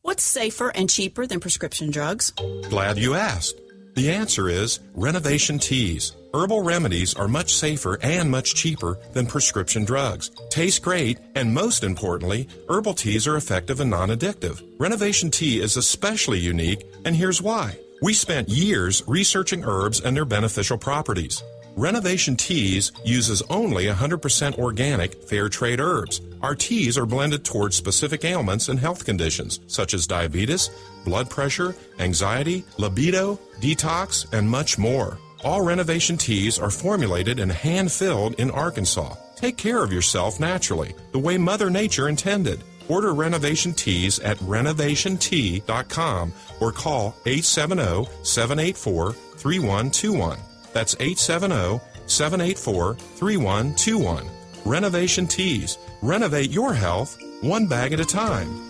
What's safer and cheaper than prescription drugs? Glad you asked. The answer is renovation teas. Herbal remedies are much safer and much cheaper than prescription drugs. Taste great, and most importantly, herbal teas are effective and non-addictive. Renovation tea is especially unique, and here's why. We spent years researching herbs and their beneficial properties. Renovation Teas uses only 100% organic, fair trade herbs. Our teas are blended towards specific ailments and health conditions, such as diabetes, blood pressure, anxiety, libido, detox, and much more. All Renovation Teas are formulated and hand-filled in Arkansas. Take care of yourself naturally, the way Mother Nature intended. Order Renovation Teas at renovationtea.com or call 870-784-3121. That's 870-784-3121. Renovation Teas. Renovate your health one bag at a time.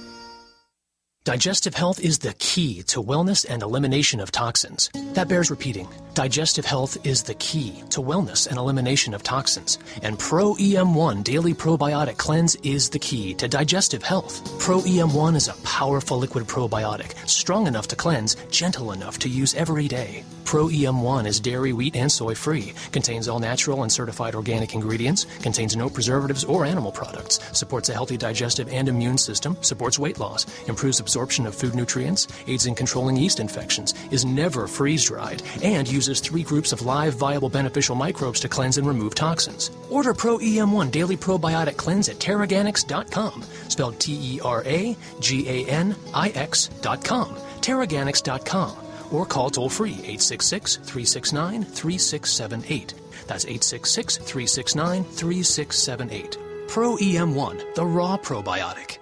Digestive health is the key to wellness and elimination of toxins. That bears repeating. Digestive health is the key to wellness and elimination of toxins. And Pro EM1 Daily Probiotic Cleanse is the key to digestive health. Pro EM1 is a powerful liquid probiotic, strong enough to cleanse, gentle enough to use every day. Pro EM1 is dairy, wheat, and soy free, contains all natural and certified organic ingredients, contains no preservatives or animal products, supports a healthy digestive and immune system, supports weight loss, improves absorption of food nutrients, aids in controlling yeast infections, is never freeze-dried, and uses 3 groups of live, viable, beneficial microbes to cleanse and remove toxins. Order Pro EM1 Daily Probiotic Cleanse at Terraganics.com, spelled Terraganix.com, Terraganics.com, or call toll-free 866-369-3678. That's 866-369-3678. Pro EM1, the raw probiotic.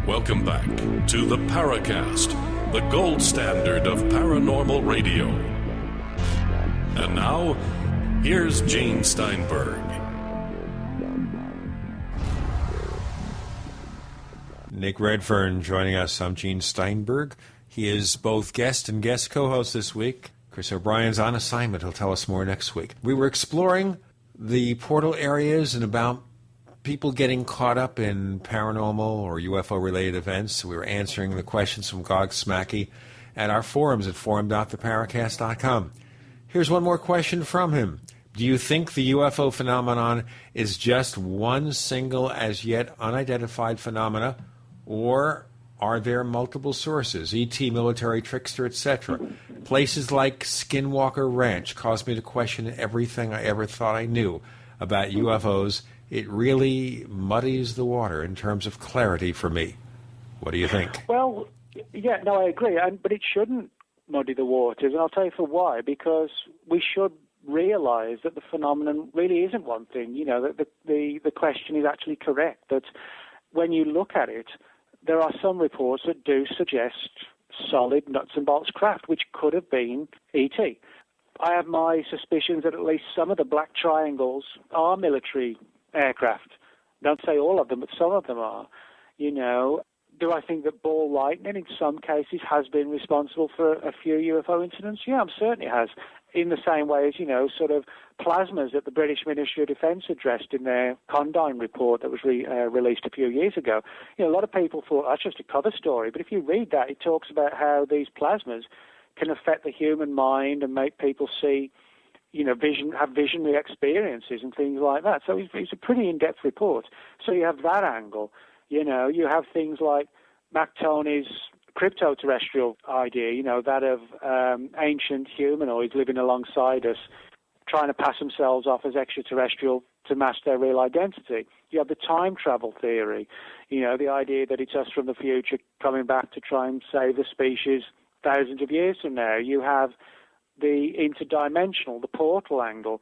Welcome back to the Paracast, the gold standard of paranormal radio. And now, here's Gene Steinberg. Nick Redfern joining us. I'm Gene Steinberg. He is both guest and guest co-host this week. Chris O'Brien's on assignment. He'll tell us more next week. We were exploring the portal areas and about people getting caught up in paranormal or UFO-related events. We were answering the questions from Gog Smacky at our forums at forum.theparacast.com. Here's one more question from him. Do you think the UFO phenomenon is just one single, as yet unidentified phenomena, or are there multiple sources, E.T., military trickster, etc.? Places like Skinwalker Ranch caused me to question everything I ever thought I knew about UFOs. It really muddies the water in terms of clarity for me. What do you think? Well, yeah, no, I agree. But it shouldn't muddy the waters, and I'll tell you for why. Because we should realize that the phenomenon really isn't one thing. You know, that the question is actually correct, that when you look at it, there are some reports that do suggest solid nuts and bolts craft, which could have been E.T. I have my suspicions that at least some of the black triangles are military aircraft. Don't say all of them, but some of them are. You know, do I think that ball lightning in some cases has been responsible for a few UFO incidents? Yeah, I'm certain it has. In the same way as, you know, sort of plasmas that the British Ministry of Defence addressed in their Condign report that was released a few years ago. You know, a lot of people thought that's just a cover story, but if you read that, it talks about how these plasmas can affect the human mind and make people see, you know, have visionary experiences and things like that. So it's a pretty in-depth report. So you have that angle. You know, you have things like Mac Toney's crypto-terrestrial idea, you know, that of ancient humanoids living alongside us, trying to pass themselves off as extraterrestrial to mask their real identity. You have the time travel theory, the idea that it's us from the future coming back to try and save the species thousands of years from now. You have the interdimensional, the portal angle.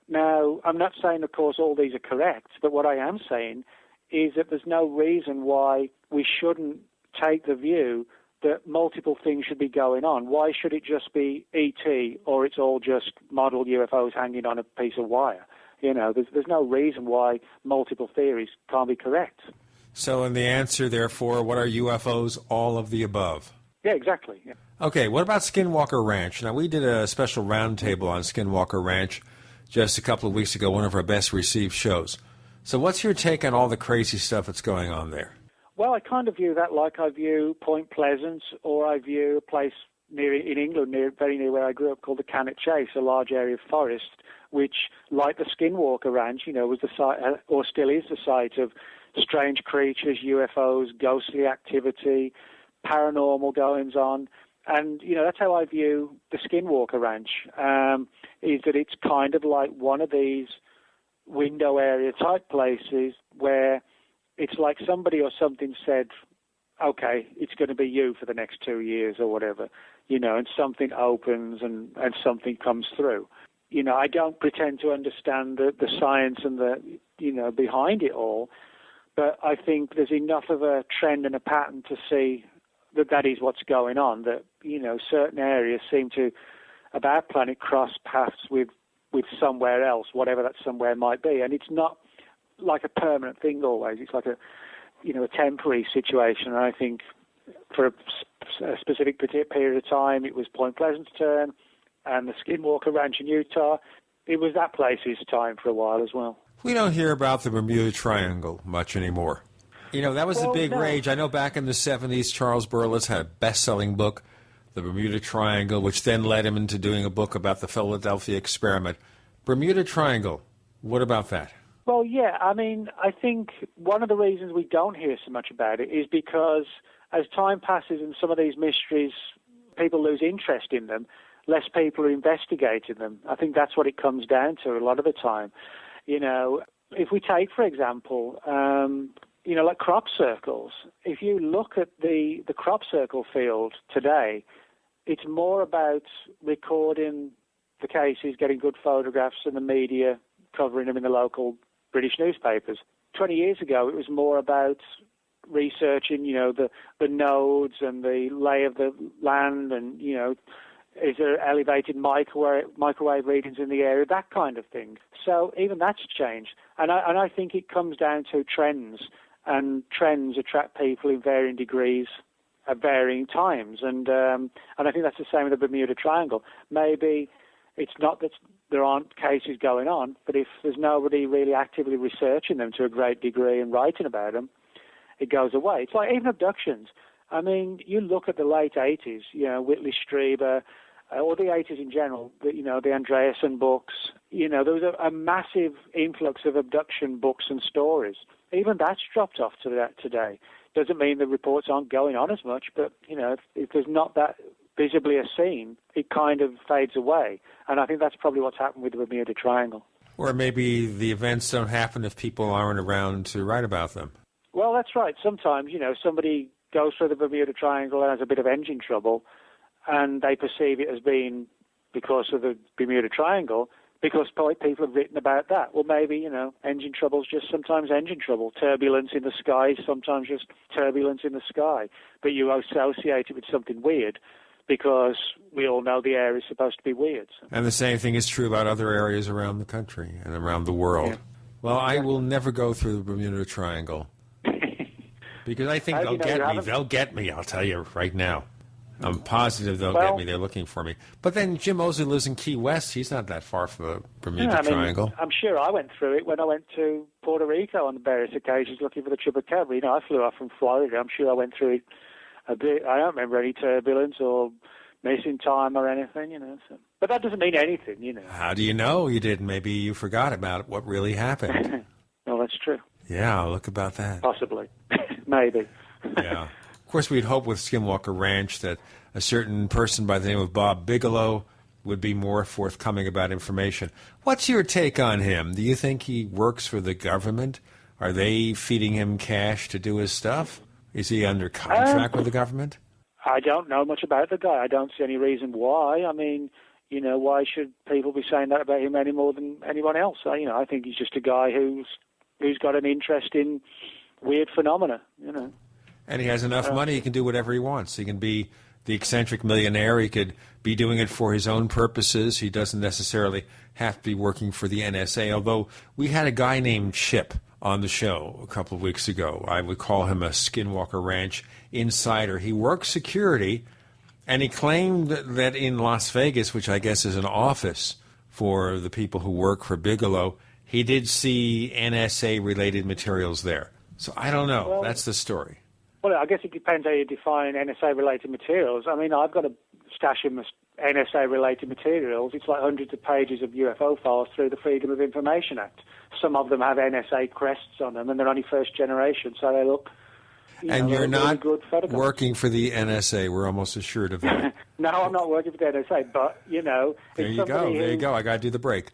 Now, I'm not saying, of course, all these are correct, but what I am saying is that there's no reason why we shouldn't take the view that multiple things should be going on. Why should it just be ET, or it's all just model UFOs hanging on a piece of wire? There's no reason why multiple theories can't be correct. So in the answer, therefore, what are UFOs? All of the above. Yeah, exactly. Yeah. Okay, what about Skinwalker Ranch? Now, we did a special roundtable on Skinwalker Ranch just a couple of weeks ago, one of our best received shows. So what's your take on all the crazy stuff that's going on there? Well, I kind of view that like I view Point Pleasant, or I view a place in England, very near where I grew up, called the Cannock Chase, a large area of forest, which, like the Skinwalker Ranch, was the site, or still is the site of strange creatures, UFOs, ghostly activity, paranormal goings on. And, that's how I view the Skinwalker Ranch, is that it's kind of like one of these window area type places where it's like somebody or something said, okay, it's going to be you for the next 2 years or whatever, and something opens and something comes through. I don't pretend to understand the science and the, behind it all, but I think there's enough of a trend and a pattern to see that is what's going on, that, certain areas seem to, of our planet, cross paths with somewhere else, whatever that somewhere might be. And it's not like a permanent thing always. It's like a temporary situation. And I think for a specific period of time, it was Point Pleasant's turn, and the Skinwalker Ranch in Utah, it was that place's time for a while as well. We don't hear about the Bermuda Triangle much anymore. That was a big rage. I know back in the 70s, Charles Burles had a best-selling book, The Bermuda Triangle, which then led him into doing a book about the Philadelphia experiment. Bermuda Triangle, what about that? Well, yeah, I think one of the reasons we don't hear so much about it is because as time passes and some of these mysteries, people lose interest in them, less people are investigating them. I think that's what it comes down to a lot of the time. If we take, for example, like crop circles, if you look at the crop circle field today, it's more about recording the cases, getting good photographs, and the media covering them in the local British newspapers. 20 years ago, it was more about researching, the nodes and the lay of the land, and, is there elevated microwave readings in the area, that kind of thing. So even that's changed. And I think it comes down to trends, and trends attract people in varying degrees at varying times. And I think that's the same with the Bermuda Triangle. Maybe it's not that there aren't cases going on, but if there's nobody really actively researching them to a great degree and writing about them, it goes away. It's like even abductions. You look at the late 80s, Whitley Strieber, or the 80s in general, the Andreasen books, there was a massive influx of abduction books and stories. Even that's dropped off to that today. Doesn't mean the reports aren't going on as much, but, if there's not that visibly a scene, it kind of fades away. And I think that's probably what's happened with the Bermuda Triangle. Or maybe the events don't happen if people aren't around to write about them. Well, that's right. Sometimes, somebody goes through the Bermuda Triangle and has a bit of engine trouble, and they perceive it as being because of the Bermuda Triangle, because people have written about that. Well, maybe, engine trouble's just sometimes engine trouble. Turbulence in the sky is sometimes just turbulence in the sky. But you associate it with something weird because we all know the area is supposed to be weird. So. And the same thing is true about other areas around the country and around the world. Yeah. Well, I will never go through the Bermuda Triangle because I think they'll get me. They'll get me, I'll tell you right now. I'm positive they'll get me. They're looking for me. But then Jim Mosley lives in Key West. He's not that far from the Bermuda Triangle. I'm sure I went through it when I went to Puerto Rico on various occasions looking for the Chupacabra. I flew off from Florida. I'm sure I went through it a bit. I don't remember any turbulence or missing time or anything, So. But that doesn't mean anything, How do you know you didn't? Maybe you forgot about what really happened. Well, that's true. Yeah, look about that. Possibly. Maybe. Yeah. Of course, we'd hope with Skinwalker Ranch that a certain person by the name of Bob Bigelow would be more forthcoming about information. What's your take on him? Do you think he works for the government? Are they feeding him cash to do his stuff? Is he under contract with the government? I don't know much about the guy. I don't see any reason why. I mean, why should people be saying that about him any more than anyone else? I think he's just a guy who's got an interest in weird phenomena, And he has enough money, he can do whatever he wants. He can be the eccentric millionaire. He could be doing it for his own purposes. He doesn't necessarily have to be working for the NSA, although we had a guy named Chip on the show a couple of weeks ago. I would call him a Skinwalker Ranch insider. He worked security, and he claimed that in Las Vegas, which I guess is an office for the people who work for Bigelow, he did see NSA-related materials there. So I don't know. Well, that's the story. Well, I guess it depends how you define NSA-related materials. I mean, I've got a stash of NSA-related materials. It's like hundreds of pages of UFO files through the Freedom of Information Act. Some of them have NSA crests on them, and they're only first generation, so they look... And you're not really good working for the NSA. We're almost assured of that. No, I'm not working for the NSA, but, There you go. I got to do the break.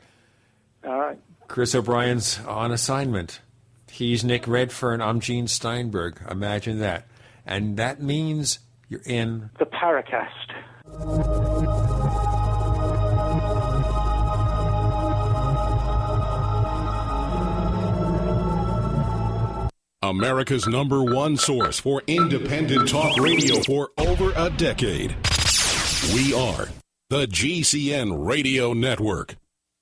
All right. Chris O'Brien's on assignment. He's Nick Redfern. I'm Gene Steinberg. Imagine that. And that means you're in... the Paracast. America's #1 source for independent talk radio for over a decade. We are the GCN Radio Network.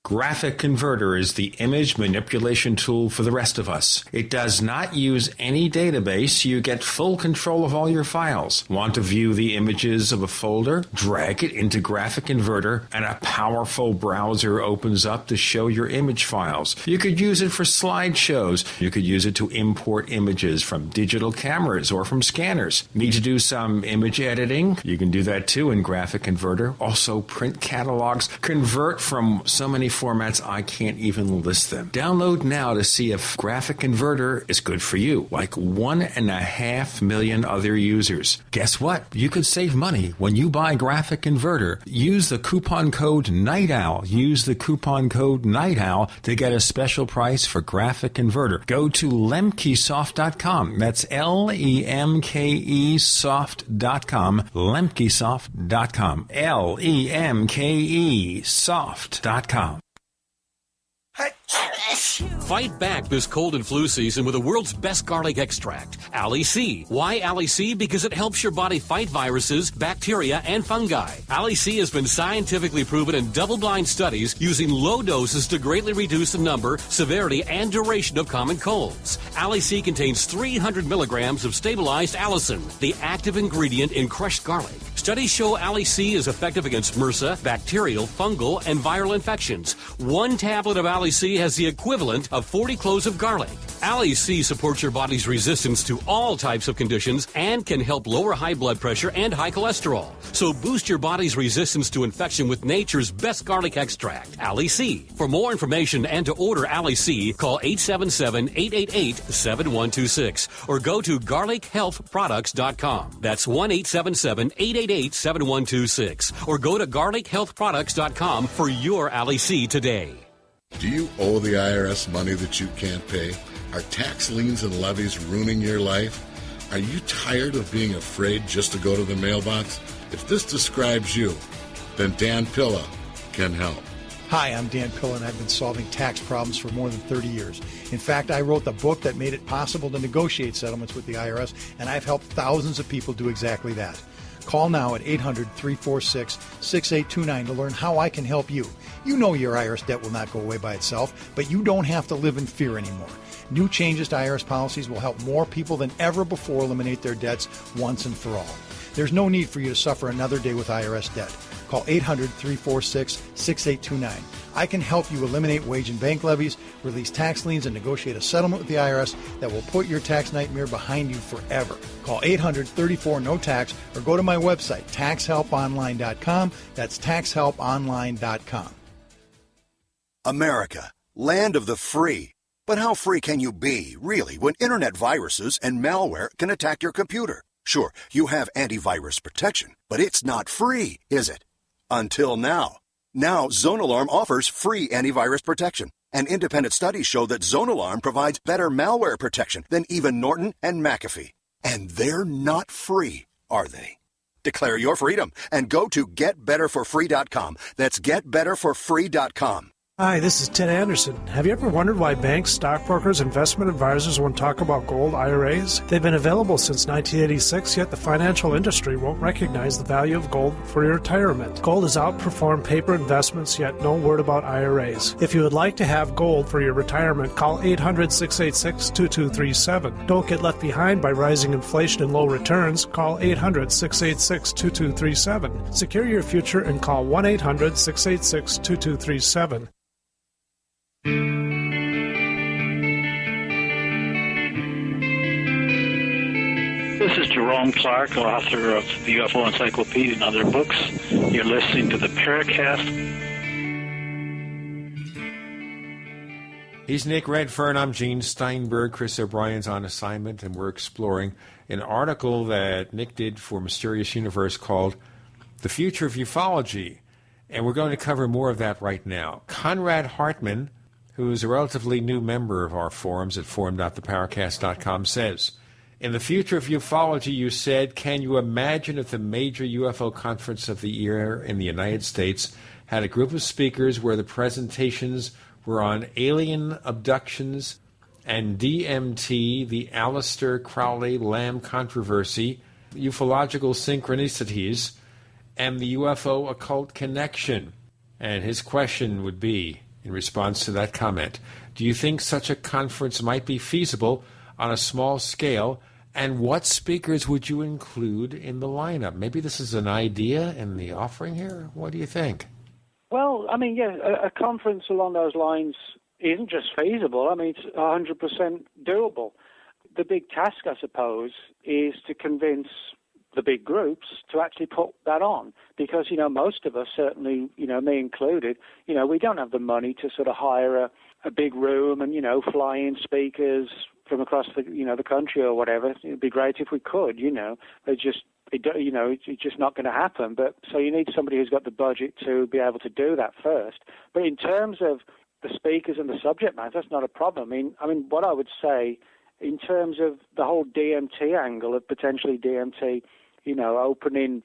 Graphic Converter is the image manipulation tool for the rest of us. It does not use any database. You get full control of all your files. Want to view the images of a folder? Drag it into Graphic Converter, and a powerful browser opens up to show your image files. You could use it for slideshows. You could use it to import images from digital cameras or from scanners. Need to do some image editing? You can do that too in Graphic Converter. Also print catalogs. Convert from so many formats I can't even list them. Download now to see if Graphic Converter is good for you, like 1.5 million other users. Guess what? You could save money when you buy Graphic Converter. Use the coupon code Night Owl. Use the coupon code Night Owl to get a special price for Graphic Converter. Go to lemkesoft.com. That's LEMKEsoft.com. Lemkesoft.com. LEMKEsoft.com. Fight back this cold and flu season with the world's best garlic extract, Ali C. Why Ali C? Because it helps your body fight viruses, bacteria, and fungi. Ali C has been scientifically proven in double-blind studies using low doses to greatly reduce the number, severity, and duration of common colds. Ali C contains 300 milligrams of stabilized allicin, the active ingredient in crushed garlic. Studies show Ali C is effective against MRSA, bacterial, fungal, and viral infections. One tablet of Ali C has the equivalent of 40 cloves of garlic. Ali C supports your body's resistance to all types of conditions and can help lower high blood pressure and high cholesterol. So boost your body's resistance to infection with nature's best garlic extract, Ali C. For more information and to order Ali C, call 877-888-7126 or go to garlichealthproducts.com. That's 1-877-888-7126 or go to garlichealthproducts.com for your Ali C today. Do you owe the IRS money that you can't pay? Are tax liens and levies ruining your life? Are you tired of being afraid just to go to the mailbox? If this describes you, then Dan Pilla can help. Hi, I'm Dan Pilla, and I've been solving tax problems for more than 30 years. In fact, I wrote the book that made it possible to negotiate settlements with the IRS, and I've helped thousands of people do exactly that. Call now at 800-346-6829 to learn how I can help you. You know your IRS debt will not go away by itself, but you don't have to live in fear anymore. New changes to IRS policies will help more people than ever before eliminate their debts once and for all. There's no need for you to suffer another day with IRS debt. Call 800-346-6829. I can help you eliminate wage and bank levies, release tax liens, and negotiate a settlement with the IRS that will put your tax nightmare behind you forever. Call 800-34-NO-TAX or go to my website, taxhelponline.com. That's taxhelponline.com. America, land of the free. But how free can you be, really, when internet viruses and malware can attack your computer? Sure, you have antivirus protection, but it's not free, is it? Until now. Now, Zone Alarm offers free antivirus protection. And independent studies show that Zone Alarm provides better malware protection than even Norton and McAfee. And they're not free, are they? Declare your freedom and go to getbetterforfree.com. That's getbetterforfree.com. Hi, this is Ted Anderson. Have you ever wondered why banks, stockbrokers, investment advisors won't talk about gold IRAs? They've been available since 1986, yet the financial industry won't recognize the value of gold for your retirement. Gold has outperformed paper investments, yet no word about IRAs. If you would like to have gold for your retirement, call 800-686-2237. Don't get left behind by rising inflation and low returns. Call 800-686-2237. Secure your future and call 1-800-686-2237. This is Jerome Clark, author of the UFO Encyclopedia and other books. You're listening to the Paracast. He's Nick Redfern. I'm Gene Steinberg. Chris O'Brien's on assignment, and we're exploring an article that Nick did for Mysterious Universe called The Future of Ufology. And we're going to cover more of that right now. Conrad Hartman, who is a relatively new member of our forums at forum.theparacast.com, says, in the Future of Ufology, you said, can you imagine if the major UFO conference of the year in the United States had a group of speakers where the presentations were on alien abductions and DMT, the Aleister Crowley-Lamb controversy, ufological synchronicities, and the UFO occult connection? And his question would be, in response to that comment, do you think such a conference might be feasible on a small scale, and what speakers would you include in the lineup? Maybe this is an idea in the offering here. What do you think? Well, I mean, yeah, a conference along those lines isn't just feasible. I mean, it's 100% doable. The big task, I suppose, is to convince the big groups to actually put that on, because, you know, most of us, certainly, you know, me included, you know, we don't have the money to sort of hire a big room and, you know, fly in speakers from across the, you know, the country or whatever. It'd be great if we could, you know. It's just not going to happen. But so you need somebody who's got the budget to be able to do that first. But in terms of the speakers and the subject matter, that's not a problem. I mean, what I would say in terms of the whole DMT angle of potentially DMT, you know, opening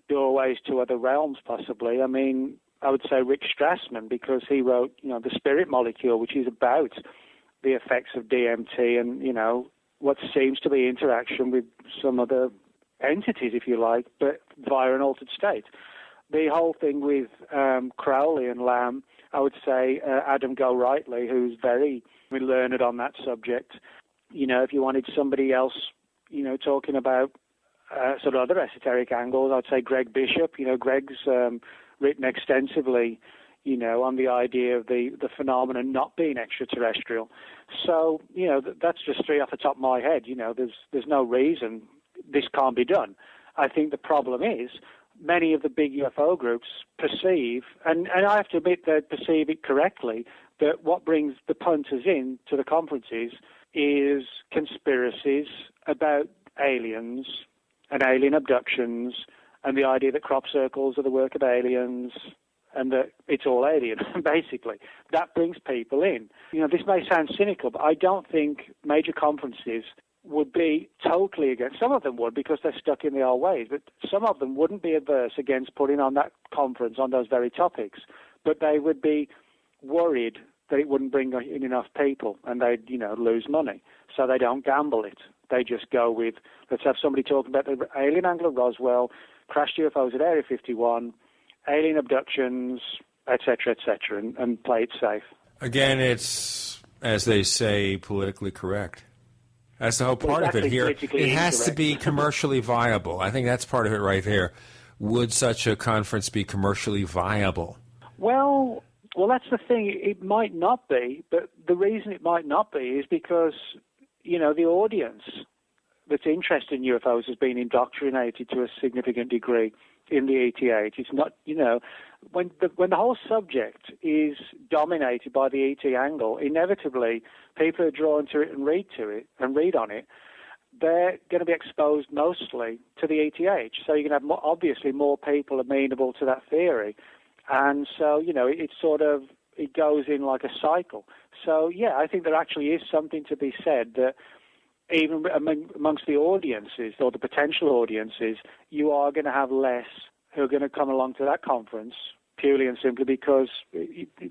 doorways to other realms possibly. I mean, I would say Rick Strassman, because he wrote, you know, The Spirit Molecule, which is about the effects of DMT and, you know, what seems to be interaction with some other entities, if you like, but via an altered state. The whole thing with Crowley and Lamb, I would say Adam Go-Rightly, who's very learned on that subject. You know, if you wanted somebody else, you know, talking about sort of other esoteric angles, I'd say Greg Bishop. You know, Greg's written extensively, you know, on the idea of the phenomenon not being extraterrestrial. So, you know, that's just three off the top of my head. You know, there's no reason this can't be done. I think the problem is many of the big UFO groups perceive, and I have to admit they perceive it correctly, that what brings the punters in to the conferences is conspiracies about aliens and alien abductions and the idea that crop circles are the work of aliens and that it's all alien, basically. That brings people in. You know, this may sound cynical, but I don't think major conferences would be totally against. Some of them would, because they're stuck in the old ways, but some of them wouldn't be adverse against putting on that conference on those very topics, but they would be worried that it wouldn't bring in enough people and they'd, you know, lose money. So they don't gamble it. They just go with, let's have somebody talking about the alien angle of Roswell, crashed UFOs at Area 51, alien abductions, etc., and play it safe. Again, it's, as they say, politically correct. That's the whole part of it here. It has to be commercially viable. I think that's part of it right there. Would such a conference be commercially viable? Well, that's the thing. It might not be, but the reason it might not be is because, you know, the audience that's interested in UFOs has been indoctrinated to a significant degree in the ET age. It's not, you know, when the whole subject is dominated by the ET angle, inevitably people are drawn to it and read on it. They're going to be exposed mostly to the ET age. So you're going to have obviously more people amenable to that theory. And so, it goes in like a cycle. So, yeah, I think there actually is something to be said that even amongst the audiences or the potential audiences, you are going to have less who are going to come along to that conference purely and simply because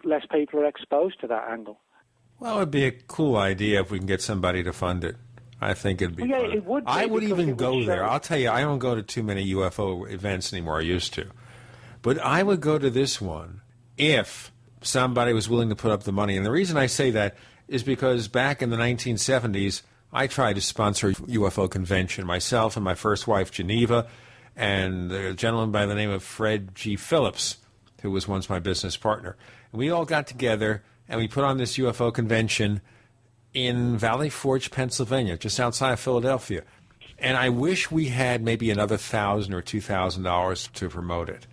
less people are exposed to that angle. Well, it'd be a cool idea if we can get somebody to fund it. I think it'd be fun. It would be. I would even go there. I'll tell you, I don't go to too many UFO events anymore. I used to. But I would go to this one if somebody was willing to put up the money. And the reason I say that is because back in the 1970s, I tried to sponsor a UFO convention, myself and my first wife, Geneva, and a gentleman by the name of Fred G. Phillips, who was once my business partner. And we all got together, and we put on this UFO convention in Valley Forge, Pennsylvania, just outside of Philadelphia. And I wish we had maybe another $1,000 or $2,000 to promote it.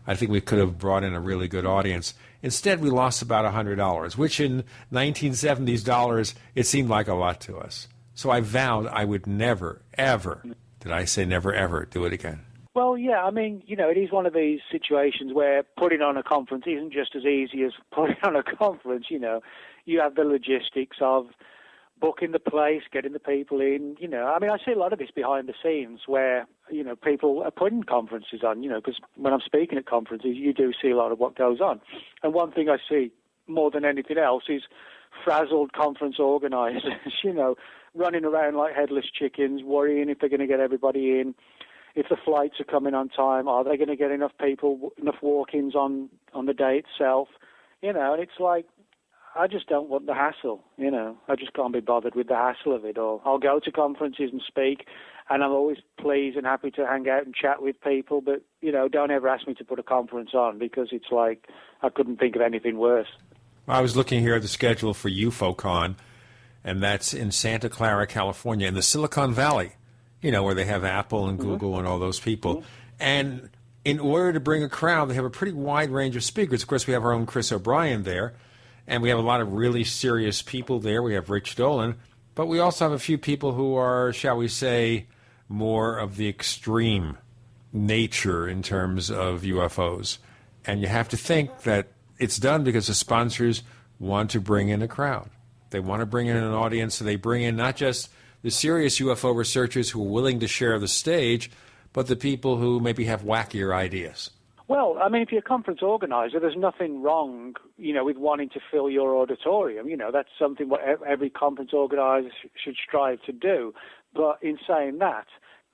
I think we could have brought in a really good audience. Instead, we lost about $100, which in 1970s dollars, it seemed like a lot to us. So I vowed I would never, ever, did I say never, ever, do it again? Well, yeah, I mean, it is one of these situations where putting on a conference isn't just as easy as putting on a conference, You have the logistics of booking the place, getting the people in, I mean, I see a lot of this behind the scenes where, people are putting conferences on, because when I'm speaking at conferences, you do see a lot of what goes on. And one thing I see more than anything else is frazzled conference organizers, running around like headless chickens, worrying if they're going to get everybody in, if the flights are coming on time, are they going to get enough people, enough walk-ins on the day itself, and it's like, I just don't want the hassle, I just can't be bothered with the hassle of it all. I'll go to conferences and speak, and I'm always pleased and happy to hang out and chat with people, but, don't ever ask me to put a conference on because it's like I couldn't think of anything worse. I was looking here at the schedule for UFOCon, and that's in Santa Clara, California, in the Silicon Valley, where they have Apple and Google and all those people. And in order to bring a crowd, they have a pretty wide range of speakers. Of course, we have our own Chris O'Brien there, and we have a lot of really serious people there. We have Rich Dolan, but we also have a few people who are, shall we say, more of the extreme nature in terms of UFOs. And you have to think that it's done because the sponsors want to bring in a crowd. They want to bring in an audience, so they bring in not just the serious UFO researchers who are willing to share the stage, but the people who maybe have wackier ideas. Well, I mean, if you're a conference organizer, there's nothing wrong, with wanting to fill your auditorium. That's something what every conference organizer should strive to do. But in saying that,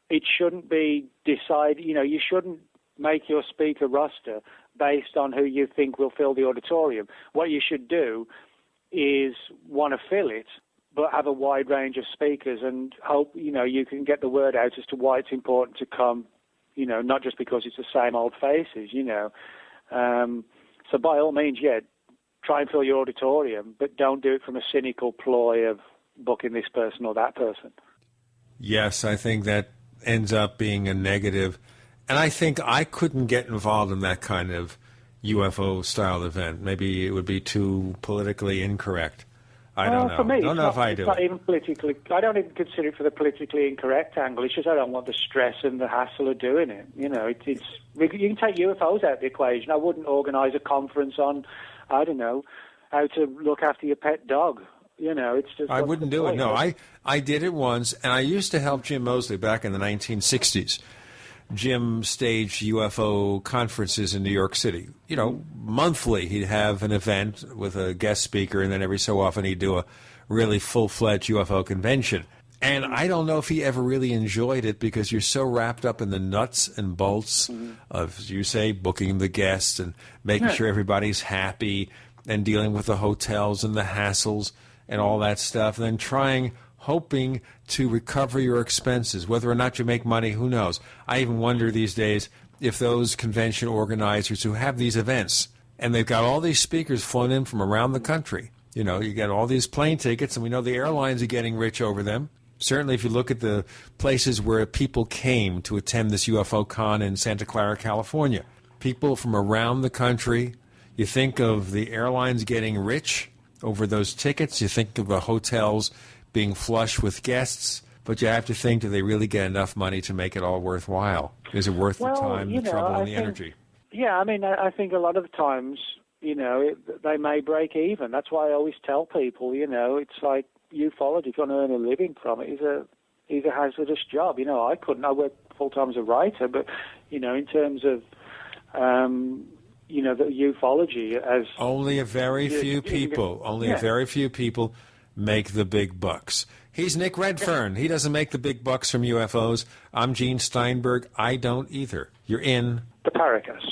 it shouldn't be decided, you shouldn't make your speaker roster based on who you think will fill the auditorium. What you should do is want to fill it, but have a wide range of speakers and hope, you can get the word out as to why it's important to come, not just because it's the same old faces, So by all means, try and fill your auditorium, but don't do it from a cynical ploy of booking this person or that person. Yes, I think that ends up being a negative. And I think I couldn't get involved in that kind of UFO-style event. Maybe it would be too politically incorrect. I don't know. For me, don't know if I do. It's not even politically. I don't even consider it for the politically incorrect angle. It's just I don't want the stress and the hassle of doing it. You can take UFOs out of the equation. I wouldn't organise a conference on, I don't know, how to look after your pet dog. It's just. I wouldn't do it. No, I did it once, and I used to help Jim Moseley back in the 1960s. Jim staged UFO conferences in New York City. Monthly he'd have an event with a guest speaker, and then every so often he'd do a really full-fledged UFO convention. And I don't know if he ever really enjoyed it because you're so wrapped up in the nuts and bolts of, as you say, booking the guests and making sure everybody's happy and dealing with the hotels and the hassles and all that stuff, and then hoping to recover your expenses. Whether or not you make money, who knows? I even wonder these days if those convention organizers who have these events, and they've got all these speakers flown in from around the country, you get all these plane tickets, and we know the airlines are getting rich over them. Certainly if you look at the places where people came to attend this UFO con in Santa Clara, California, people from around the country, you think of the airlines getting rich over those tickets, you think of the hotels being flush with guests, but you have to think, do they really get enough money to make it all worthwhile? Is it worth the time, the trouble, and the energy? Yeah, I mean, I think a lot of the times, they may break even. That's why I always tell people, it's like ufology, if you want to earn a living from it, is a hazardous job. I couldn't. I work full-time as a writer, but, in terms of, the ufology as... Only a very few people make the big bucks. He's Nick Redfern. He doesn't make the big bucks from UFOs. I'm Gene Steinberg. I don't either. You're in... the Paracast.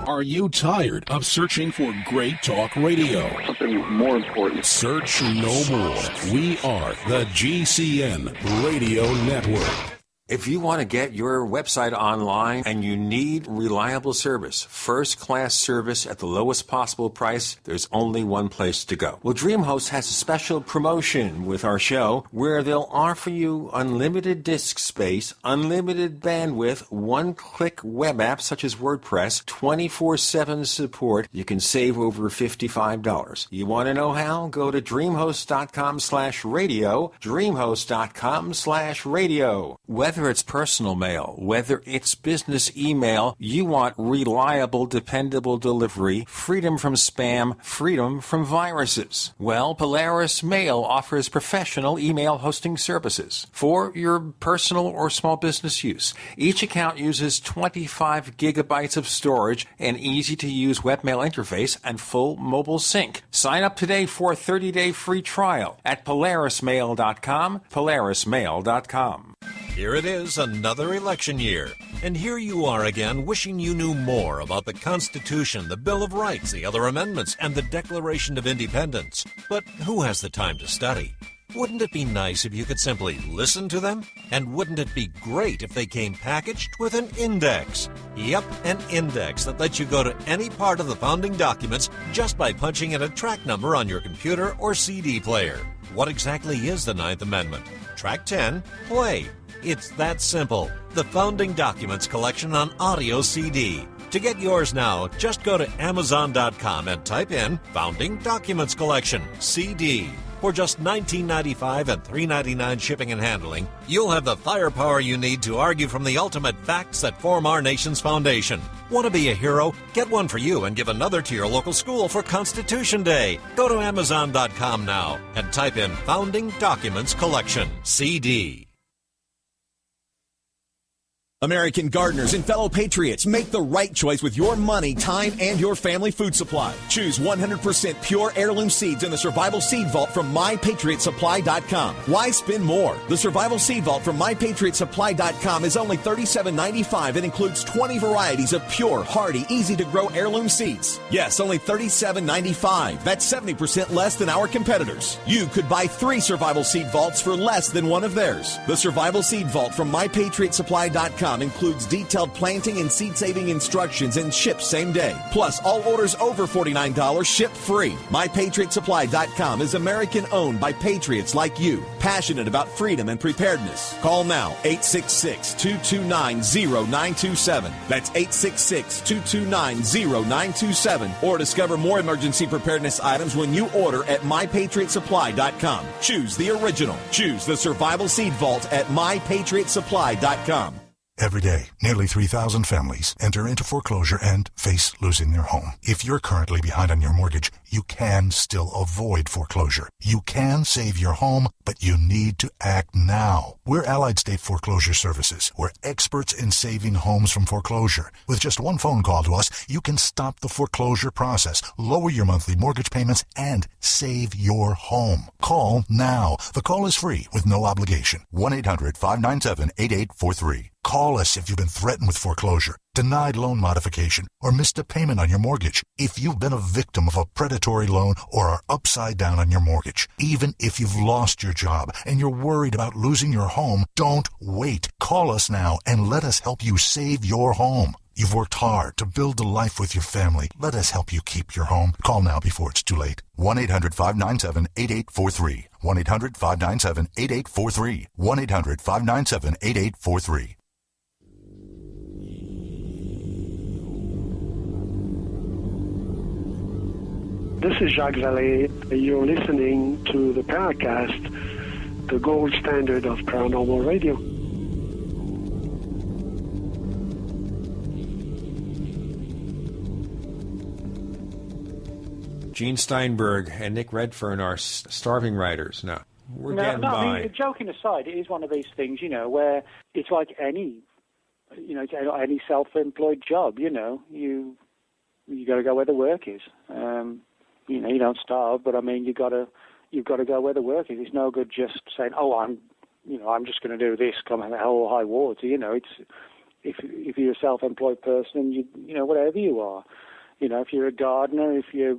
Are you tired of searching for great talk radio? Something more important. Search no more. We are the GCN Radio Network. If you want to get your website online and you need reliable service, first-class service at the lowest possible price, there's only one place to go. Well, DreamHost has a special promotion with our show where they'll offer you unlimited disk space, unlimited bandwidth, one-click web apps such as WordPress, 24/7 support. You can save over $55. You want to know how? Go to dreamhost.com/radio, dreamhost.com/radio. Whether it's personal mail, whether it's business email, you want reliable, dependable delivery, freedom from spam, freedom from viruses. Well, Polaris Mail offers professional email hosting services for your personal or small business use. Each account uses 25 gigabytes of storage, an easy-to-use webmail interface, and full mobile sync. Sign up today for a 30-day free trial at polarismail.com, polarismail.com. Here it is, another election year. And here you are again, wishing you knew more about the Constitution, the Bill of Rights, the other amendments, and the Declaration of Independence. But who has the time to study? Wouldn't it be nice if you could simply listen to them? And wouldn't it be great if they came packaged with an index? Yep, an index that lets you go to any part of the founding documents just by punching in a track number on your computer or CD player. What exactly is the Ninth Amendment? Track 10, play. It's that simple. The Founding Documents collection on audio CD. To get yours now, just go to Amazon.com and type in Founding Documents Collection, CD. For just $19.95 and $3.99 shipping and handling, you'll have the firepower you need to argue from the ultimate facts that form our nation's foundation. Want to be a hero? Get one for you and give another to your local school for Constitution Day. Go to Amazon.com now and type in Founding Documents Collection, CD. American gardeners and fellow patriots, make the right choice with your money, time, and your family food supply. Choose 100% pure heirloom seeds in the Survival Seed Vault from MyPatriotSupply.com. Why spend more? The Survival Seed Vault from MyPatriotSupply.com is only $37.95 and includes 20 varieties of pure, hardy, easy-to-grow heirloom seeds. Yes, only $37.95. That's 70% less than our competitors. You could buy 3 Survival Seed Vaults for less than one of theirs. The Survival Seed Vault from MyPatriotSupply.com includes detailed planting and seed-saving instructions and ships same day. Plus, all orders over $49 ship free. MyPatriotSupply.com is American-owned by patriots like you, passionate about freedom and preparedness. Call now, 866-229-0927. That's 866-229-0927. Or discover more emergency preparedness items when you order at MyPatriotSupply.com. Choose the original. Choose the Survival Seed Vault at MyPatriotSupply.com. Every day, nearly 3,000 families enter into foreclosure and face losing their home. If you're currently behind on your mortgage, you can still avoid foreclosure. You can save your home, but you need to act now. We're Allied State Foreclosure Services. We're experts in saving homes from foreclosure. With just one phone call to us, you can stop the foreclosure process, lower your monthly mortgage payments, and save your home. Call now. The call is free with no obligation. 1-800-597-8843. Call us if you've been threatened with foreclosure, denied loan modification, or missed a payment on your mortgage. If you've been a victim of a predatory loan or are upside down on your mortgage, even if you've lost your job and you're worried about losing your home, don't wait. Call us now and let us help you save your home. You've worked hard to build a life with your family. Let us help you keep your home. Call now before it's too late. 1-800-597-8843. 1-800-597-8843. 1-800-597-8843. This is Jacques Vallée. You're listening to the Paracast, the gold standard of paranormal radio. Gene Steinberg and Nick Redfern are starving writers now. We're getting by. I mean, joking aside, it is one of these things, where it's like any self-employed job. You got to go where the work is. You don't starve, but I mean, you've got to go where the work is. It's no good just saying, I'm just going to do this, come hell or high water. It's if you're a self-employed person, you whatever you are, if you're a gardener, if you're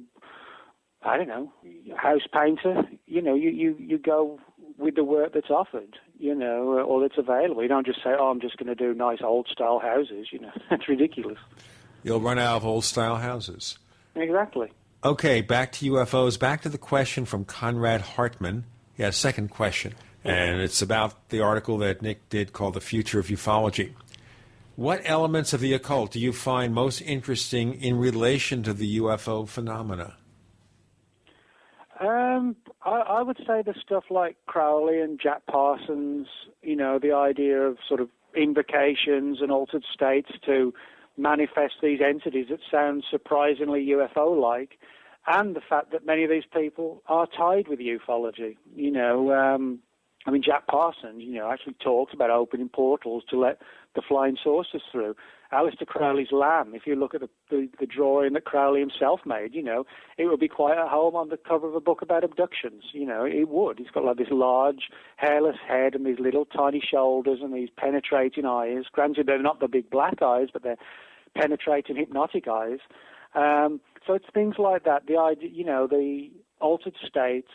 house painter, you go with the work that's offered, or that's available. You don't just say, I'm just going to do nice old-style houses, That's ridiculous. You'll run out of old-style houses. Exactly. Okay, back to UFOs. Back to the question from Conrad Hartman. Yeah, second question. And it's about the article that Nick did called The Future of Ufology. What elements of the occult do you find most interesting in relation to the UFO phenomena? I would say the stuff like Crowley and Jack Parsons, the idea of sort of invocations and altered states to manifest these entities that sound surprisingly UFO-like, and the fact that many of these people are tied with ufology. Jack Parsons, actually talks about opening portals to let the flying saucers through. Aleister Crowley's Lamb, if you look at the drawing that Crowley himself made, it would be quite at home on the cover of a book about abductions. It would. He's got like this large, hairless head and these little tiny shoulders and these penetrating eyes. Granted, they're not the big black eyes, but they're penetrating, hypnotic eyes. So it's things like that. The idea, the altered states,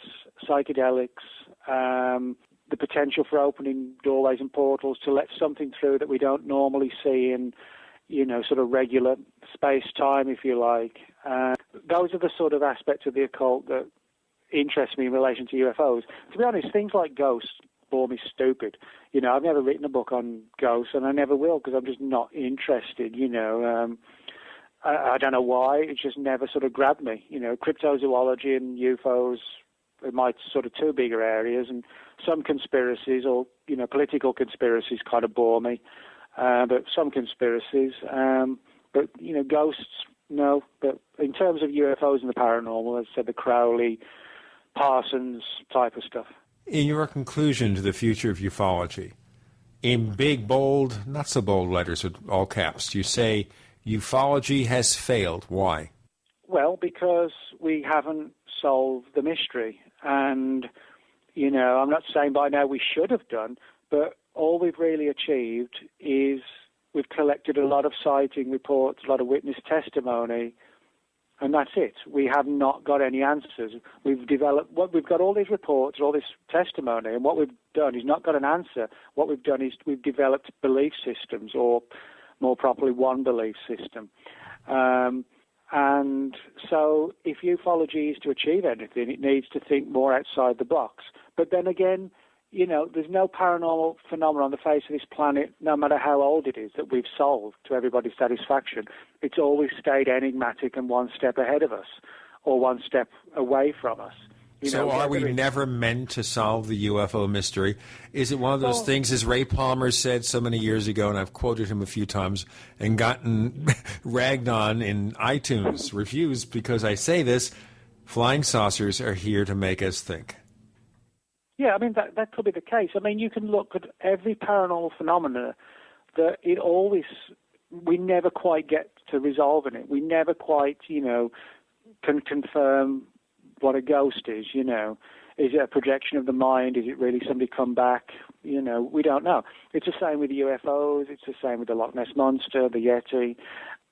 psychedelics, the potential for opening doorways and portals to let something through that we don't normally see in, sort of regular space-time, if you like. Those are the sort of aspects of the occult that interest me in relation to UFOs. To be honest, things like ghosts bore me stupid. I've never written a book on ghosts, and I never will because I'm just not interested, I don't know why. It just never sort of grabbed me. Cryptozoology and UFOs are my sort of two bigger areas, and some conspiracies or, political conspiracies kind of bore me. But some conspiracies. But, ghosts, no. But in terms of UFOs and the paranormal, as I said, the Crowley, Parsons type of stuff. In your conclusion to the future of ufology, in big, bold, not so bold letters with all caps, you say ufology has failed. Why? Well, because we haven't solved the mystery. And, I'm not saying by now we should have done, but all we've really achieved is we've collected a lot of sighting reports, a lot of witness testimony, and that's it. We have not got any answers. We've got all these reports, all this testimony, and what we've done is not got an answer. What we've done is we've developed belief systems, or more properly, one belief system. And so if ufology is to achieve anything, it needs to think more outside the box. But then again, there's no paranormal phenomenon on the face of this planet, no matter how old it is, that we've solved to everybody's satisfaction. It's always stayed enigmatic and one step ahead of us, or one step away from us. So are we never meant to solve the UFO mystery? Is it one of those things, as Ray Palmer said so many years ago, and I've quoted him a few times and gotten ragged on in iTunes reviews because I say this, flying saucers are here to make us think. Yeah, that could be the case. You can look at every paranormal phenomena that we never quite get to resolving it. We never quite, can confirm what a ghost is, Is it a projection of the mind? Is it really somebody come back? We don't know. It's the same with the UFOs. It's the same with the Loch Ness Monster, the Yeti,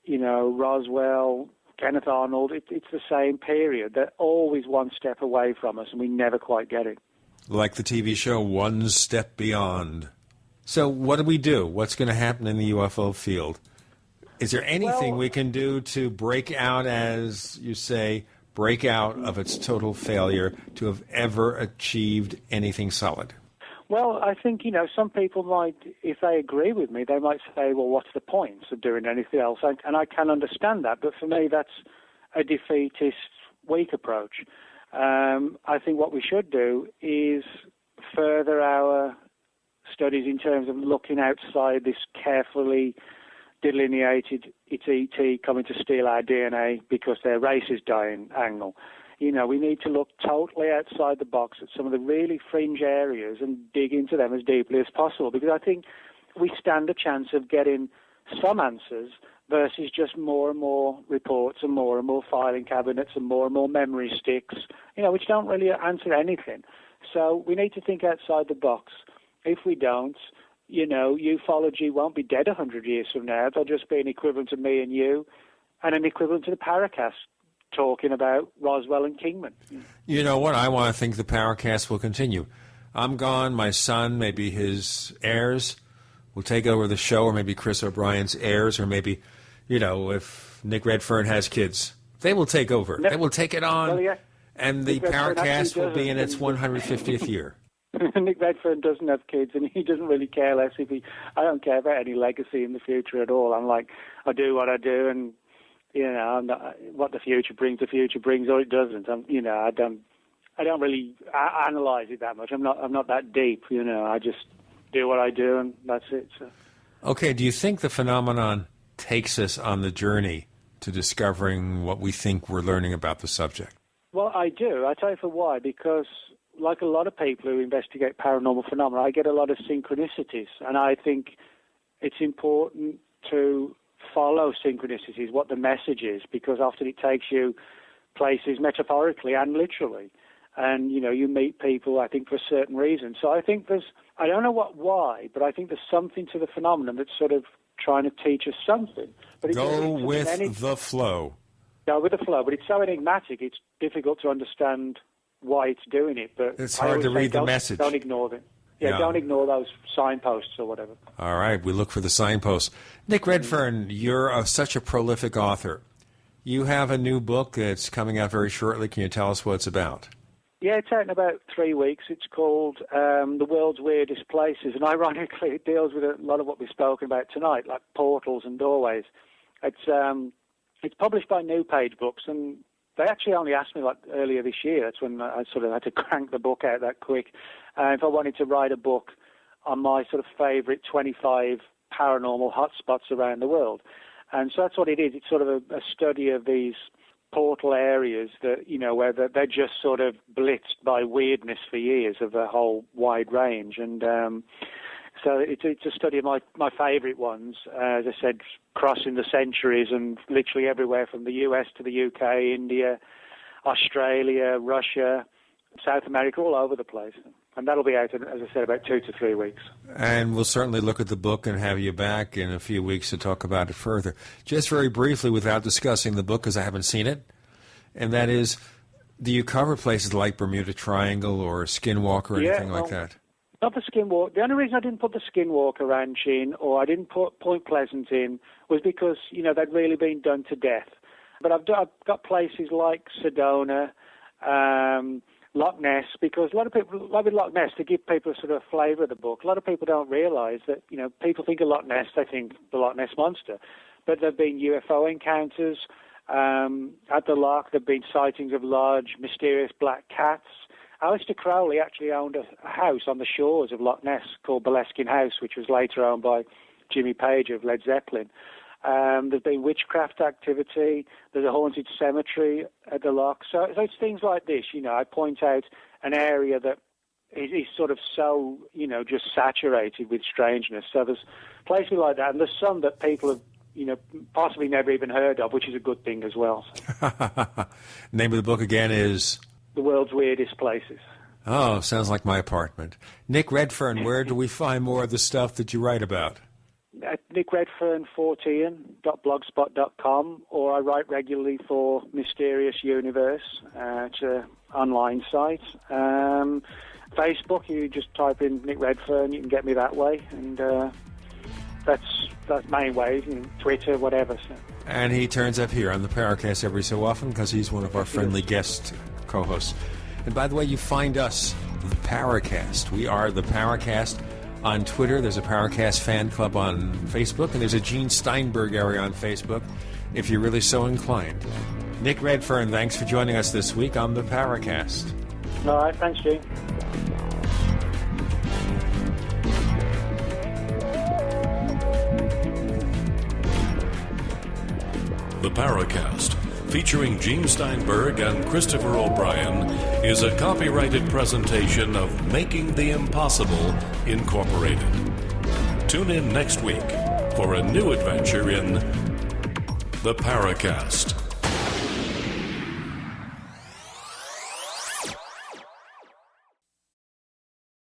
Roswell, Kenneth Arnold. It's the same period. They're always one step away from us, and we never quite get it. Like the TV show One Step Beyond. So what do we do? What's going to happen in the UFO field? Is there anything we can do to break out, as you say, break out of its total failure to have ever achieved anything solid? Well, I think, some people might, if they agree with me, they might say, well, what's the point of doing anything else? And I can understand that, but for me, that's a defeatist weak approach. I think what we should do is further our studies in terms of looking outside this carefully delineated, it's ET coming to steal our DNA because their race is dying angle. We need to look totally outside the box at some of the really fringe areas and dig into them as deeply as possible, because I think we stand a chance of getting some answers versus just more and more reports and more filing cabinets and more memory sticks, which don't really answer anything. So we need to think outside the box. If we don't, ufology won't be dead 100 years from now. They'll just be an equivalent to me and you and an equivalent to the Paracast talking about Roswell and Kingman. You know what? I want to think the Paracast will continue. I'm gone. My son, maybe his heirs, will take over the show, or maybe Chris O'Brien's heirs, or maybe, if Nick Redfern has kids, they will take over. They will take it on, and the Paracast will be in its 150th year. Nick Redfern doesn't have kids, and he doesn't really care less I don't care about any legacy in the future at all. I'm like, I do what I do, and I'm not, what the future brings, or it doesn't. I don't really analyze it that much. I'm not that deep. I just do what I do, and that's it. So. Okay. Do you think the phenomenon takes us on the journey to discovering what we think we're learning about the subject? Well, I do. I tell you for why. Because like a lot of people who investigate paranormal phenomena, I get a lot of synchronicities, and I think it's important to follow synchronicities, what the message is, because often it takes you places metaphorically and literally. And, you meet people, I think, for a certain reason. So I think I don't know why, but I think there's something to the phenomenon that's sort of trying to teach us something. But Go with the flow. Go with the flow, but it's so enigmatic, it's difficult to understand why it's doing it. But it's hard to read the message. Don't ignore them. Yeah, don't ignore those signposts or whatever. All right, we look for the signposts. Nick Redfern, you're such a prolific author. You have a new book that's coming out very shortly. Can you tell us what it's about? Yeah, it's out in about 3 weeks. It's called The World's Weirdest Places, and ironically it deals with a lot of what we've spoken about tonight, like portals and doorways. It's published by New Page Books, and they actually only asked me earlier this year. That's when I sort of had to crank the book out that quick. If I wanted to write a book on my sort of favourite 25 paranormal hotspots around the world. And so that's what it is. It's sort of a study of these portal areas that, where they're just sort of blitzed by weirdness for years of a whole wide range. And so it's a study of my favourite ones, as I said, crossing the centuries and literally everywhere from the US to the UK, India, Australia, Russia, South America, all over the place. And that'll be out, as I said, about 2 to 3 weeks. And we'll certainly look at the book and have you back in a few weeks to talk about it further. Just very briefly, without discussing the book, because I haven't seen it, and that is, do you cover places like Bermuda Triangle or Skinwalker or anything like that? Not the Skinwalker. The only reason I didn't put the Skinwalker Ranch in, or I didn't put Point Pleasant in, was because, they'd really been done to death. But I've got places like Sedona, Loch Ness, because a lot of people, like with Loch Ness, to give people a sort of flavour of the book, a lot of people don't realise that, people think of Loch Ness, they think the Loch Ness Monster. But there have been UFO encounters at the loch. There have been sightings of large, mysterious black cats. Aleister Crowley actually owned a house on the shores of Loch Ness called Boleskine House, which was later owned by Jimmy Page of Led Zeppelin. There's been witchcraft activity. There's a haunted cemetery at the loch. So it's things like this. I point out an area that is sort of so, just saturated with strangeness. So there's places like that, and there's some that people have, possibly never even heard of, which is a good thing as well. Name of the book again is? The World's Weirdest Places. Oh, sounds like my apartment. Nick Redfern, where do we find more of the stuff that you write about? At nickredfern14.blogspot.com, or I write regularly for Mysterious Universe. It's an online site. Facebook, you just type in Nick Redfern, you can get me that way, and that's main ways. Twitter, whatever. So. And he turns up here on the Paracast every so often because he's one of our friendly guest co-hosts. And by the way, you find us, the Paracast. We are the Paracast. On Twitter, there's a Paracast fan club on Facebook, and there's a Gene Steinberg area on Facebook, if you're really so inclined. Nick Redfern, thanks for joining us this week on the Paracast. All right, thanks, Gene. The Paracast, featuring Gene Steinberg and Christopher O'Brien, is a copyrighted presentation of Making the Impossible, Incorporated. Tune in next week for a new adventure in The Paracast.